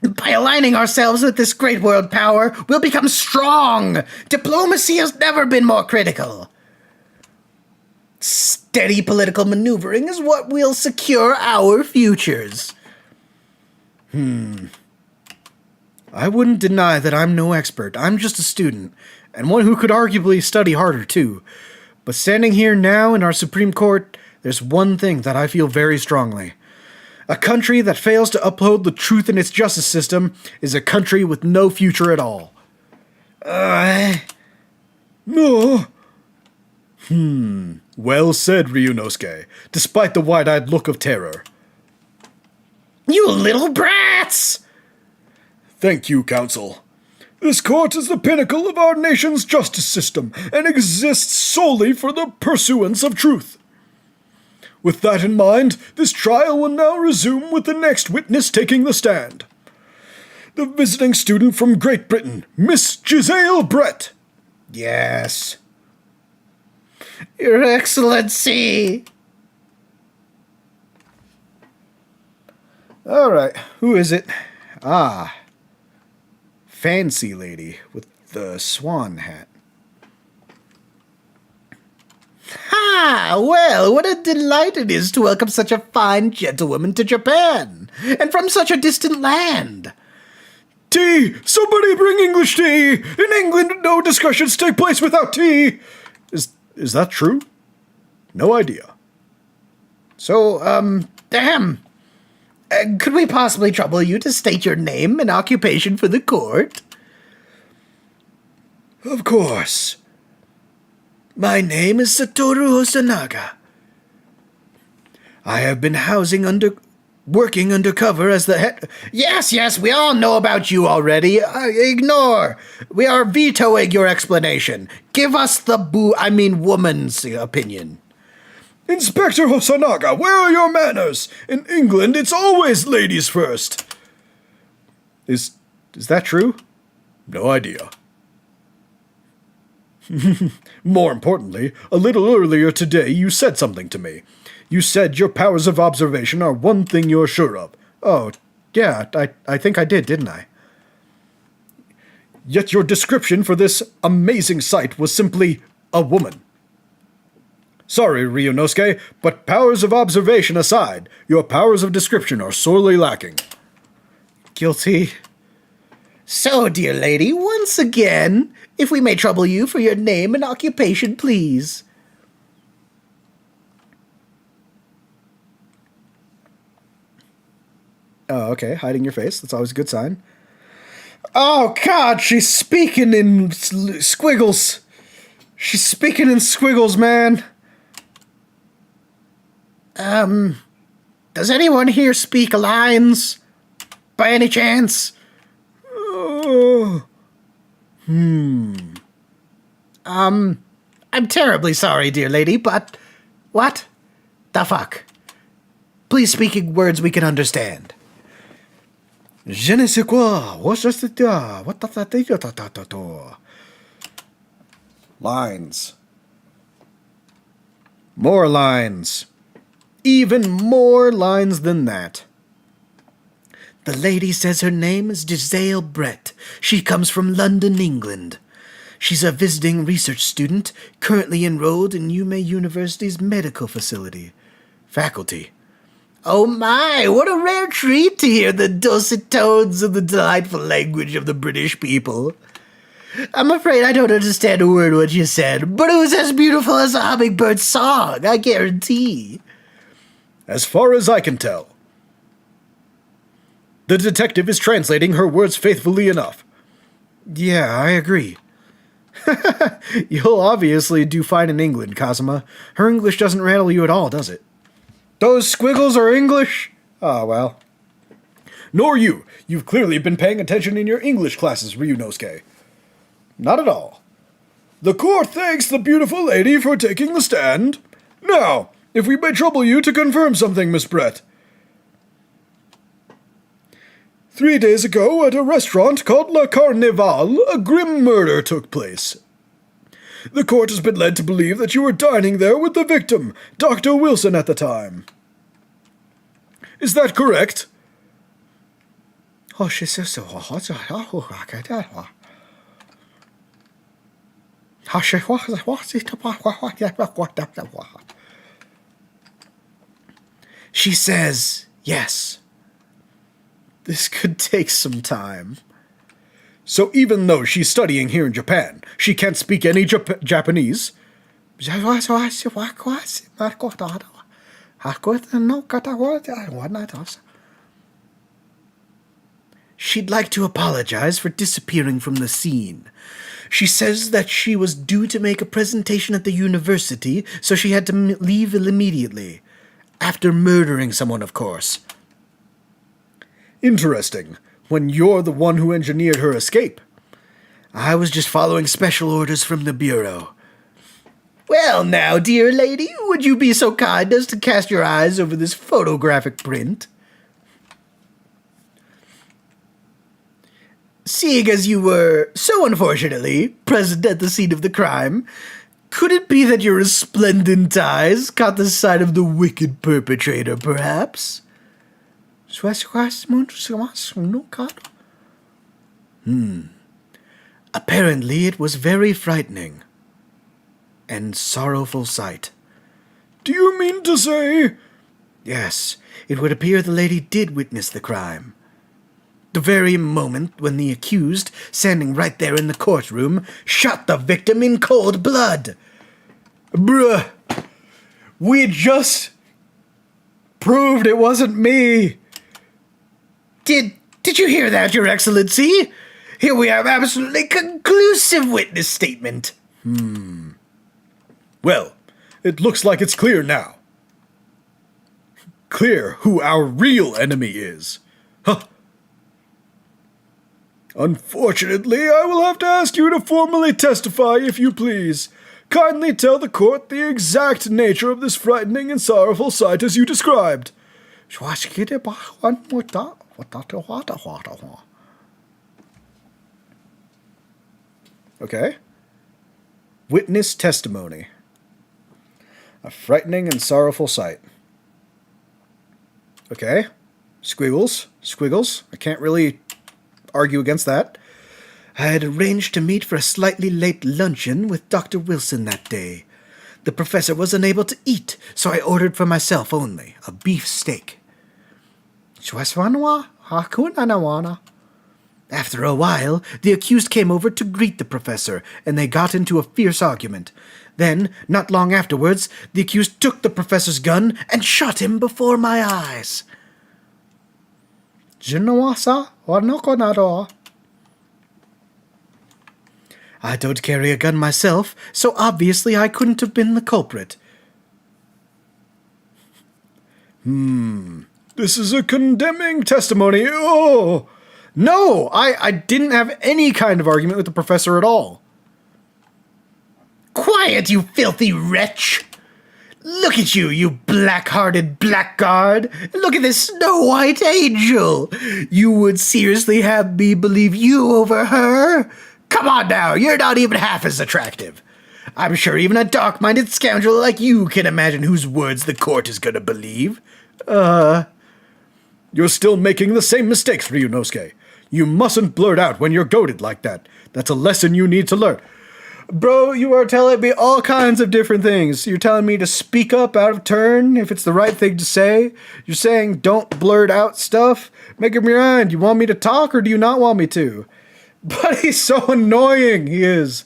By aligning ourselves with this great world power, we'll become strong. Diplomacy has never been more critical. Steady political maneuvering is what will secure our futures. I wouldn't deny that I'm no expert. I'm just a student, and one who could arguably study harder, too. But standing here now in our Supreme Court, there's one thing that I feel very strongly. A country that fails to uphold the truth in its justice system is a country with no future at all. No. Well said, Ryunosuke, despite the wide-eyed look of terror. You little brats! Thank you, Counsel. This court is the pinnacle of our nation's justice system and exists solely for the pursuance of truth. With that in mind, this trial will now resume with the next witness taking the stand. The visiting student from Great Britain, Miss Giselle Brett. Yes. Your Excellency! All right, who is it? Fancy lady with the swan hat. Ha! Well, what a delight it is to welcome such a fine gentlewoman to Japan, and from such a distant land. Tea! Somebody bring English tea! In England, no discussions take place without tea! Is that true? No idea. So, could we possibly trouble you to state your name and occupation for the court? Of course. My name is Satoru Hosanaga. I have been working undercover as the head... Yes, we all know about you already. Ignore. We are vetoing your explanation. Give us the woman's opinion. Inspector Hosanaga, where are your manners? In England, it's always ladies first. Is that true? No idea. More importantly, a little earlier today you said something to me. You said your powers of observation are one thing you're sure of. Oh, yeah, I think I did, didn't I? Yet your description for this amazing sight was simply a woman. Sorry, Ryunosuke, but powers of observation aside, your powers of description are sorely lacking. Guilty. So, dear lady, once again, if we may trouble you for your name and occupation, please. Oh, okay, hiding your face. That's always a good sign. Oh, God, she's speaking in squiggles. She's speaking in squiggles, man. Does anyone here speak lines? By any chance? I'm terribly sorry, dear lady, but... What? The fuck? Please speak in words we can understand. Je ne sais quoi. Lines. More lines. Even more lines than that. The lady says her name is Giselle Brett. She comes from London, England. She's a visiting research student, currently enrolled in Yume University's medical faculty. Oh my, what a rare treat to hear the dulcet tones of the delightful language of the British people. I'm afraid I don't understand a word what you said, but it was as beautiful as a hummingbird's song, I guarantee. As far as I can tell. The detective is translating her words faithfully enough. Yeah, I agree. You'll obviously do fine in England, Kazuma. Her English doesn't rattle you at all, does it? Those squiggles are English? Ah, well. Nor you. You've clearly been paying attention in your English classes, Ryunosuke. Not at all. The court thanks the beautiful lady for taking the stand. Now, if we may trouble you to confirm something, Miss Brett. 3 days ago, at a restaurant called Le Carnival, a grim murder took place. The court has been led to believe that you were dining there with the victim, Dr. Wilson, at the time. Is that correct? She says yes. This could take some time. So even though she's studying here in Japan, she can't speak any Japanese? She'd like to apologize for disappearing from the scene. She says that she was due to make a presentation at the university, so she had to leave immediately. After murdering someone, of course. Interesting, when you're the one who engineered her escape. I was just following special orders from the Bureau. Well now, dear lady, would you be so kind as to cast your eyes over this photographic print? Seeing as you were, so unfortunately, present at the scene of the crime, could it be that your resplendent eyes caught the sight of the wicked perpetrator, perhaps? Apparently it was very frightening and sorrowful sight. Do you mean to say? Yes, it would appear the lady did witness the crime. The very moment when the accused, standing right there in the courtroom, shot the victim in cold blood. Bruh, we just proved it wasn't me. Did you hear that, Your Excellency? Here we have absolutely conclusive witness statement. Well, it looks like it's clear now. Clear who our real enemy is. Huh. Unfortunately, I will have to ask you to formally testify, if you please. Kindly tell the court the exact nature of this frightening and sorrowful sight as you described. Okay. Witness testimony. A frightening and sorrowful sight. Okay. Squiggles. I can't really argue against that. I had arranged to meet for a slightly late luncheon with Dr. Wilson that day. The professor was unable to eat, so I ordered for myself only a beef steak. After a while, the accused came over to greet the professor, and they got into a fierce argument. Then, not long afterwards, the accused took the professor's gun and shot him before my eyes. I don't carry a gun myself, so obviously I couldn't have been the culprit. This is a condemning testimony. Oh! No, I didn't have any kind of argument with the professor at all. Quiet, you filthy wretch! Look at you, you black-hearted blackguard! Look at this snow-white angel! You would seriously have me believe you over her? Come on now, you're not even half as attractive. I'm sure even a dark-minded scoundrel like you can imagine whose words the court is gonna believe. You're still making the same mistakes, Ryunosuke. You mustn't blurt out when you're goaded like that. That's a lesson you need to learn. Bro, you are telling me all kinds of different things. You're telling me to speak up out of turn if it's the right thing to say. You're saying don't blurt out stuff. Make up your mind. You want me to talk or do you not want me to? But he's so annoying, he is.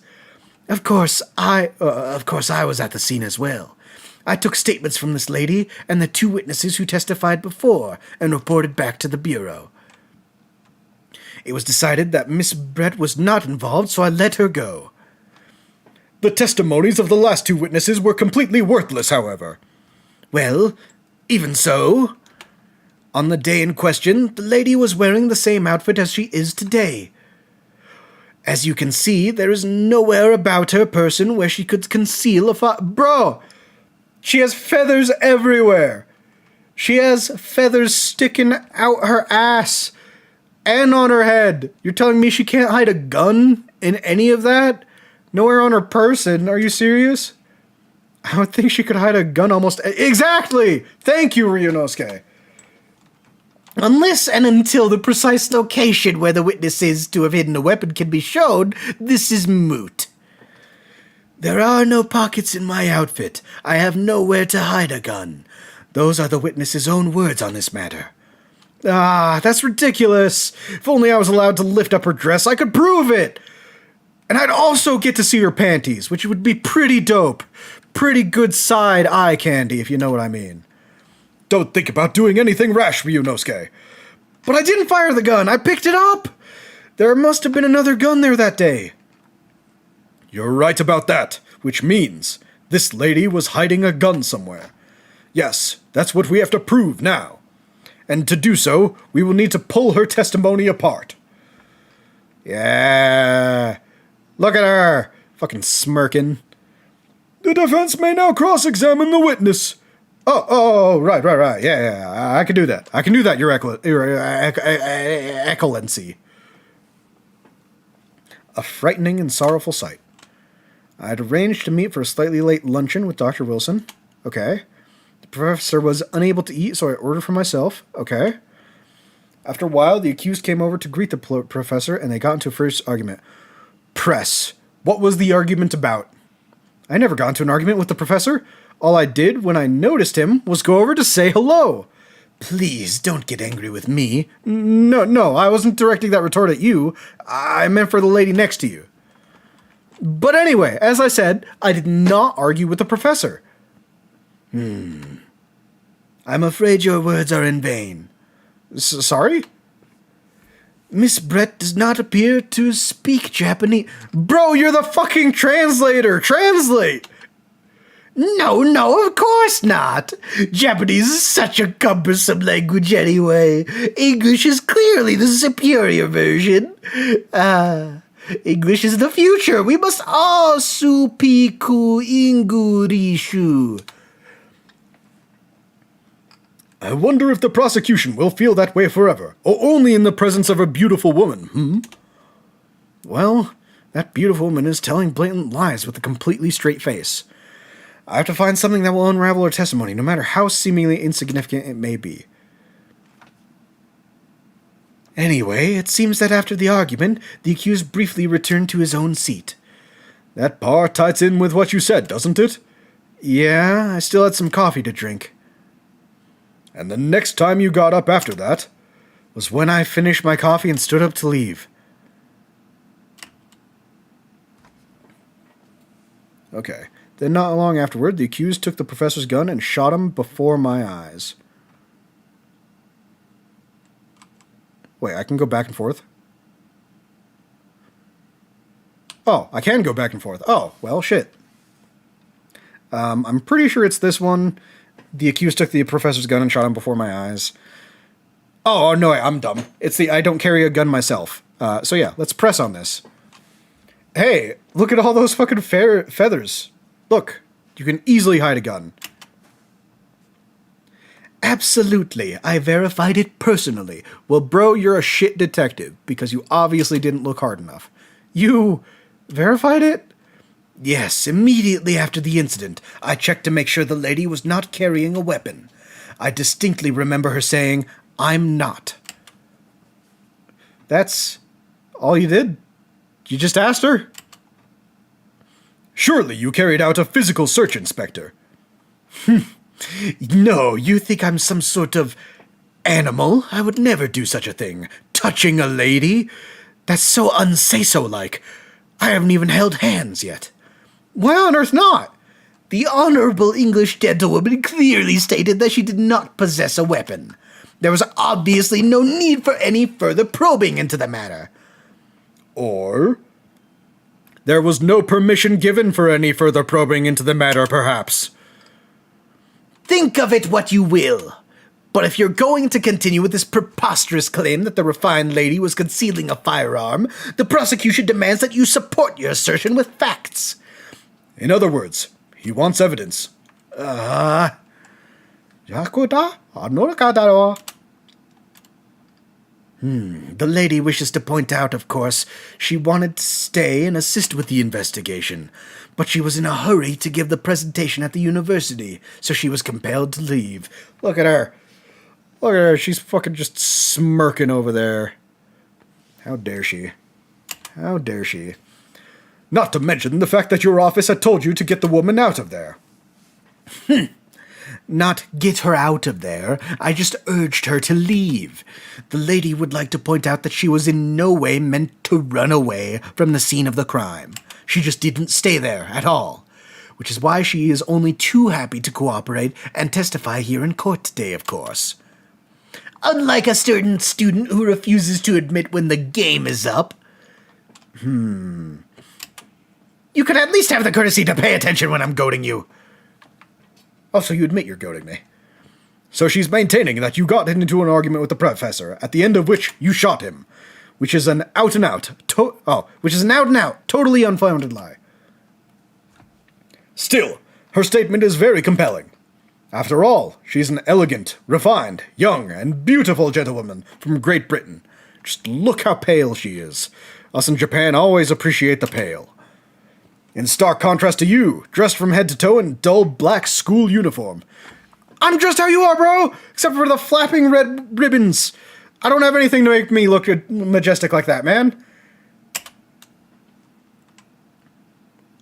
Of course I was at the scene as well. I took statements from this lady and the 2 witnesses who testified before and reported back to the bureau. It was decided that Miss Brett was not involved, so I let her go. The testimonies of the last 2 witnesses were completely worthless, however. Well, even so. On the day in question, the lady was wearing the same outfit as she is today. As you can see, there is nowhere about her person where she could conceal a Bro! She has feathers everywhere. She has feathers sticking out her ass and on her head. You're telling me she can't hide a gun in any of that? Nowhere on her person. Are you serious? I would think she could hide a gun almost... Exactly! Thank you, Ryunosuke. Unless and until the precise location where the witness is to have hidden a weapon can be shown, this is moot. There are no pockets in my outfit. I have nowhere to hide a gun. Those are the witness's own words on this matter. Ah, that's ridiculous. If only I was allowed to lift up her dress, I could prove it. And I'd also get to see her panties, which would be pretty dope. Pretty good side eye candy, if you know what I mean. Don't think about doing anything rash, Ryunosuke. But I didn't fire the gun. I picked it up. There must have been another gun there that day. You're right about that, which means this lady was hiding a gun somewhere. Yes, that's what we have to prove now. And to do so, we will need to pull her testimony apart. Yeah. Look at her. Fucking smirking. The defense may now cross-examine the witness. Oh, right. Yeah, I can do that. Your Excellency. A frightening and sorrowful sight. I had arranged to meet for a slightly late luncheon with Dr. Wilson. Okay. The professor was unable to eat, so I ordered for myself. Okay. After a while, the accused came over to greet the professor, and they got into a first argument. Press. What was the argument about? I never got into an argument with the professor. All I did when I noticed him was go over to say hello. Please, don't get angry with me. No, I wasn't directing that retort at you. I meant for the lady next to you. But anyway, as I said, I did not argue with the professor. I'm afraid your words are in vain. Sorry? Miss Brett does not appear to speak Japanese. Bro, you're the fucking translator! Translate! No, of course not. Japanese is such a cumbersome language anyway. English is clearly the superior version. English is the future. We must all supiku ingurishu. I wonder if the prosecution will feel that way forever, or only in the presence of a beautiful woman, Well, that beautiful woman is telling blatant lies with a completely straight face. I have to find something that will unravel her testimony, no matter how seemingly insignificant it may be. Anyway, it seems that after the argument, the accused briefly returned to his own seat. That part ties in with what you said, doesn't it? Yeah, I still had some coffee to drink. And the next time you got up after that was when I finished my coffee and stood up to leave. Okay. Then not long afterward, the accused took the professor's gun and shot him before my eyes. Wait, I can go back and forth? Oh, I can go back and forth. Oh, well, shit. I'm pretty sure it's this one. The accused took the professor's gun and shot him before my eyes. Oh, no, I'm dumb. It's the I don't carry a gun myself. So yeah, let's press on this. Hey, look at all those fucking feathers. Look, you can easily hide a gun. Absolutely, I verified it personally. Well, bro, you're a shit detective, because you obviously didn't look hard enough. You verified it? Yes, immediately after the incident, I checked to make sure the lady was not carrying a weapon. I distinctly remember her saying, "I'm not." That's all you did? You just asked her? Surely you carried out a physical search, Inspector. No, you think I'm some sort of animal? I would never do such a thing. Touching a lady? That's so unsay-so-like. I haven't even held hands yet. Why on earth not? The honorable English gentlewoman clearly stated that she did not possess a weapon. There was obviously no need for any further probing into the matter. Or there was no permission given for any further probing into the matter, perhaps. Think of it what you will. But if you're going to continue with this preposterous claim that the refined lady was concealing a firearm, the prosecution demands that you support your assertion with facts. In other words, he wants evidence. The lady wishes to point out, of course, she wanted to stay and assist with the investigation, but she was in a hurry to give the presentation at the university, so she was compelled to leave. Look at her. Look at her. She's fucking just smirking over there. How dare she? How dare she? Not to mention the fact that your office had told you to get the woman out of there. Not get her out of there. I just urged her to leave. The lady would like to point out that she was in no way meant to run away from the scene of the crime. She just didn't stay there at all, which is why she is only too happy to cooperate and testify here in court today, of course. Unlike a certain student who refuses to admit when the game is up. You could at least have the courtesy to pay attention when I'm goading you. Oh, so you admit you're goading me. So she's maintaining that you got into an argument with the professor, at the end of which you shot him, which is an out-and-out, totally unfounded lie. Still, her statement is very compelling. After all, she's an elegant, refined, young, and beautiful gentlewoman from Great Britain. Just look how pale she is. Us in Japan always appreciate the pale. In stark contrast to you, dressed from head to toe in dull black school uniform. I'm just how you are, bro! Except for the flapping red ribbons. I don't have anything to make me look majestic like that, man.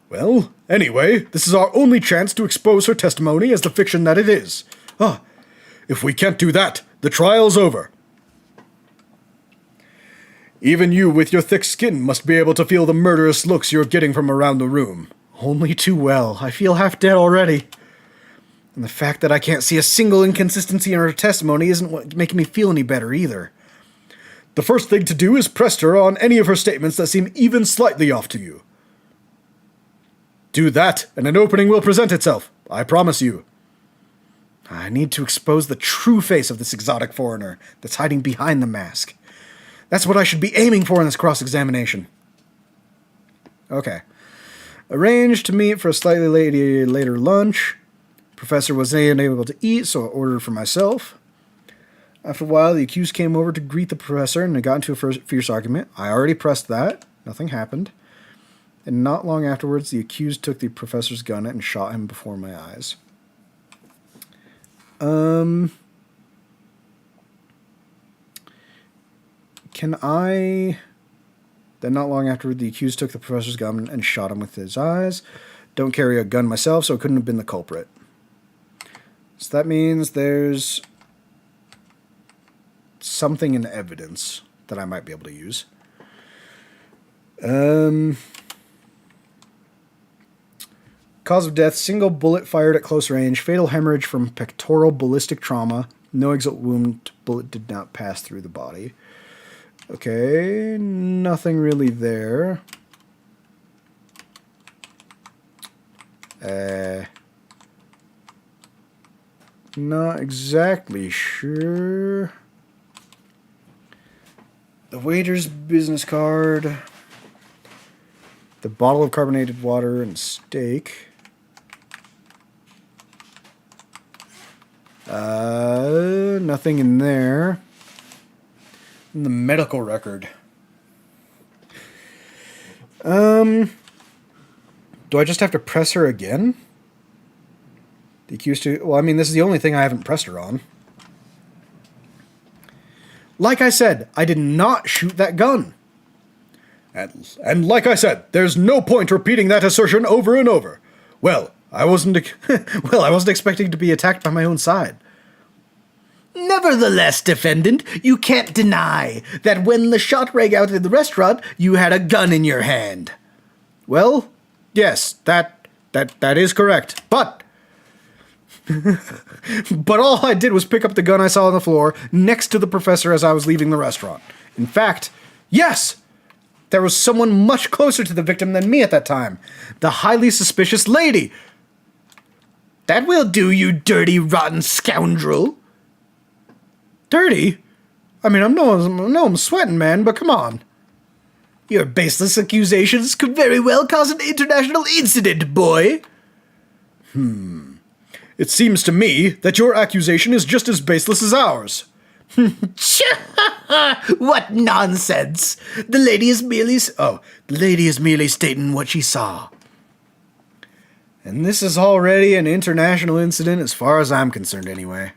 Well, anyway, this is our only chance to expose her testimony as the fiction that it is. If we can't do that, the trial's over. Even you with your thick skin must be able to feel the murderous looks you're getting from around the room. Only too well. I feel half dead already. And the fact that I can't see a single inconsistency in her testimony isn't what making me feel any better either. The first thing to do is press her on any of her statements that seem even slightly off to you. Do that, and an opening will present itself. I promise you. I need to expose the true face of this exotic foreigner that's hiding behind the mask. That's what I should be aiming for in this cross-examination. Okay. Arranged to meet for a slightly later lunch. Professor was unable to eat, so I ordered for myself. After a while, the accused came over to greet the professor, and they got into a fierce argument. I already pressed that. Nothing happened. And not long afterwards, the accused took the professor's gun and shot him before my eyes. Can I... Then not long afterward, the accused took the professor's gun and shot him with his eyes. Don't carry a gun myself, so it couldn't have been the culprit. So that means there's something in evidence that I might be able to use. Cause of death, single bullet fired at close range, fatal hemorrhage from pectoral ballistic trauma, no exit wound, bullet did not pass through the body. Okay, nothing really there. Not exactly sure. The waiter's business card. The bottle of carbonated water and steak. Nothing in there. In the medical record. Do I just have to press her again? The accused to... Well, I mean, this is the only thing I haven't pressed her on. Like I said, I did not shoot that gun. And like I said, there's no point repeating that assertion over and over. Well, I wasn't expecting to be attacked by my own side. Nevertheless, defendant, you can't deny that when the shot rang out in the restaurant, you had a gun in your hand. Well, yes, that is correct. But all I did was pick up the gun I saw on the floor next to the professor as I was leaving the restaurant. In fact, yes, there was someone much closer to the victim than me at that time. The highly suspicious lady. That will do, you dirty, rotten scoundrel. Dirty? I mean, I know I'm sweating, man, but come on. Your baseless accusations could very well cause an international incident, boy. It seems to me that your accusation is just as baseless as ours. What nonsense! The lady is merely stating what she saw. And this is already an international incident as far as I'm concerned, anyway.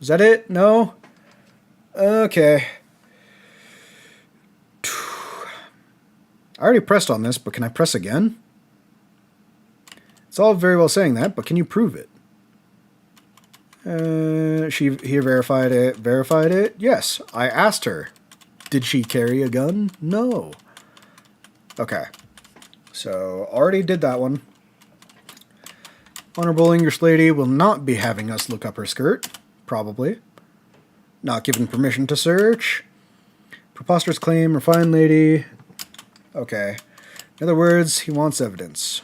Is that it? No? Okay. I already pressed on this, but can I press again? It's all very well saying that, but can you prove it? She here verified it. Verified it? Yes. I asked her. Did she carry a gun? No. Okay. So, already did that one. Honorable English lady will not be having us look up her skirt. Probably. Not given permission to search. Preposterous claim, refined lady. Okay. In other words, he wants evidence.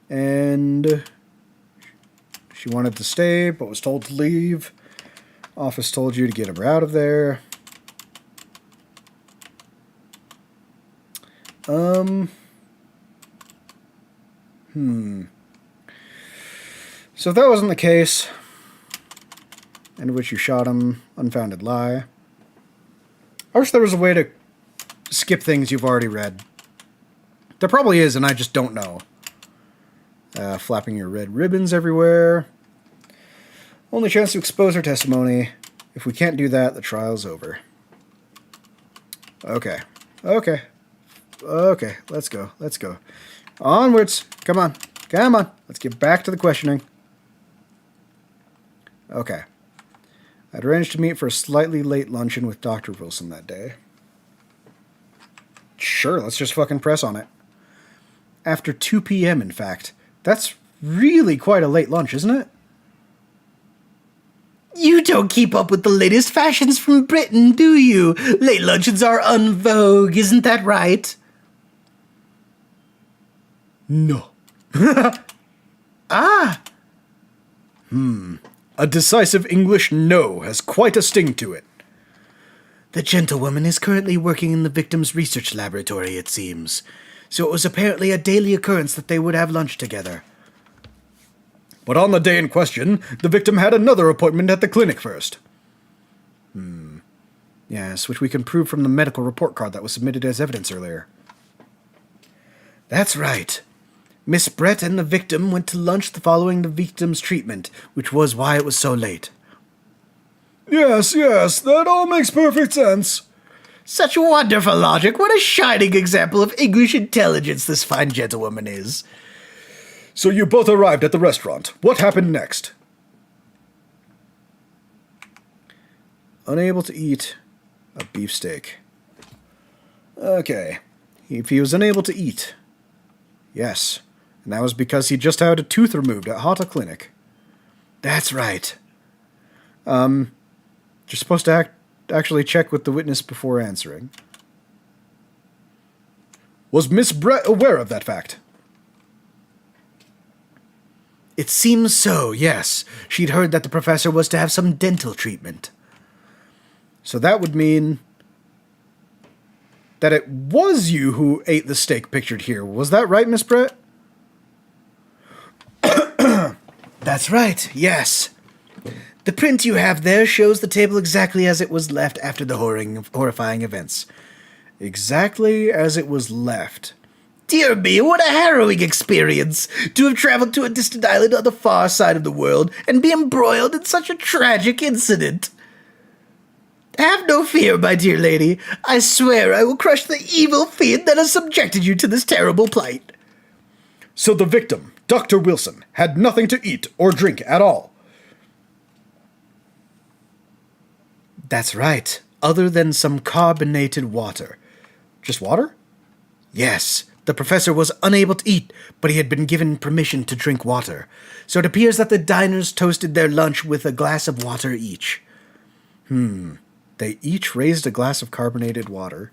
And she wanted to stay, but was told to leave. Office told you to get her out of there. So if that wasn't the case, in which you shot him, unfounded lie. I wish there was a way to skip things you've already read. There probably is, and I just don't know. Flapping your red ribbons everywhere. Only chance to expose her testimony. If we can't do that, the trial's over. Okay. Okay. Okay, let's go. Let's go. Onwards. Come on. Come on. Let's get back to the questioning. Okay. I'd arranged to meet for a slightly late luncheon with Dr. Wilson that day. Sure, let's just fucking press on it. After 2 p.m., in fact. That's really quite a late lunch, isn't it? You don't keep up with the latest fashions from Britain, do you? Late luncheons are en vogue, isn't that right? No. Ah! A decisive English no has quite a sting to it. The gentlewoman is currently working in the victim's research laboratory, it seems. So it was apparently a daily occurrence that they would have lunch together. But on the day in question, the victim had another appointment at the clinic first. Yes, which we can prove from the medical report card that was submitted as evidence earlier. That's right. Miss Brett and the victim went to lunch following the victim's treatment, which was why it was so late. Yes, that all makes perfect sense. Such wonderful logic. What a shining example of English intelligence this fine gentlewoman is. So you both arrived at the restaurant. What happened next? Unable to eat a beefsteak. Okay. If he was unable to eat. Yes. And that was because he just had a tooth removed at Hata Clinic. That's right. You're supposed to actually check with the witness before answering. Was Miss Brett aware of that fact? It seems so, yes. She'd heard that the professor was to have some dental treatment. So that would mean that it was you who ate the steak pictured here. Was that right, Miss Brett? That's right, yes. The print you have there shows the table exactly as it was left after the horrifying events. Exactly as it was left. Dear me, what a harrowing experience to have traveled to a distant island on the far side of the world and be embroiled in such a tragic incident. Have no fear, my dear lady. I swear I will crush the evil fiend that has subjected you to this terrible plight. So the victim, Dr. Wilson, had nothing to eat or drink at all. That's right, other than some carbonated water. Just water? Yes, the professor was unable to eat, but he had been given permission to drink water. So it appears that the diners toasted their lunch with a glass of water each. They each raised a glass of carbonated water.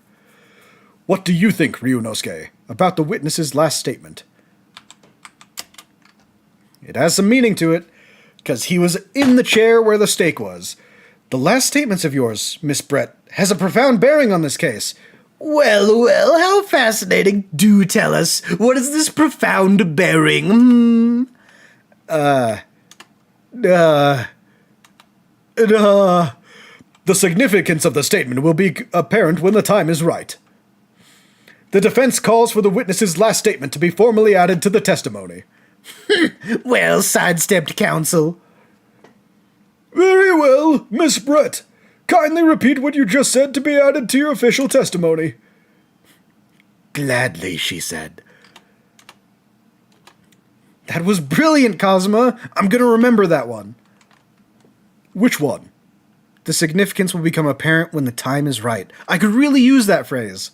What do you think, Ryunosuke, about the witness's last statement? It has some meaning to it, because he was in the chair where the steak was. The last statements of yours, Miss Brett, has a profound bearing on this case. Well, well, how fascinating. Do tell us, what is this profound bearing? The significance of the statement will be apparent when the time is right. The defense calls for the witness's last statement to be formally added to the testimony. Well, sidestepped counsel. Very well, Miss Brett. Kindly repeat what you just said to be added to your official testimony. Gladly, she said. That was brilliant, Cosma. I'm going to remember that one. Which one? The significance will become apparent when the time is right. I could really use that phrase.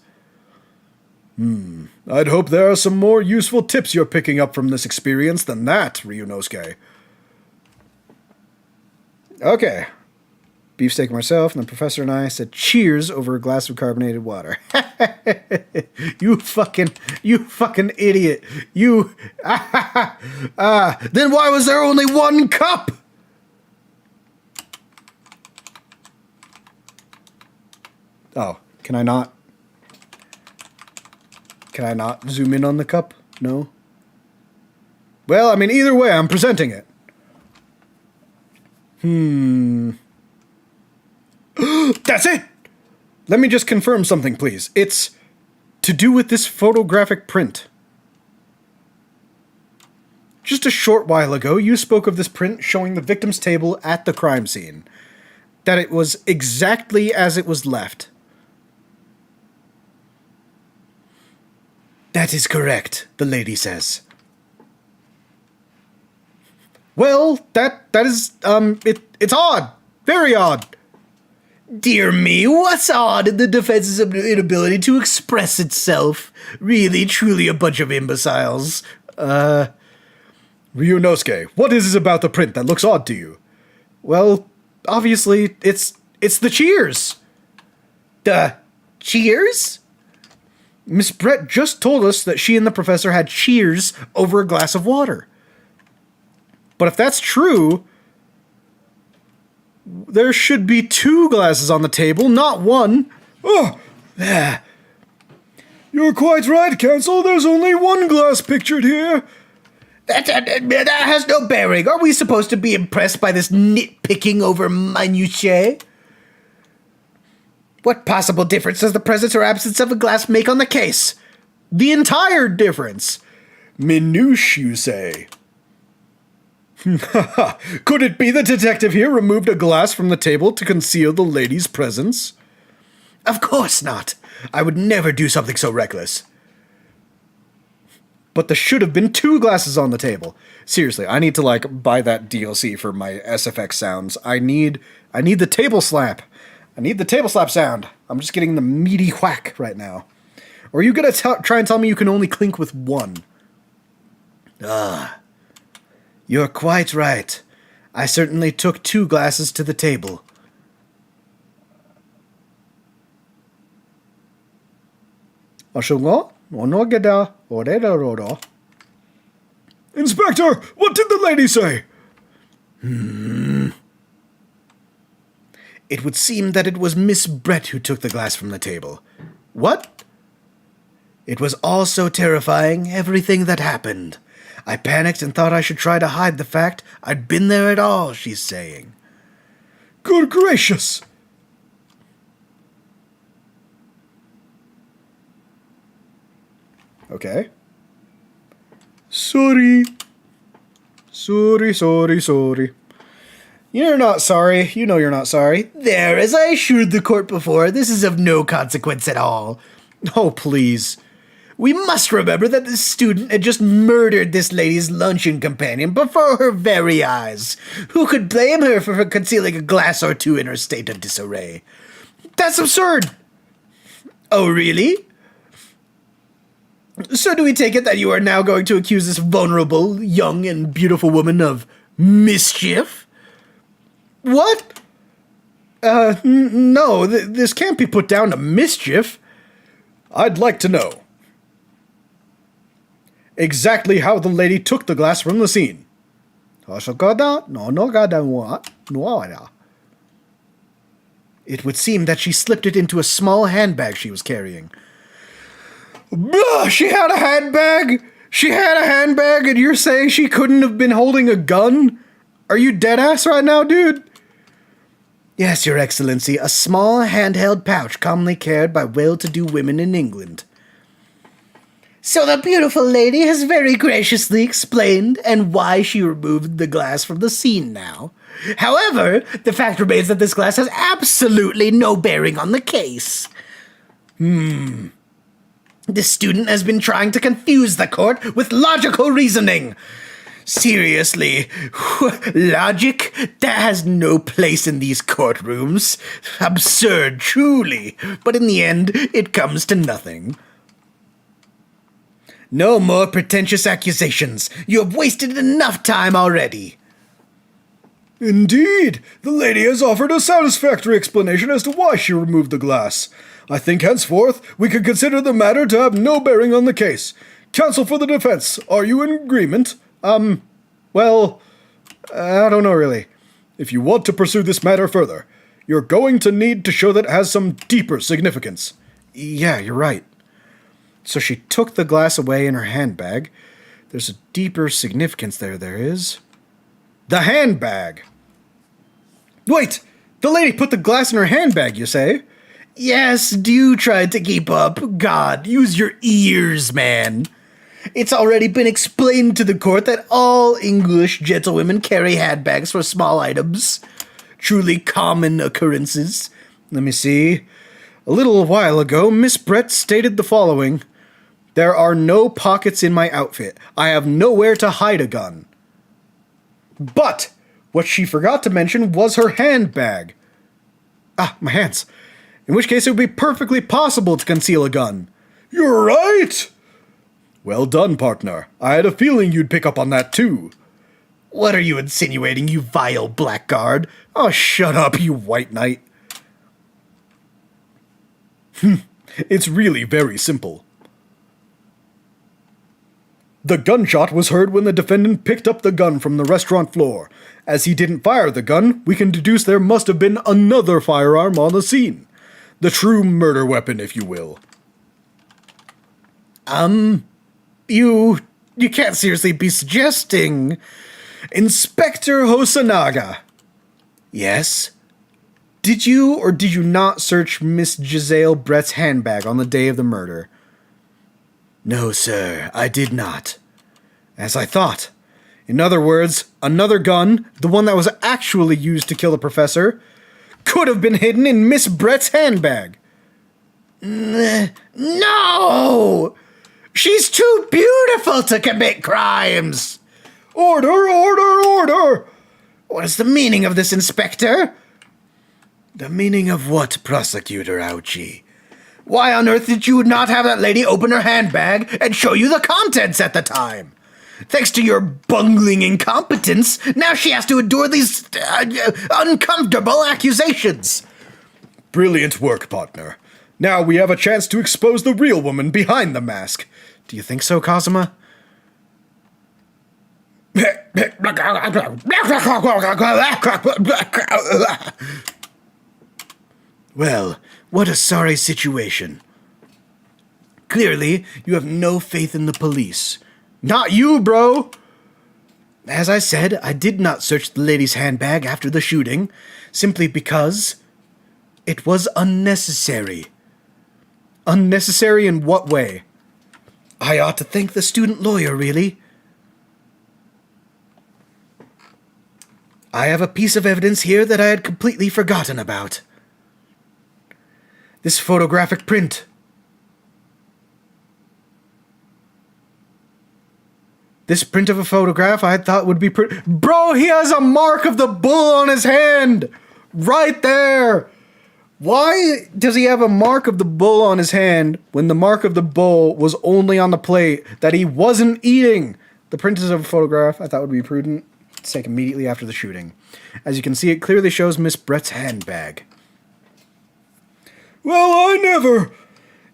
I'd hope there are some more useful tips you're picking up from this experience than that, Ryunosuke. Okay. Beefsteak and myself, and the professor and I said cheers over a glass of carbonated water. You fucking idiot. You, then why was there only one cup? Oh, can I not zoom in on the cup? No? Well, I mean, either way, I'm presenting it. That's it! Let me just confirm something, please. It's to do with this photographic print. Just a short while ago, you spoke of this print showing the victim's table at the crime scene. That it was exactly as it was left. That is correct, the lady says. Well, that is, it's odd. Very odd. Dear me, what's odd in the defense's inability to express itself? Really, truly a bunch of imbeciles. Ryunosuke, what is it about the print that looks odd to you? Well, obviously, it's the cheers. The cheers? Miss Brett just told us that she and the professor had cheers over a glass of water. But if that's true, there should be 2 glasses on the table, not 1. Oh, you're quite right, Counsel. There's only 1 glass pictured here. That has no bearing. Are we supposed to be impressed by this nitpicking over minutiae? What possible difference does the presence or absence of a glass make on the case? The entire difference. Minutiae, you say. Could it be the detective here removed a glass from the table to conceal the lady's presence? Of course not. I would never do something so reckless. But there should have been 2 glasses on the table. Seriously, I need to, buy that DLC for my SFX sounds. I need the table slap. I need the table slap sound. I'm just getting the meaty whack right now. Or are you gonna try and tell me you can only clink with 1? You're quite right. I certainly took 2 glasses to the table. Inspector, what did the lady say? It would seem that it was Miss Brett who took the glass from the table. What? It was all so terrifying, everything that happened. I panicked and thought I should try to hide the fact I'd been there at all, she's saying. Good gracious! Okay. Sorry. Sorry. You're not sorry. You know you're not sorry. There, as I assured the court before, this is of no consequence at all. Oh, please. We must remember that this student had just murdered this lady's luncheon companion before her very eyes. Who could blame her for concealing a glass or 2 in her state of disarray? That's absurd! Oh, really? So do we take it that you are now going to accuse this vulnerable, young, and beautiful woman of mischief? What? No, this can't be put down to mischief. I'd like to know exactly how the lady took the glass from the scene. It would seem that she slipped it into a small handbag she was carrying. She had a handbag? She had a handbag and you're saying she couldn't have been holding a gun? Are you deadass right now, dude? Yes, Your Excellency, a small handheld pouch commonly carried by well-to-do women in England. So the beautiful lady has very graciously explained and why she removed the glass from the scene now. However, the fact remains that this glass has absolutely no bearing on the case. This student has been trying to confuse the court with logical reasoning. Seriously, logic? That has no place in these courtrooms. Absurd, truly. But in the end, it comes to nothing. No more pretentious accusations. You have wasted enough time already. Indeed, the lady has offered a satisfactory explanation as to why she removed the glass. I think henceforth we can consider the matter to have no bearing on the case. Counsel for the defense, are you in agreement? Well, I don't know really. If you want to pursue this matter further, you're going to need to show that it has some deeper significance. Yeah, you're right. So she took the glass away in her handbag. There's a deeper significance there is. The handbag! Wait! The lady put the glass in her handbag, you say? Yes, do try to keep up. God, use your ears, man. It's already been explained to the court that all English gentlewomen carry handbags for small items. Truly common occurrences. Let me see. A little while ago, Miss Brett stated the following. There are no pockets in my outfit. I have nowhere to hide a gun. But what she forgot to mention was her handbag. My hands. In which case it would be perfectly possible to conceal a gun. You're right! Well done, partner. I had a feeling you'd pick up on that too. What are you insinuating, you vile blackguard? Oh, shut up, you white knight. It's really very simple. The gunshot was heard when the defendant picked up the gun from the restaurant floor. As he didn't fire the gun, we can deduce there must have been another firearm on the scene. The true murder weapon, if you will. You can't seriously be suggesting... Inspector Hosanaga. Yes? Did you or did you not search Miss Giselle Brett's handbag on the day of the murder? No, sir, I did not. As I thought. In other words, another gun, the one that was actually used to kill the professor, could have been hidden in Miss Brett's handbag. No! She's too beautiful to commit crimes! Order, order, order! What is the meaning of this, Inspector? The meaning of what, Prosecutor Ouchie? Why on earth did you not have that lady open her handbag and show you the contents at the time? Thanks to your bungling incompetence, now she has to endure these uncomfortable accusations. Brilliant work, partner. Now we have a chance to expose the real woman behind the mask. Do you think so, Kazuma? Well, what a sorry situation. Clearly, you have no faith in the police. Not you, bro! As I said, I did not search the lady's handbag after the shooting, simply because it was unnecessary. Unnecessary in what way? I ought to thank the student lawyer, really. I have a piece of evidence here that I had completely forgotten about. This photographic print. This print of a photograph I thought would be Bro, he has a mark of the bull on his hand! Right there! Why does he have a mark of the bull on his hand when the mark of the bull was only on the plate that he wasn't eating? The print is of a photograph I thought would be prudent to take immediately after the shooting. As you can see, it clearly shows Miss Brett's handbag. Well, I never!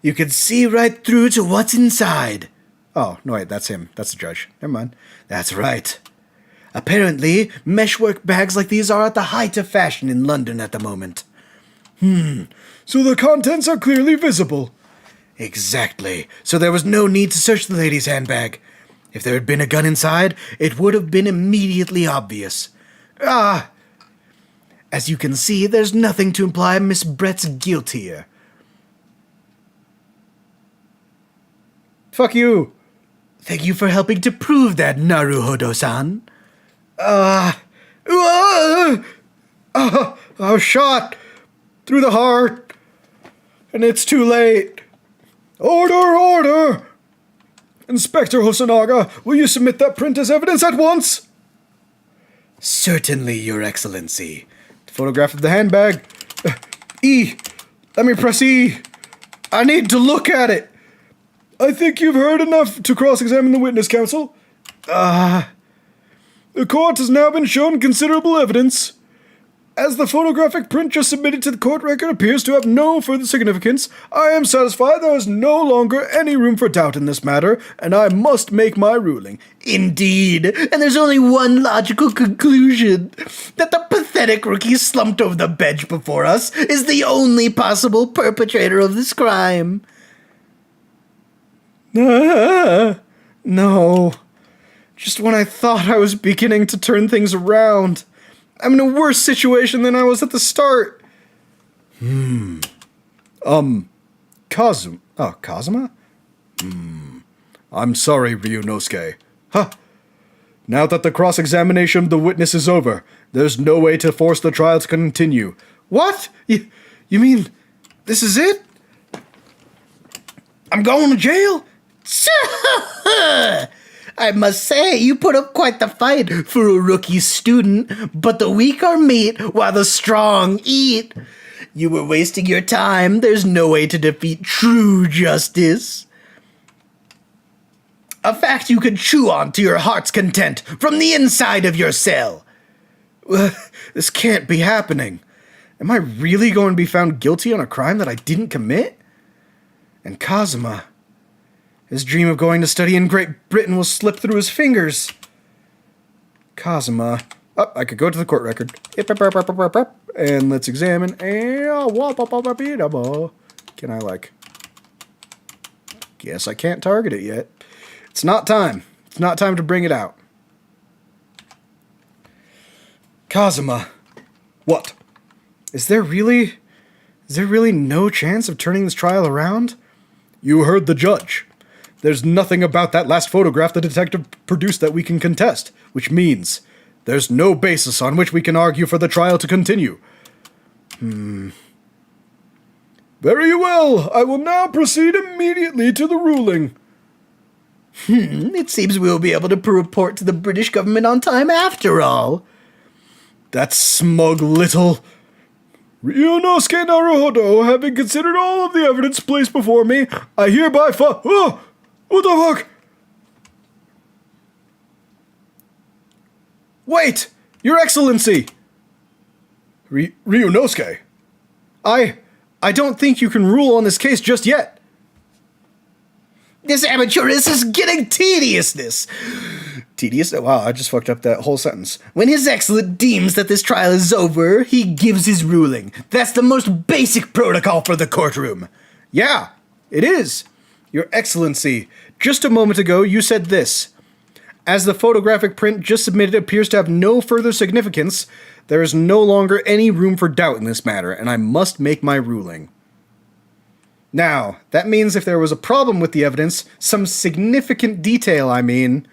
You can see right through to what's inside. Oh, no wait, that's him. That's the judge. Never mind. That's right. Apparently, meshwork bags like these are at the height of fashion in London at the moment. So the contents are clearly visible. Exactly. So there was no need to search the lady's handbag. If there had been a gun inside, it would have been immediately obvious. As you can see, there's nothing to imply Miss Brett's guilt here. Fuck you. Thank you for helping to prove that, Naruhodo-san. I was shot through the heart, and it's too late. Order, order! Inspector Hosonaga, will you submit that print as evidence at once? Certainly, Your Excellency. Photograph of the handbag. E. Let me press E. I need to look at it. I think you've heard enough to cross-examine the witness, counsel. The court has now been shown considerable evidence. As the photographic print just submitted to the court record appears to have no further significance, I am satisfied there is no longer any room for doubt in this matter, and I must make my ruling. Indeed, and there's only one logical conclusion. That the pathetic rookie slumped over the bench before us is the only possible perpetrator of this crime. No. Just when I thought I was beginning to turn things around, I'm in a worse situation than I was at the start. Kazuma? I'm sorry, Ryunosuke. Now that the cross-examination of the witness is over, there's no way to force the trial to continue. What? You mean, this is it? I'm going to jail? I must say, you put up quite the fight for a rookie student, but the weak are meat while the strong eat. You were wasting your time. There's no way to defeat true justice. A fact you could chew on to your heart's content from the inside of your cell. This can't be happening. Am I really going to be found guilty on a crime that I didn't commit? And Kazuma, his dream of going to study in Great Britain will slip through his fingers. Kazuma. Oh, I could go to the court record. And let's examine. Can I, guess I can't target it yet. It's not time. It's not time to bring it out. Kazuma. What? Is there really no chance of turning this trial around? You heard the judge. There's nothing about that last photograph the detective produced that we can contest, which means there's no basis on which we can argue for the trial to continue. Very well. I will now proceed immediately to the ruling. It seems we'll be able to report to the British government on time after all. That smug little... Ryunosuke Naruhodo, having considered all of the evidence placed before me, I hereby Oh! What the fuck? Wait! Your Excellency! Ryunosuke? I don't think you can rule on this case just yet. This amateurism is getting tediousness. Tedious? Wow, I just fucked up that whole sentence. When His Excellence deems that this trial is over, he gives his ruling. That's the most basic protocol for the courtroom. Yeah, it is. Your Excellency, just a moment ago you said this. As the photographic print just submitted appears to have no further significance, there is no longer any room for doubt in this matter, and I must make my ruling. Now, that means if there was a problem with the evidence, some significant detail, I mean,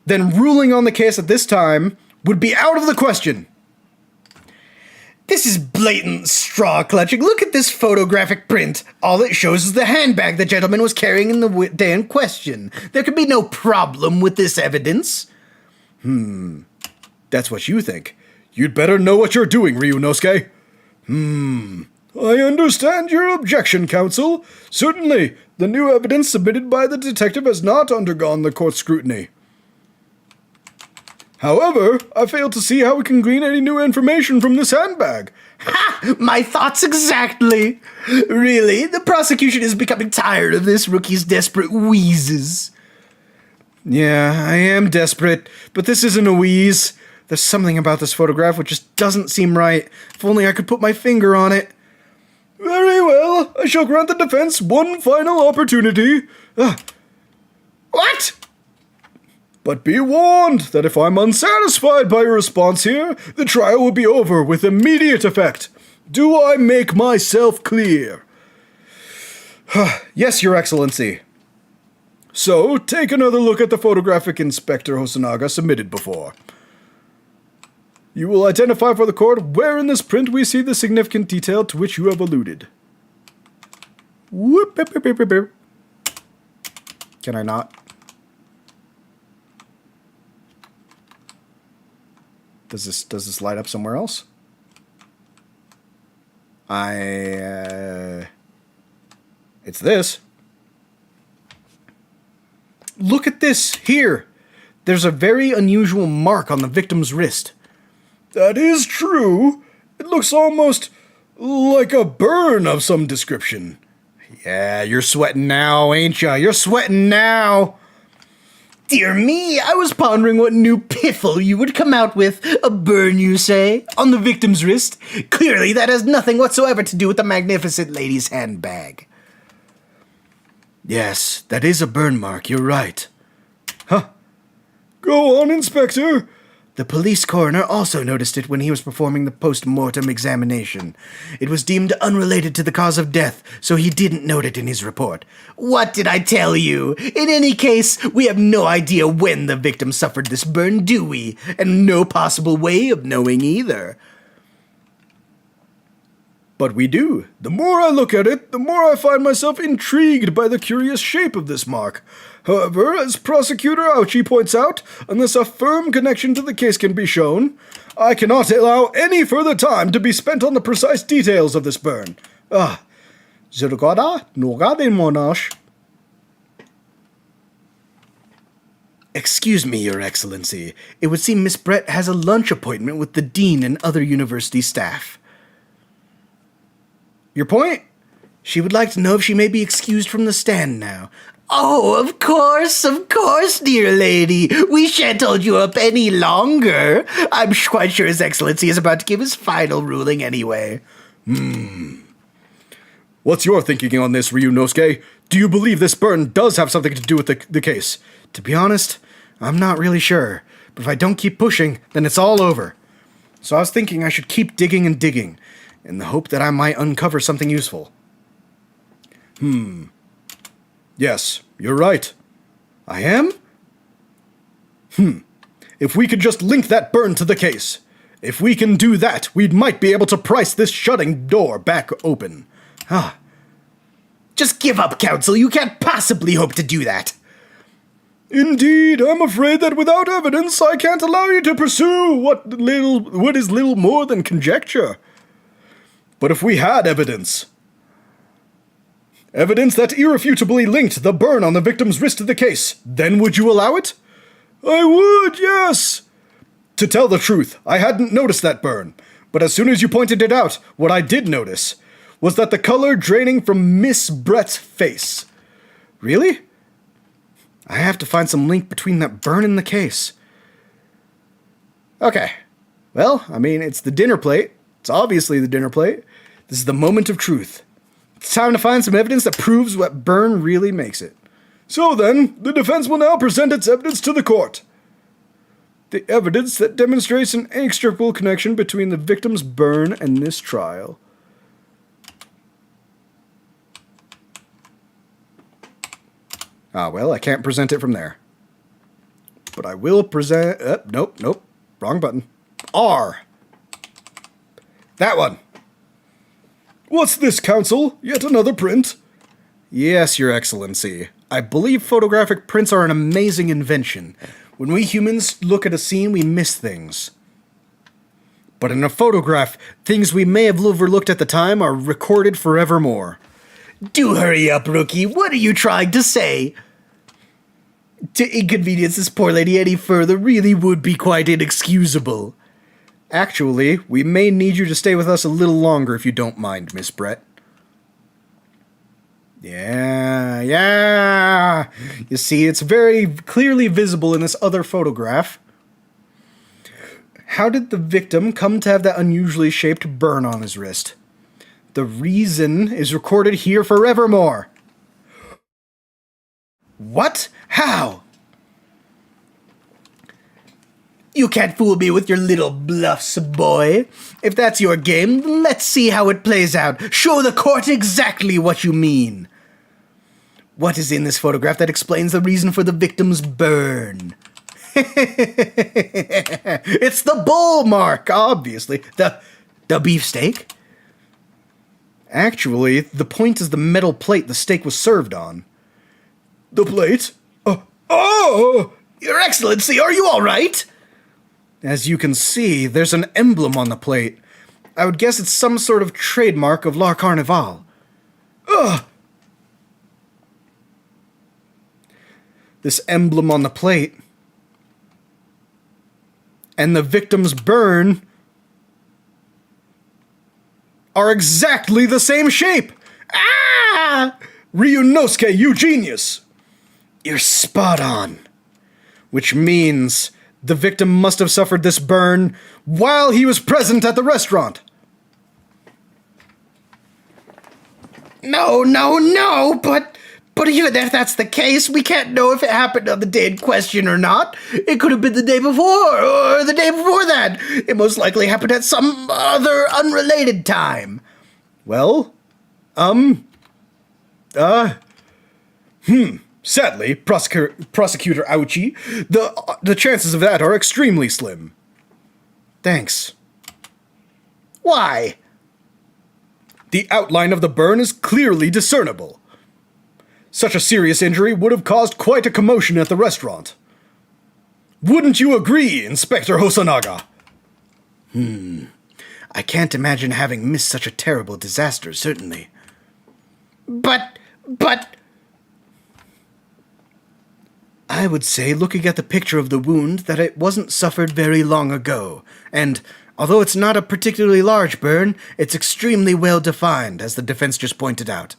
then ruling on the case at this time would be out of the question. This is blatant straw clutching. Look at this photographic print. All it shows is the handbag the gentleman was carrying in the day in question. There could be no problem with this evidence. That's what you think. You'd better know what you're doing, Ryunosuke. I understand your objection, counsel. Certainly, the new evidence submitted by the detective has not undergone the court's scrutiny. However, I fail to see how we can glean any new information from this handbag. Ha! My thoughts exactly. Really, the prosecution is becoming tired of this rookie's desperate wheezes. Yeah, I am desperate, but this isn't a wheeze. There's something about this photograph which just doesn't seem right. If only I could put my finger on it. Very well, I shall grant the defense one final opportunity. What? But be warned that if I'm unsatisfied by your response here, the trial will be over with immediate effect. Do I make myself clear? Yes, Your Excellency. So, take another look at the photographic Inspector Hosonaga submitted before. You will identify for the court where in this print we see the significant detail to which you have alluded. Whoop, beep, beep, beep, beep, beep. Can I not? Does this light up somewhere else? It's this. Look at this, here. There's a very unusual mark on the victim's wrist. That is true. It looks almost like a burn of some description. Yeah, you're sweating now, ain't ya? You're sweating now. Dear me, I was pondering what new piffle you would come out with. A burn, you say, on the victim's wrist? Clearly that has nothing whatsoever to do with the magnificent lady's handbag. Yes, that is a burn mark, you're right. Huh. Go on, Inspector. The police coroner also noticed it when he was performing the post-mortem examination. It was deemed unrelated to the cause of death, so he didn't note it in his report. What did I tell you? In any case, we have no idea when the victim suffered this burn, do we? And no possible way of knowing either. But we do. The more I look at it, the more I find myself intrigued by the curious shape of this mark. However, as Prosecutor Ouchi points out, unless a firm connection to the case can be shown, I cannot allow any further time to be spent on the precise details of this burn. Zurgoda Nogade Monash. Excuse me, Your Excellency. It would seem Miss Brett has a lunch appointment with the dean and other university staff. Your point? She would like to know if she may be excused from the stand now. Oh, of course, dear lady. We shan't hold you up any longer. I'm quite sure His Excellency is about to give his final ruling anyway. What's your thinking on this, Ryunosuke? Do you believe this burn does have something to do with the case? To be honest, I'm not really sure. But if I don't keep pushing, then it's all over. So I was thinking I should keep digging and digging, in the hope that I might uncover something useful. Yes, you're right. I am? If we could just link that burn to the case. If we can do that, we might be able to prise this shutting door back open. Just give up, Counsel. You can't possibly hope to do that. Indeed, I'm afraid that without evidence, I can't allow you to pursue what is little more than conjecture. But if we had evidence that irrefutably linked the burn on the victim's wrist to the case, then would you allow it? I would, yes. To tell the truth, I hadn't noticed that burn, but as soon as you pointed it out, what I did notice was that the color draining from Miss Brett's face. Really? I have to find some link between that burn and the case. Okay. Well, I mean, it's the dinner plate. It's obviously the dinner plate. This is the moment of truth. It's time to find some evidence that proves what burn really makes it. So then, the defense will now present its evidence to the court. The evidence that demonstrates an inextricable connection between the victim's burn and this trial. Well, I can't present it from there. But I will present... nope. Wrong button. R. That one. What's this, Counsel? Yet another print? Yes, Your Excellency. I believe photographic prints are an amazing invention. When we humans look at a scene, we miss things. But in a photograph, things we may have overlooked at the time are recorded forevermore. Do hurry up, Rookie. What are you trying to say? To inconvenience this poor lady any further really would be quite inexcusable. Actually, we may need you to stay with us a little longer if you don't mind, Miss Brett. Yeah. You see, it's very clearly visible in this other photograph. How did the victim come to have that unusually shaped burn on his wrist? The reason is recorded here forevermore. What? How? You can't fool me with your little bluffs, boy. If that's your game, then let's see how it plays out. Show the court exactly what you mean. What is in this photograph that explains the reason for the victim's burn? It's the bull mark, obviously. The beefsteak? Actually, the point is the metal plate the steak was served on. The plate? Oh! Your Excellency, are you all right? As you can see, there's an emblem on the plate. I would guess it's some sort of trademark of La Carnival. Ugh! This emblem on the plate and the victim's burn are exactly the same shape. Ah! Ryunosuke, you genius! You're spot on. Which means the victim must have suffered this burn while he was present at the restaurant. No, but even if that's the case, we can't know if it happened on the day in question or not. It could have been the day before, or the day before that. It most likely happened at some other unrelated time. Well, sadly, Prosecutor Ouchie, the chances of that are extremely slim. Thanks. Why? The outline of the burn is clearly discernible. Such a serious injury would have caused quite a commotion at the restaurant. Wouldn't you agree, Inspector Hosonaga? I can't imagine having missed such a terrible disaster, certainly. But... I would say, looking at the picture of the wound, that it wasn't suffered very long ago, and although it's not a particularly large burn, it's extremely well defined, as the defense just pointed out.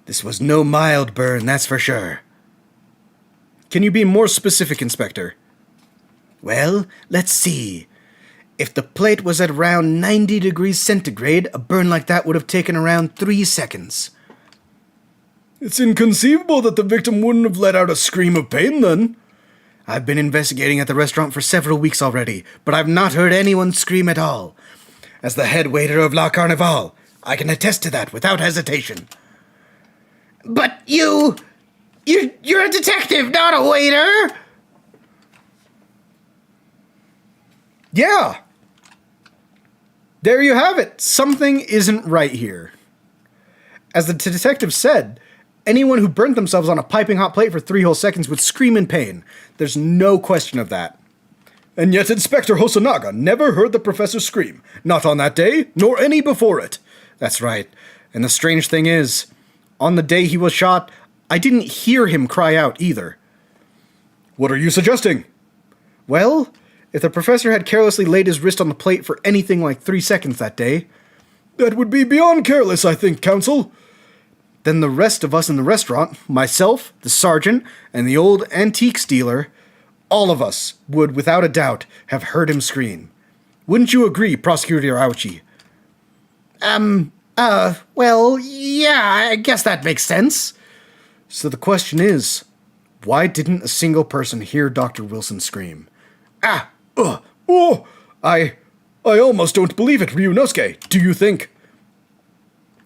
This was no mild burn, that's for sure. Can you be more specific, Inspector? Well, let's see. If the plate was at around 90 degrees centigrade, a burn like that would have taken around 3 seconds. It's inconceivable that the victim wouldn't have let out a scream of pain then. I've been investigating at the restaurant for several weeks already, but I've not heard anyone scream at all. As the head waiter of La Carnival, I can attest to that without hesitation. But you're a detective, not a waiter! Yeah, There you have it. Something isn't right here. As the detective said, anyone who burnt themselves on a piping hot plate for 3 whole seconds would scream in pain. There's no question of that. And yet Inspector Hosonaga never heard the professor scream. Not on that day, nor any before it. That's right. And the strange thing is, on the day he was shot, I didn't hear him cry out either. What are you suggesting? Well, if the professor had carelessly laid his wrist on the plate for anything like 3 seconds that day... That would be beyond careless, I think, Counsel. Then the rest of us in the restaurant, myself, the sergeant, and the old antiques dealer, all of us would, without a doubt, have heard him scream. Wouldn't you agree, Prosecutor Ouchie? Well, yeah, I guess that makes sense. So the question is, why didn't a single person hear Dr. Wilson scream? I almost don't believe it, Ryunosuke. Do you think?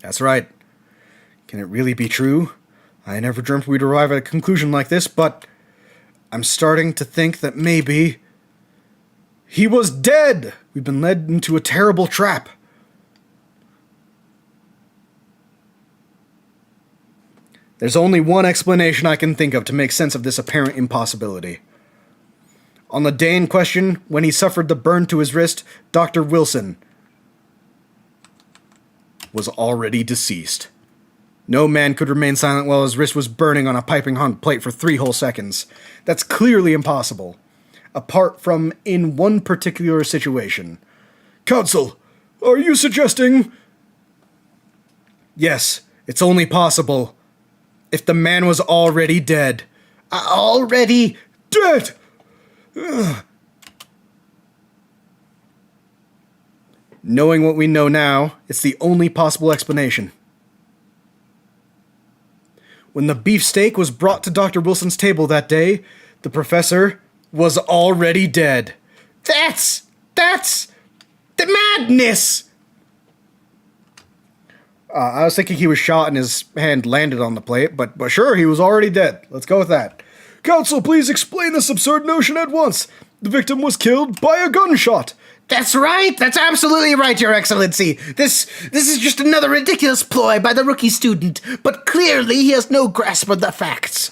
That's right. Can it really be true? I never dreamt we'd arrive at a conclusion like this, but I'm starting to think that maybe he was dead. We've been led into a terrible trap. There's only one explanation I can think of to make sense of this apparent impossibility. On the day in question, when he suffered the burn to his wrist, Dr. Wilson was already deceased. No man could remain silent while his wrist was burning on a piping hot plate for 3 whole seconds. That's clearly impossible, apart from in one particular situation. Counsel, are you suggesting... Yes, it's only possible if the man was already dead. Already Dead! Knowing what we know now, it's the only possible explanation. When the beefsteak was brought to Dr. Wilson's table that day, the professor was already dead. That's the madness! I was thinking he was shot and his hand landed on the plate, but sure, he was already dead. Let's go with that. Counsel, please explain this absurd notion at once. The victim was killed by a gunshot. That's right. That's absolutely right, Your Excellency. This is just another ridiculous ploy by the rookie student, but clearly he has no grasp of the facts.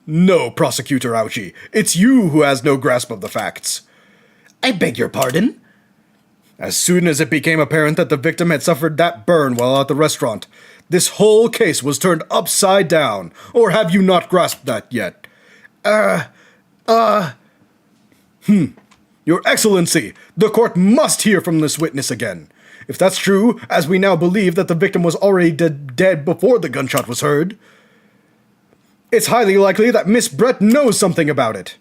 No, Prosecutor Ouchie. It's you who has no grasp of the facts. I beg your pardon? As soon as it became apparent that the victim had suffered that burn while at the restaurant, this whole case was turned upside down. Or have you not grasped that yet? Your Excellency, the court must hear from this witness again. If that's true, as we now believe that the victim was already dead before the gunshot was heard, it's highly likely that Miss Brett knows something about it.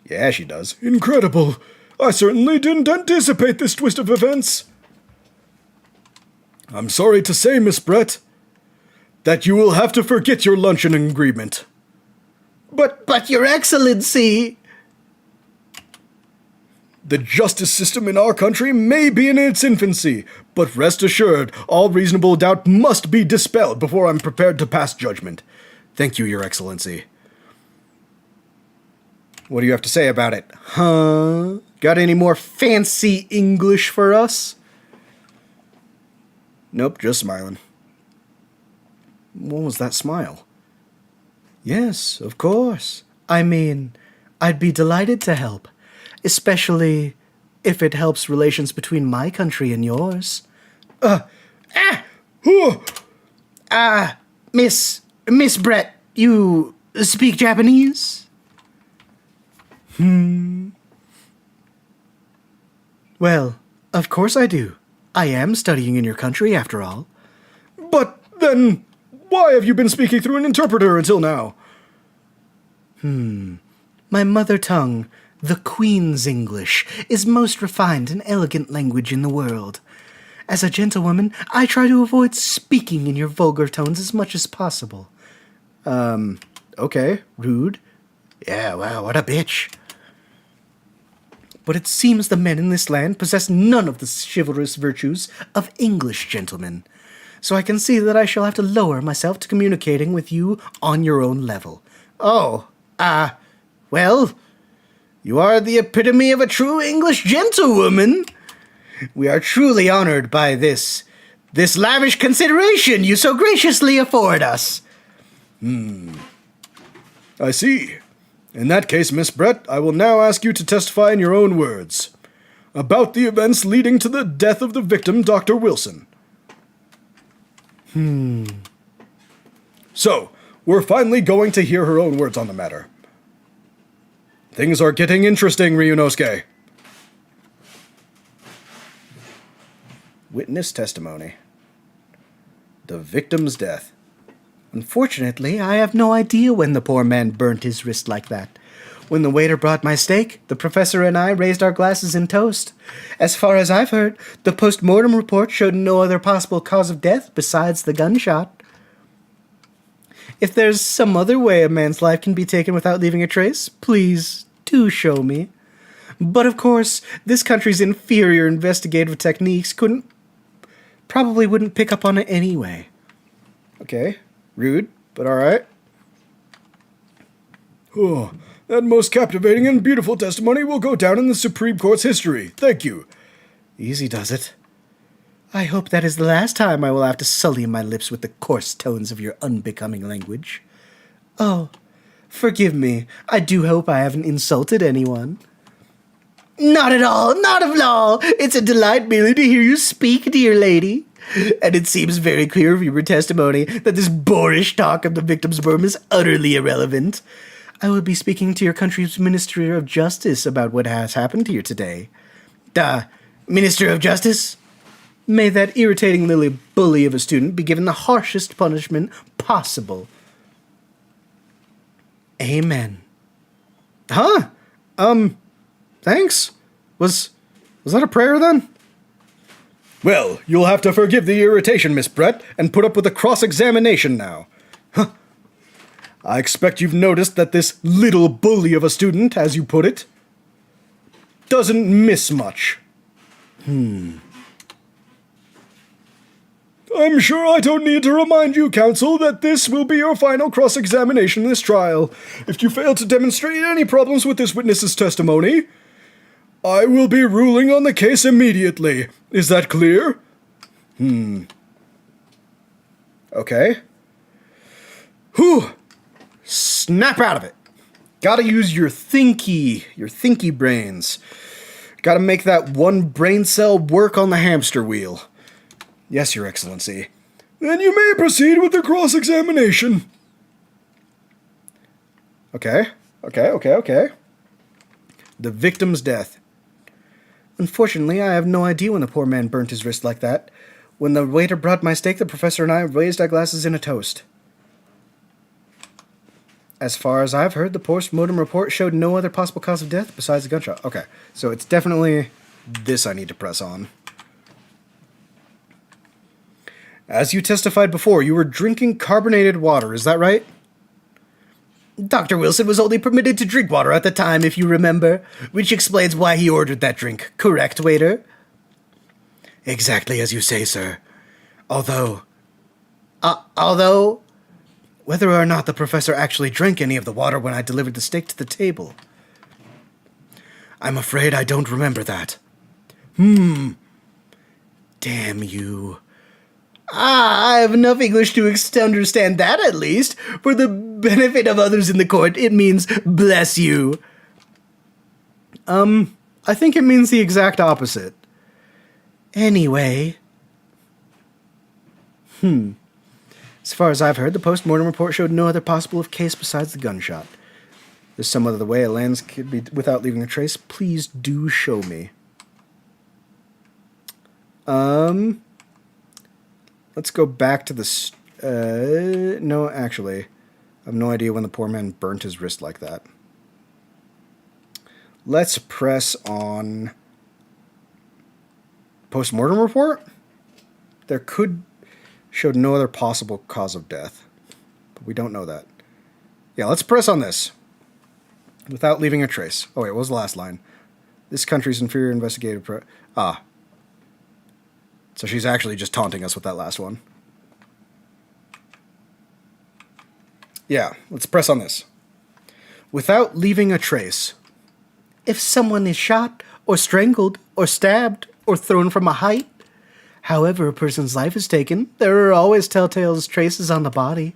Yeah, she does. Incredible. I certainly didn't anticipate this twist of events. I'm sorry to say, Miss Brett, that you will have to forget your luncheon agreement. But Your Excellency... The justice system in our country may be in its infancy, but rest assured, all reasonable doubt must be dispelled before I'm prepared to pass judgment. Thank you, Your Excellency. What do you have to say about it? Huh? Got any more fancy English for us? Nope, just smiling. What was that smile? Yes, of course. I mean, I'd be delighted to help. Especially if it helps relations between my country and yours. Miss Brett, you speak Japanese? Well, of course I do. I am studying in your country, after all. But then, why have you been speaking through an interpreter until now? My mother tongue, the Queen's English, is most refined and elegant language in the world. As a gentlewoman, I try to avoid speaking in your vulgar tones as much as possible. Okay, rude. Yeah, wow, what a bitch. But it seems the men in this land possess none of the chivalrous virtues of English gentlemen. So I can see that I shall have to lower myself to communicating with you on your own level. Oh, well... You are the epitome of a true English gentlewoman. We are truly honored by this lavish consideration you so graciously afford us. I see. In that case, Miss Brett, I will now ask you to testify in your own words about the events leading to the death of the victim, Dr. Wilson. So, we're finally going to hear her own words on the matter. Things are getting interesting, Ryunosuke. Witness testimony. The victim's death. Unfortunately, I have no idea when the poor man burnt his wrist like that. When the waiter brought my steak, the professor and I raised our glasses in toast. As far as I've heard, the post-mortem report showed no other possible cause of death besides the gunshot. If there's some other way a man's life can be taken without leaving a trace, please do show me. But of course, this country's inferior investigative techniques probably wouldn't pick up on it anyway. Okay, rude, but alright. Oh, that most captivating and beautiful testimony will go down in the Supreme Court's history. Thank you. Easy does it. I hope that is the last time I will have to sully my lips with the coarse tones of your unbecoming language. Oh, forgive me. I do hope I haven't insulted anyone. Not at all, not at all. It's a delight merely to hear you speak, dear lady. And it seems very clear from your testimony that this boorish talk of the victim's burn is utterly irrelevant. I will be speaking to your country's Minister of Justice about what has happened here today. Minister of Justice? May that irritating little bully of a student be given the harshest punishment possible. Amen. Huh? Thanks? Was that a prayer then? Well, you'll have to forgive the irritation, Miss Brett, and put up with a cross-examination now. Huh. I expect you've noticed that this little bully of a student, as you put it, doesn't miss much. I'm sure I don't need to remind you, counsel, that this will be your final cross-examination in this trial. If you fail to demonstrate any problems with this witness's testimony, I will be ruling on the case immediately. Is that clear? Okay. Whew. Snap out of it. Gotta use your thinky brains. Gotta make that one brain cell work on the hamster wheel. Yes, Your Excellency. Then you may proceed with the cross-examination. Okay. The victim's death. Unfortunately, I have no idea when the poor man burnt his wrist like that. When the waiter brought my steak, the professor and I raised our glasses in a toast. As far as I've heard, the post-mortem report showed no other possible cause of death besides the gunshot. Okay, so it's definitely this I need to press on. As you testified before, you were drinking carbonated water, is that right? Dr. Wilson was only permitted to drink water at the time, if you remember, which explains why he ordered that drink. Correct, waiter? Exactly as you say, sir. Although, whether or not the professor actually drank any of the water when I delivered the steak to the table, I'm afraid I don't remember that. Damn you. I have enough English to understand that, at least. For the benefit of others in the court, it means bless you. I think it means the exact opposite. Anyway. As far as I've heard, the post-mortem report showed no other possible case besides the gunshot. There's some other way a lens could be without leaving a trace. Please do show me. Let's go back to the... no, actually. I have no idea when the poor man burnt his wrist like that. Let's press on... Post-mortem report? There could... Showed no other possible cause of death. But we don't know that. Yeah, let's press on this. Without leaving a trace. Oh wait, what was the last line? This country's inferior investigative... So she's actually just taunting us with that last one. Yeah, let's press on this. Without leaving a trace. If someone is shot, or strangled, or stabbed, or thrown from a height, however a person's life is taken, there are always telltale traces on the body.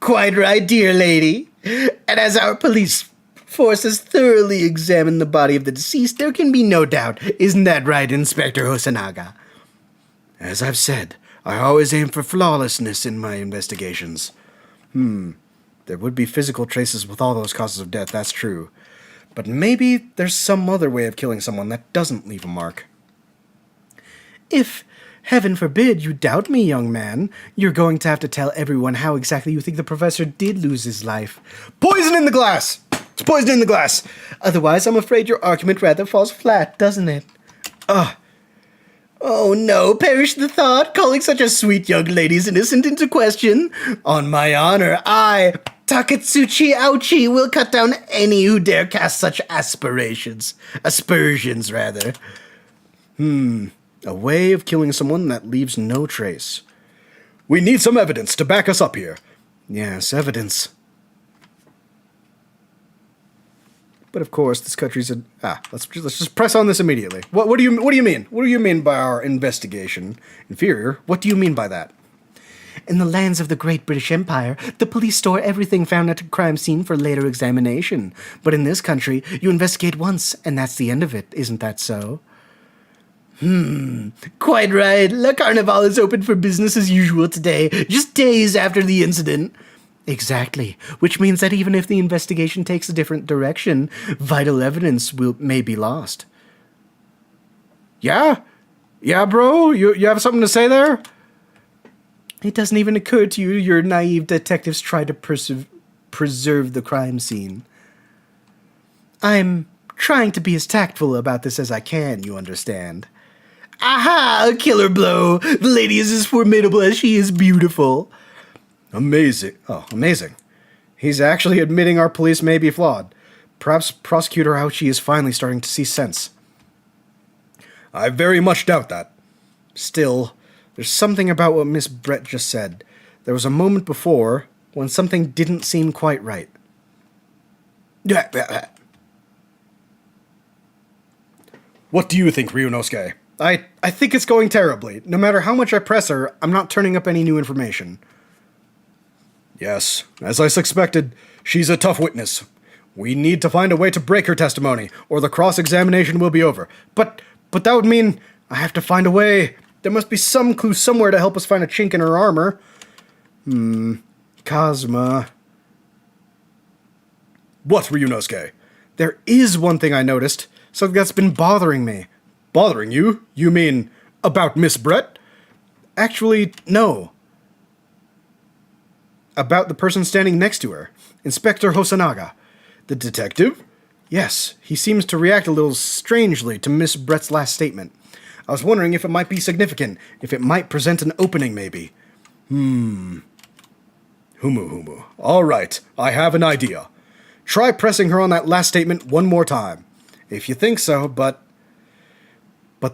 Quite right, dear lady. And as our police force has thoroughly examined the body of the deceased, there can be no doubt. Isn't that right, Inspector Hosonaga? As I've said, I always aim for flawlessness in my investigations. There would be physical traces with all those causes of death, that's true. But maybe there's some other way of killing someone that doesn't leave a mark. If, heaven forbid, you doubt me, young man, you're going to have to tell everyone how exactly you think the professor did lose his life. Poison in the glass! It's poison in the glass! Otherwise, I'm afraid your argument rather falls flat, doesn't it? Oh no, perish the thought, calling such a sweet young lady's innocent into question. On my honor, I, Takatsuchi Ouchi, will cut down any who dare cast such aspersions, rather. A way of killing someone that leaves no trace. We need some evidence to back us up here. Yes, evidence. But of course, this country's let's just press on this immediately. What do you mean? What do you mean by our investigation? Inferior, what do you mean by that? In the lands of the Great British Empire, the police store everything found at a crime scene for later examination. But in this country, you investigate once, and that's the end of it. Isn't that so? Quite right. La Carnival is open for business as usual today, just days after the incident. Exactly. Which means that even if the investigation takes a different direction, vital evidence may be lost. Yeah? Yeah, bro? You have something to say there? It doesn't even occur to you your naive detectives try to preserve the crime scene. I'm trying to be as tactful about this as I can, you understand. Aha! A killer blow! The lady is as formidable as she is beautiful. Amazing. Oh, amazing. He's actually admitting our police may be flawed. Perhaps Prosecutor Ouchi is finally starting to see sense. I very much doubt that. Still, there's something about what Miss Brett just said. There was a moment before when something didn't seem quite right. What do you think, Ryunosuke? I think it's going terribly. No matter how much I press her, I'm not turning up any new information. Yes, as I suspected, she's a tough witness. We need to find a way to break her testimony, or the cross-examination will be over. But that would mean I have to find a way. There must be some clue somewhere to help us find a chink in her armor. Kazuma. What, Ryunosuke? There is one thing I noticed, something that's been bothering me. Bothering you? You mean about Miss Brett? Actually, no. About the person standing next to her, Inspector Hosonaga. The detective? Yes, he seems to react a little strangely to Miss Brett's last statement. I was wondering if it might be significant, if it might present an opening, maybe. Humu. All right, I have an idea. Try pressing her on that last statement one more time. If you think so, but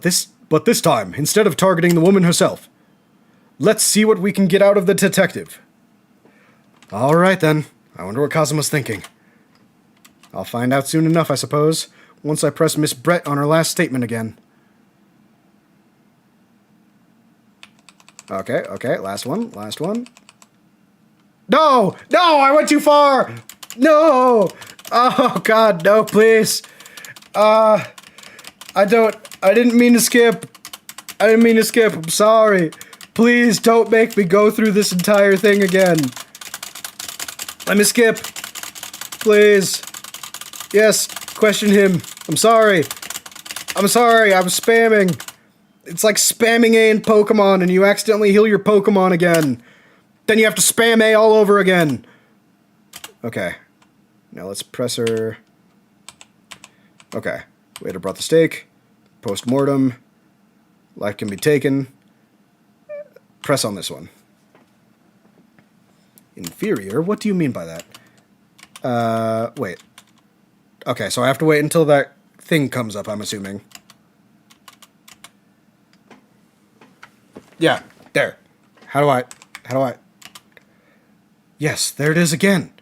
this time, instead of targeting the woman herself, let's see what we can get out of the detective. All right, then. I wonder what Kazuma's thinking. I'll find out soon enough, I suppose, once I press Miss Brett on her last statement again. Okay, last one. No, I went too far! No! Oh, God, no, please. I didn't mean to skip. I'm sorry. Please don't make me go through this entire thing again. Let me skip. Please. Yes, question him. I'm sorry. I was spamming. It's like spamming A in Pokemon and you accidentally heal your Pokemon again. Then you have to spam A all over again. Okay. Now let's press her. Okay. Waiter brought the steak. Post-mortem. Life can be taken. Press on this one. Inferior? What do you mean by that? Wait. Okay, so I have to wait until that thing comes up, I'm assuming. Yeah, there. How do I... Yes, there it is again.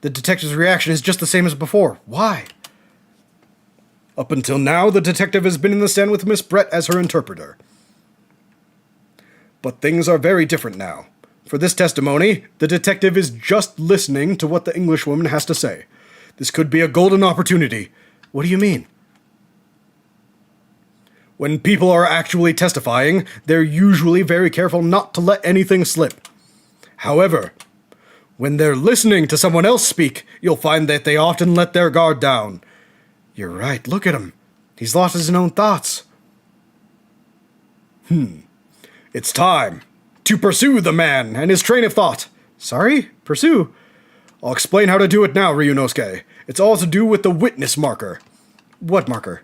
The detective's reaction is just the same as before. Why? Up until now, the detective has been in the stand with Miss Brett as her interpreter. But things are very different now. For this testimony, the detective is just listening to what the Englishwoman has to say. This could be a golden opportunity. What do you mean? When people are actually testifying, they're usually very careful not to let anything slip. However, when they're listening to someone else speak, you'll find that they often let their guard down. You're right, look at him. He's lost his own thoughts. It's time to pursue the man and his train of thought. Sorry? Pursue? I'll explain how to do it now, Ryunosuke. It's all to do with the witness marker. What marker?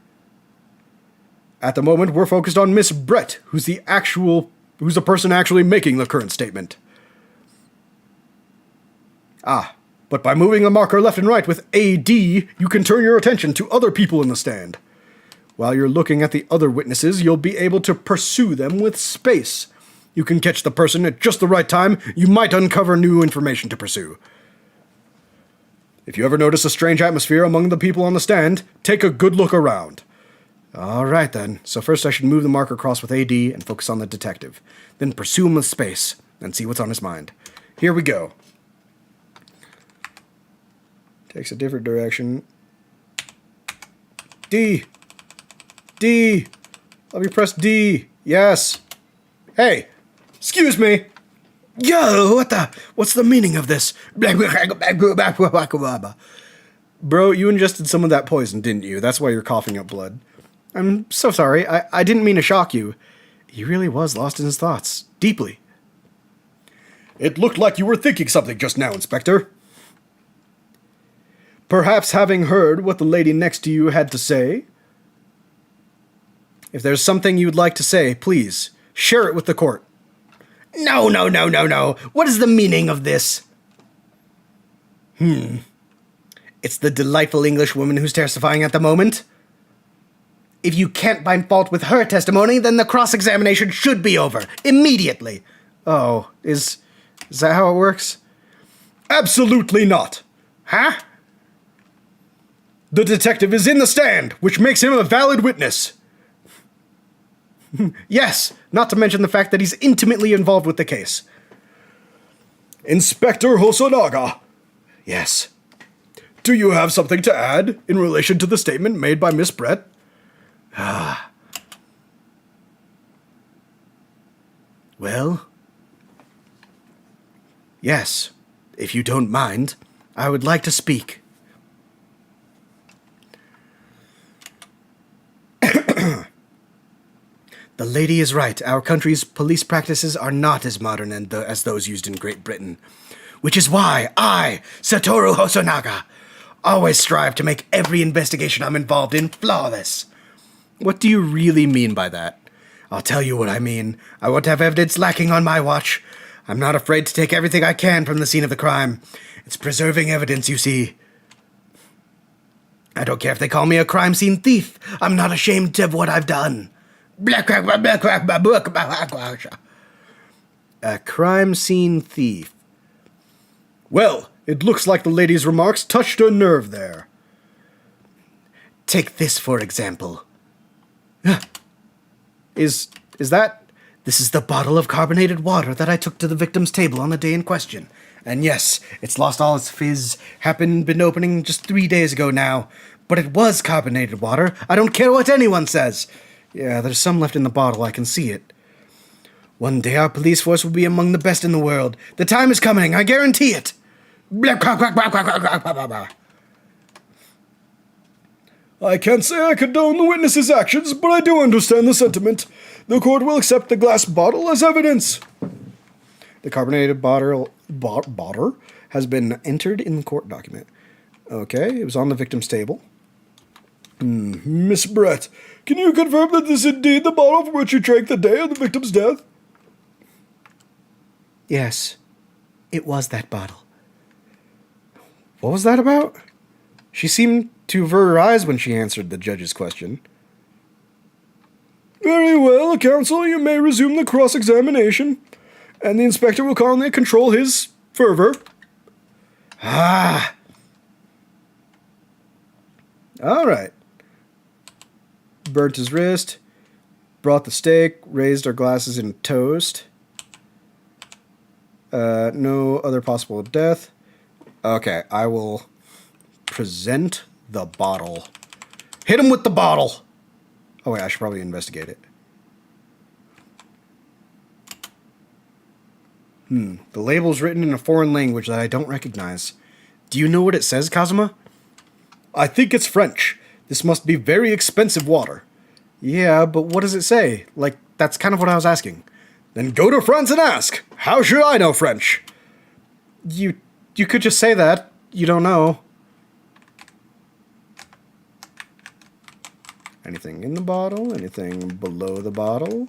At the moment, we're focused on Miss Brett, who's the person actually making the current statement. But by moving the marker left and right with AD, you can turn your attention to other people in the stand. While you're looking at the other witnesses, you'll be able to pursue them with space. You can catch the person at just the right time. You might uncover new information to pursue. If you ever notice a strange atmosphere among the people on the stand, take a good look around. All right, then. So first I should move the marker across with AD and focus on the detective. Then pursue him with space and see what's on his mind. Here we go. Takes a different direction. D. Let me press D. Yes. Hey, excuse me. Yo, what's the meaning of this? Bro, you ingested some of that poison, didn't you? That's why you're coughing up blood. I'm so sorry. I didn't mean to shock you. He really was lost in his thoughts. Deeply. It looked like you were thinking something just now, Inspector. Perhaps having heard what the lady next to you had to say? If there's something you'd like to say, please, share it with the court. No. What is the meaning of this? It's the delightful Englishwoman who's testifying at the moment. If you can't find fault with her testimony, then the cross-examination should be over. Immediately. Oh, is that how it works? Absolutely not. Huh? The detective is in the stand, which makes him a valid witness. Yes, not to mention the fact that he's intimately involved with the case. Inspector Hosonaga. Yes. Do you have something to add in relation to the statement made by Miss Brett? Well, yes, if you don't mind, I would like to speak. The lady is right. Our country's police practices are not as modern as those used in Great Britain. Which is why I, Satoru Hosonaga, always strive to make every investigation I'm involved in flawless. What do you really mean by that? I'll tell you what I mean. I won't have evidence lacking on my watch. I'm not afraid to take everything I can from the scene of the crime. It's preserving evidence, you see. I don't care if they call me a crime scene thief. I'm not ashamed of what I've done. A crime scene thief. Well, it looks like the lady's remarks touched a nerve there. Take this, for example. Is that... This is the bottle of carbonated water that I took to the victim's table on the day in question. And yes, it's lost all its fizz. Been opening just 3 days ago now. But it was carbonated water. I don't care what anyone says. Yeah, there's some left in the bottle. I can see it. One day our police force will be among the best in the world. The time is coming. I guarantee it. I can't say I condone the witness's actions, but I do understand the sentiment. The court will accept the glass bottle as evidence. The carbonated bottle has been entered in the court document. Okay, it was on the victim's table. Miss Brett, can you confirm that this is indeed the bottle from which you drank the day of the victim's death? Yes, it was that bottle. What was that about? She seemed to avert her eyes when she answered the judge's question. Very well, counsel, you may resume the cross-examination, and the inspector will calmly control his fervor. All right. burnt his wrist, brought the steak, raised our glasses in toast. No other possible death. Okay, I will present the bottle. Hit him with the bottle! Oh wait, I should probably investigate it. The label's written in a foreign language that I don't recognize. Do you know what it says, Kazuma? I think it's French. This must be very expensive water. Yeah, but what does it say? Like, that's kind of what I was asking. Then go to France and ask. How should I know French? You could just say that. You don't know. Anything in the bottle? Anything below the bottle?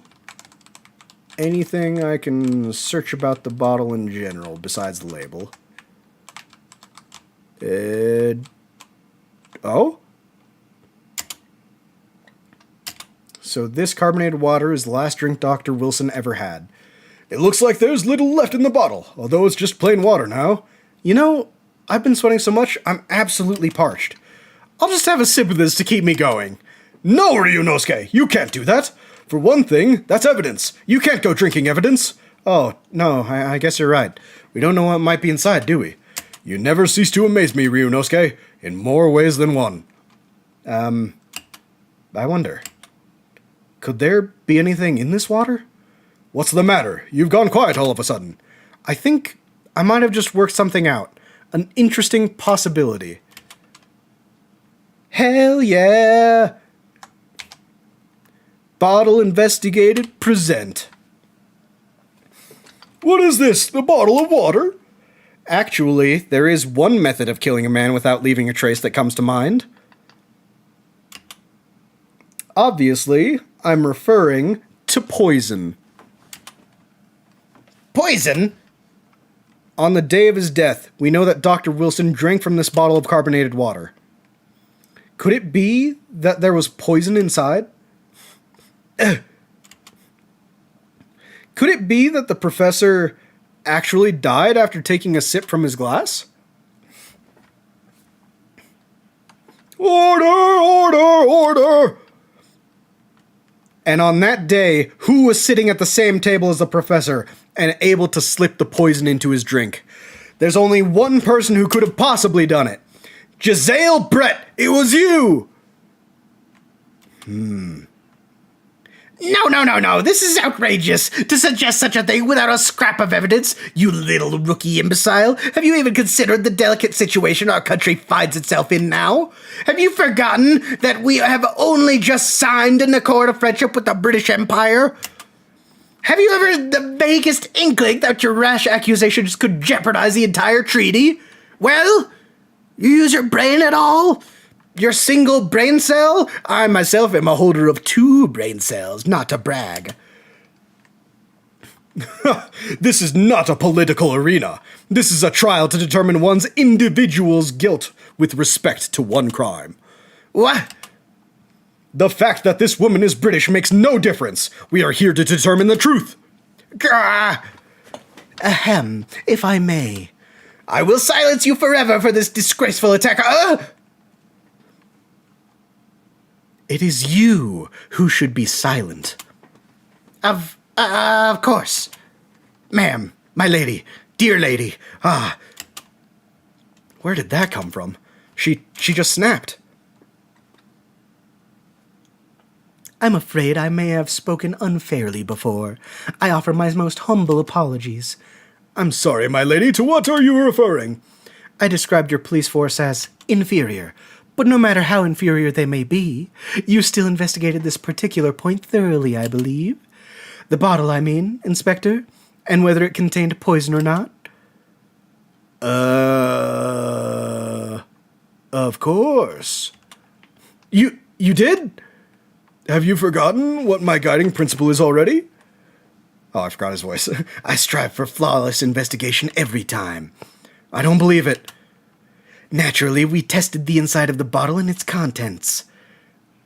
Anything I can search about the bottle in general besides the label? Oh? So this carbonated water is the last drink Dr. Wilson ever had. It looks like there's little left in the bottle, although it's just plain water now. You know, I've been sweating so much, I'm absolutely parched. I'll just have a sip of this to keep me going. No, Ryunosuke, you can't do that. For one thing, that's evidence. You can't go drinking evidence. Oh, no, I guess you're right. We don't know what might be inside, do we? You never cease to amaze me, Ryunosuke, in more ways than one. I wonder. Could there be anything in this water? What's the matter? You've gone quiet all of a sudden. I think I might have just worked something out. An interesting possibility. Hell yeah! Bottle investigated, present. What is this? The bottle of water? Actually, there is one method of killing a man without leaving a trace that comes to mind. Obviously, I'm referring to poison. Poison? On the day of his death, we know that Dr. Wilson drank from this bottle of carbonated water. Could it be that there was poison inside? Could it be that the professor actually died after taking a sip from his glass? Order, order, order! And on that day, who was sitting at the same table as the professor and able to slip the poison into his drink? There's only one person who could have possibly done it. Giselle Brett, it was you! No. This is outrageous. To suggest such a thing without a scrap of evidence. You little rookie imbecile. Have you even considered the delicate situation our country finds itself in now? Have you forgotten that we have only just signed an accord of friendship with the British Empire? Have you ever the vaguest inkling that your rash accusations could jeopardize the entire treaty? Well, you use your brain at all? Your single brain cell? I myself am a holder of 2 brain cells, not to brag. This is not a political arena. This is a trial to determine one's individual's guilt with respect to one crime. What? The fact that this woman is British makes no difference. We are here to determine the truth. Ahem, if I may. I will silence you forever for this disgraceful attack. It is you who should be silent. Of course. Ma'am, my lady, dear lady, Where did that come from? She just snapped. I'm afraid I may have spoken unfairly before. I offer my most humble apologies. I'm sorry, my lady, to what are you referring? I described your police force as inferior, but no matter how inferior they may be, you still investigated this particular point thoroughly, I believe. The bottle, I mean, Inspector, and whether it contained poison or not. Of course. You did? Have you forgotten what my guiding principle is already? Oh, I forgot his voice. I strive for flawless investigation every time. I don't believe it. Naturally, we tested the inside of the bottle and its contents.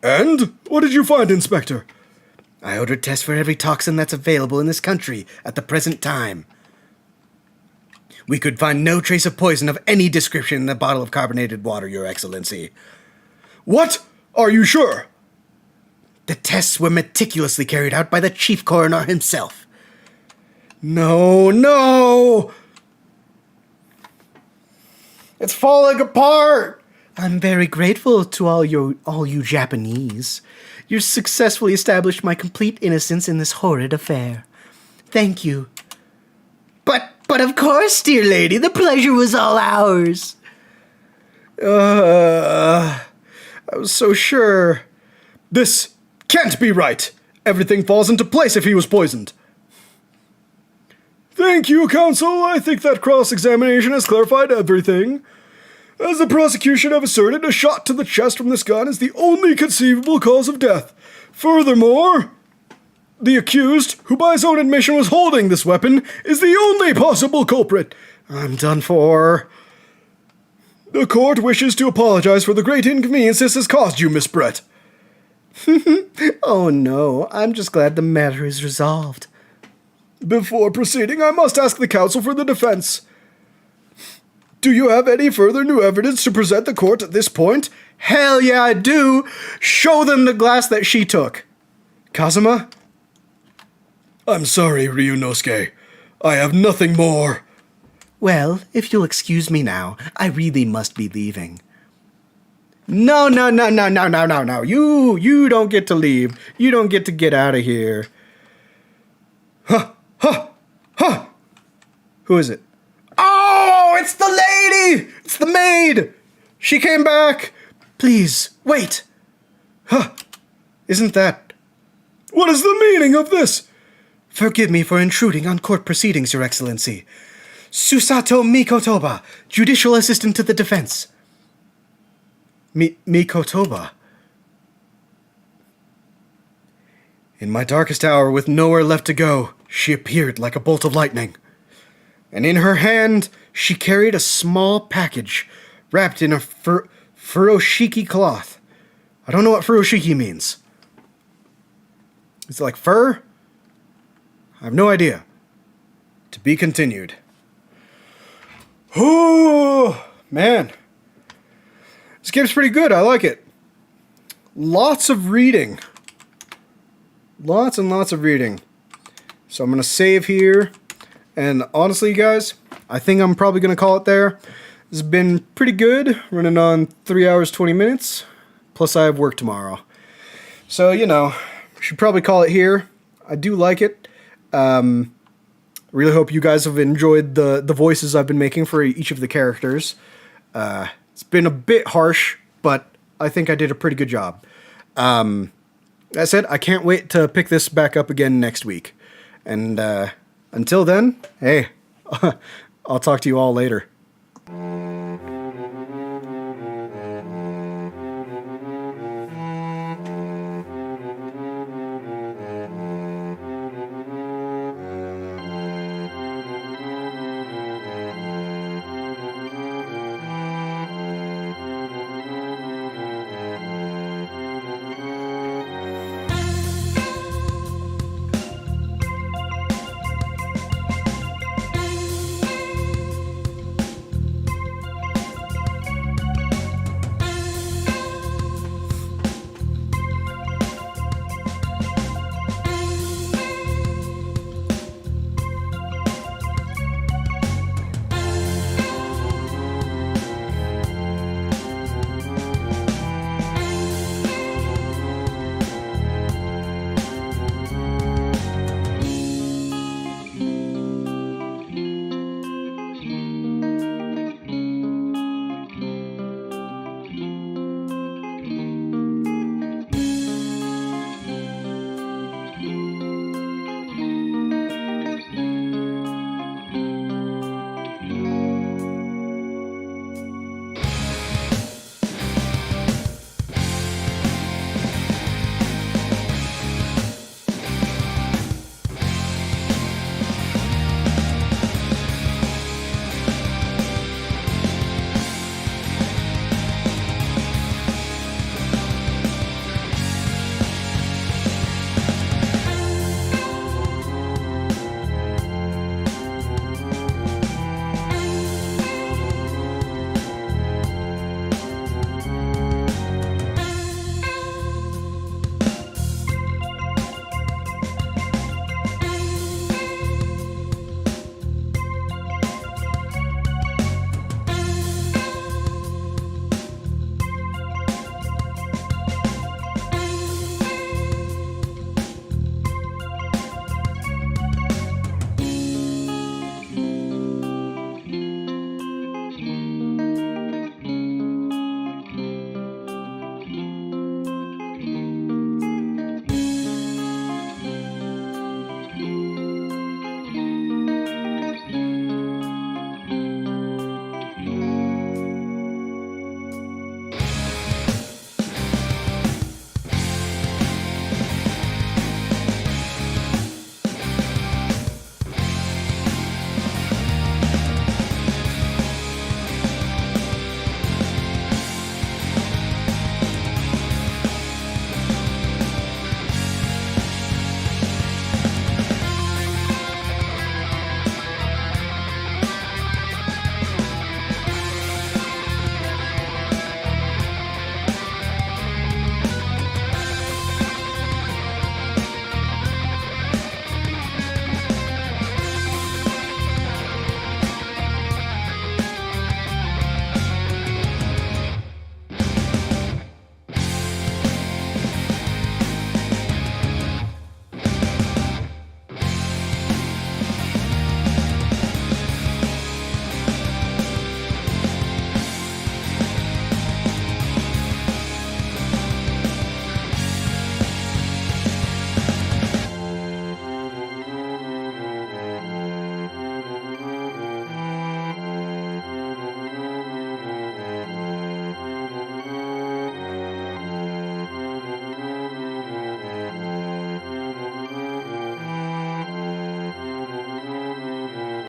And? What did you find, Inspector? I ordered tests for every toxin that's available in this country at the present time. We could find no trace of poison of any description in the bottle of carbonated water, Your Excellency. What? Are you sure? The tests were meticulously carried out by the chief coroner himself. No, no! It's falling apart! I'm very grateful to all you Japanese. You successfully established my complete innocence in this horrid affair. Thank you. But of course, dear lady, the pleasure was all ours. I was so sure. This can't be right. Everything falls into place if he was poisoned. Thank you, counsel. I think that cross-examination has clarified everything. As the prosecution have asserted, a shot to the chest from this gun is the only conceivable cause of death. Furthermore, the accused, who by his own admission was holding this weapon, is the only possible culprit. I'm done for. The court wishes to apologize for the great inconvenience this has caused you, Miss Brett. Oh no, I'm just glad the matter is resolved. Before proceeding, I must ask the counsel for the defense. Do you have any further new evidence to present the court at this point? Hell yeah, I do! Show them the glass that she took. Kazuma? I'm sorry, Ryunosuke. I have nothing more. Well, if you'll excuse me now, I really must be leaving. No. You don't get to leave. You don't get to get out of here. Huh. Who is it? Oh, it's the lady! It's the maid! She came back! Please, wait. Isn't that... What is the meaning of this? Forgive me for intruding on court proceedings, Your Excellency. Susato Mikotoba, Judicial Assistant to the Defense. Mikotoba. In my darkest hour, with nowhere left to go, she appeared like a bolt of lightning. And in her hand, she carried a small package wrapped in a furoshiki cloth. I don't know what furoshiki means. Is it like fur? I have no idea. To be continued. Oh, man. This game's pretty good. I like it. Lots of reading. Lots and lots of reading. So I'm going to save here. And honestly, guys, I think I'm probably going to call it there. This has been pretty good. Running on 3 hours, 20 minutes. Plus I have work tomorrow. So, you know, should probably call it here. I do like it. Really hope you guys have enjoyed the voices I've been making for each of the characters. It's been a bit harsh, but I think I did a pretty good job. That said, I can't wait to pick this back up again next week. And until then, hey, I'll talk to you all later.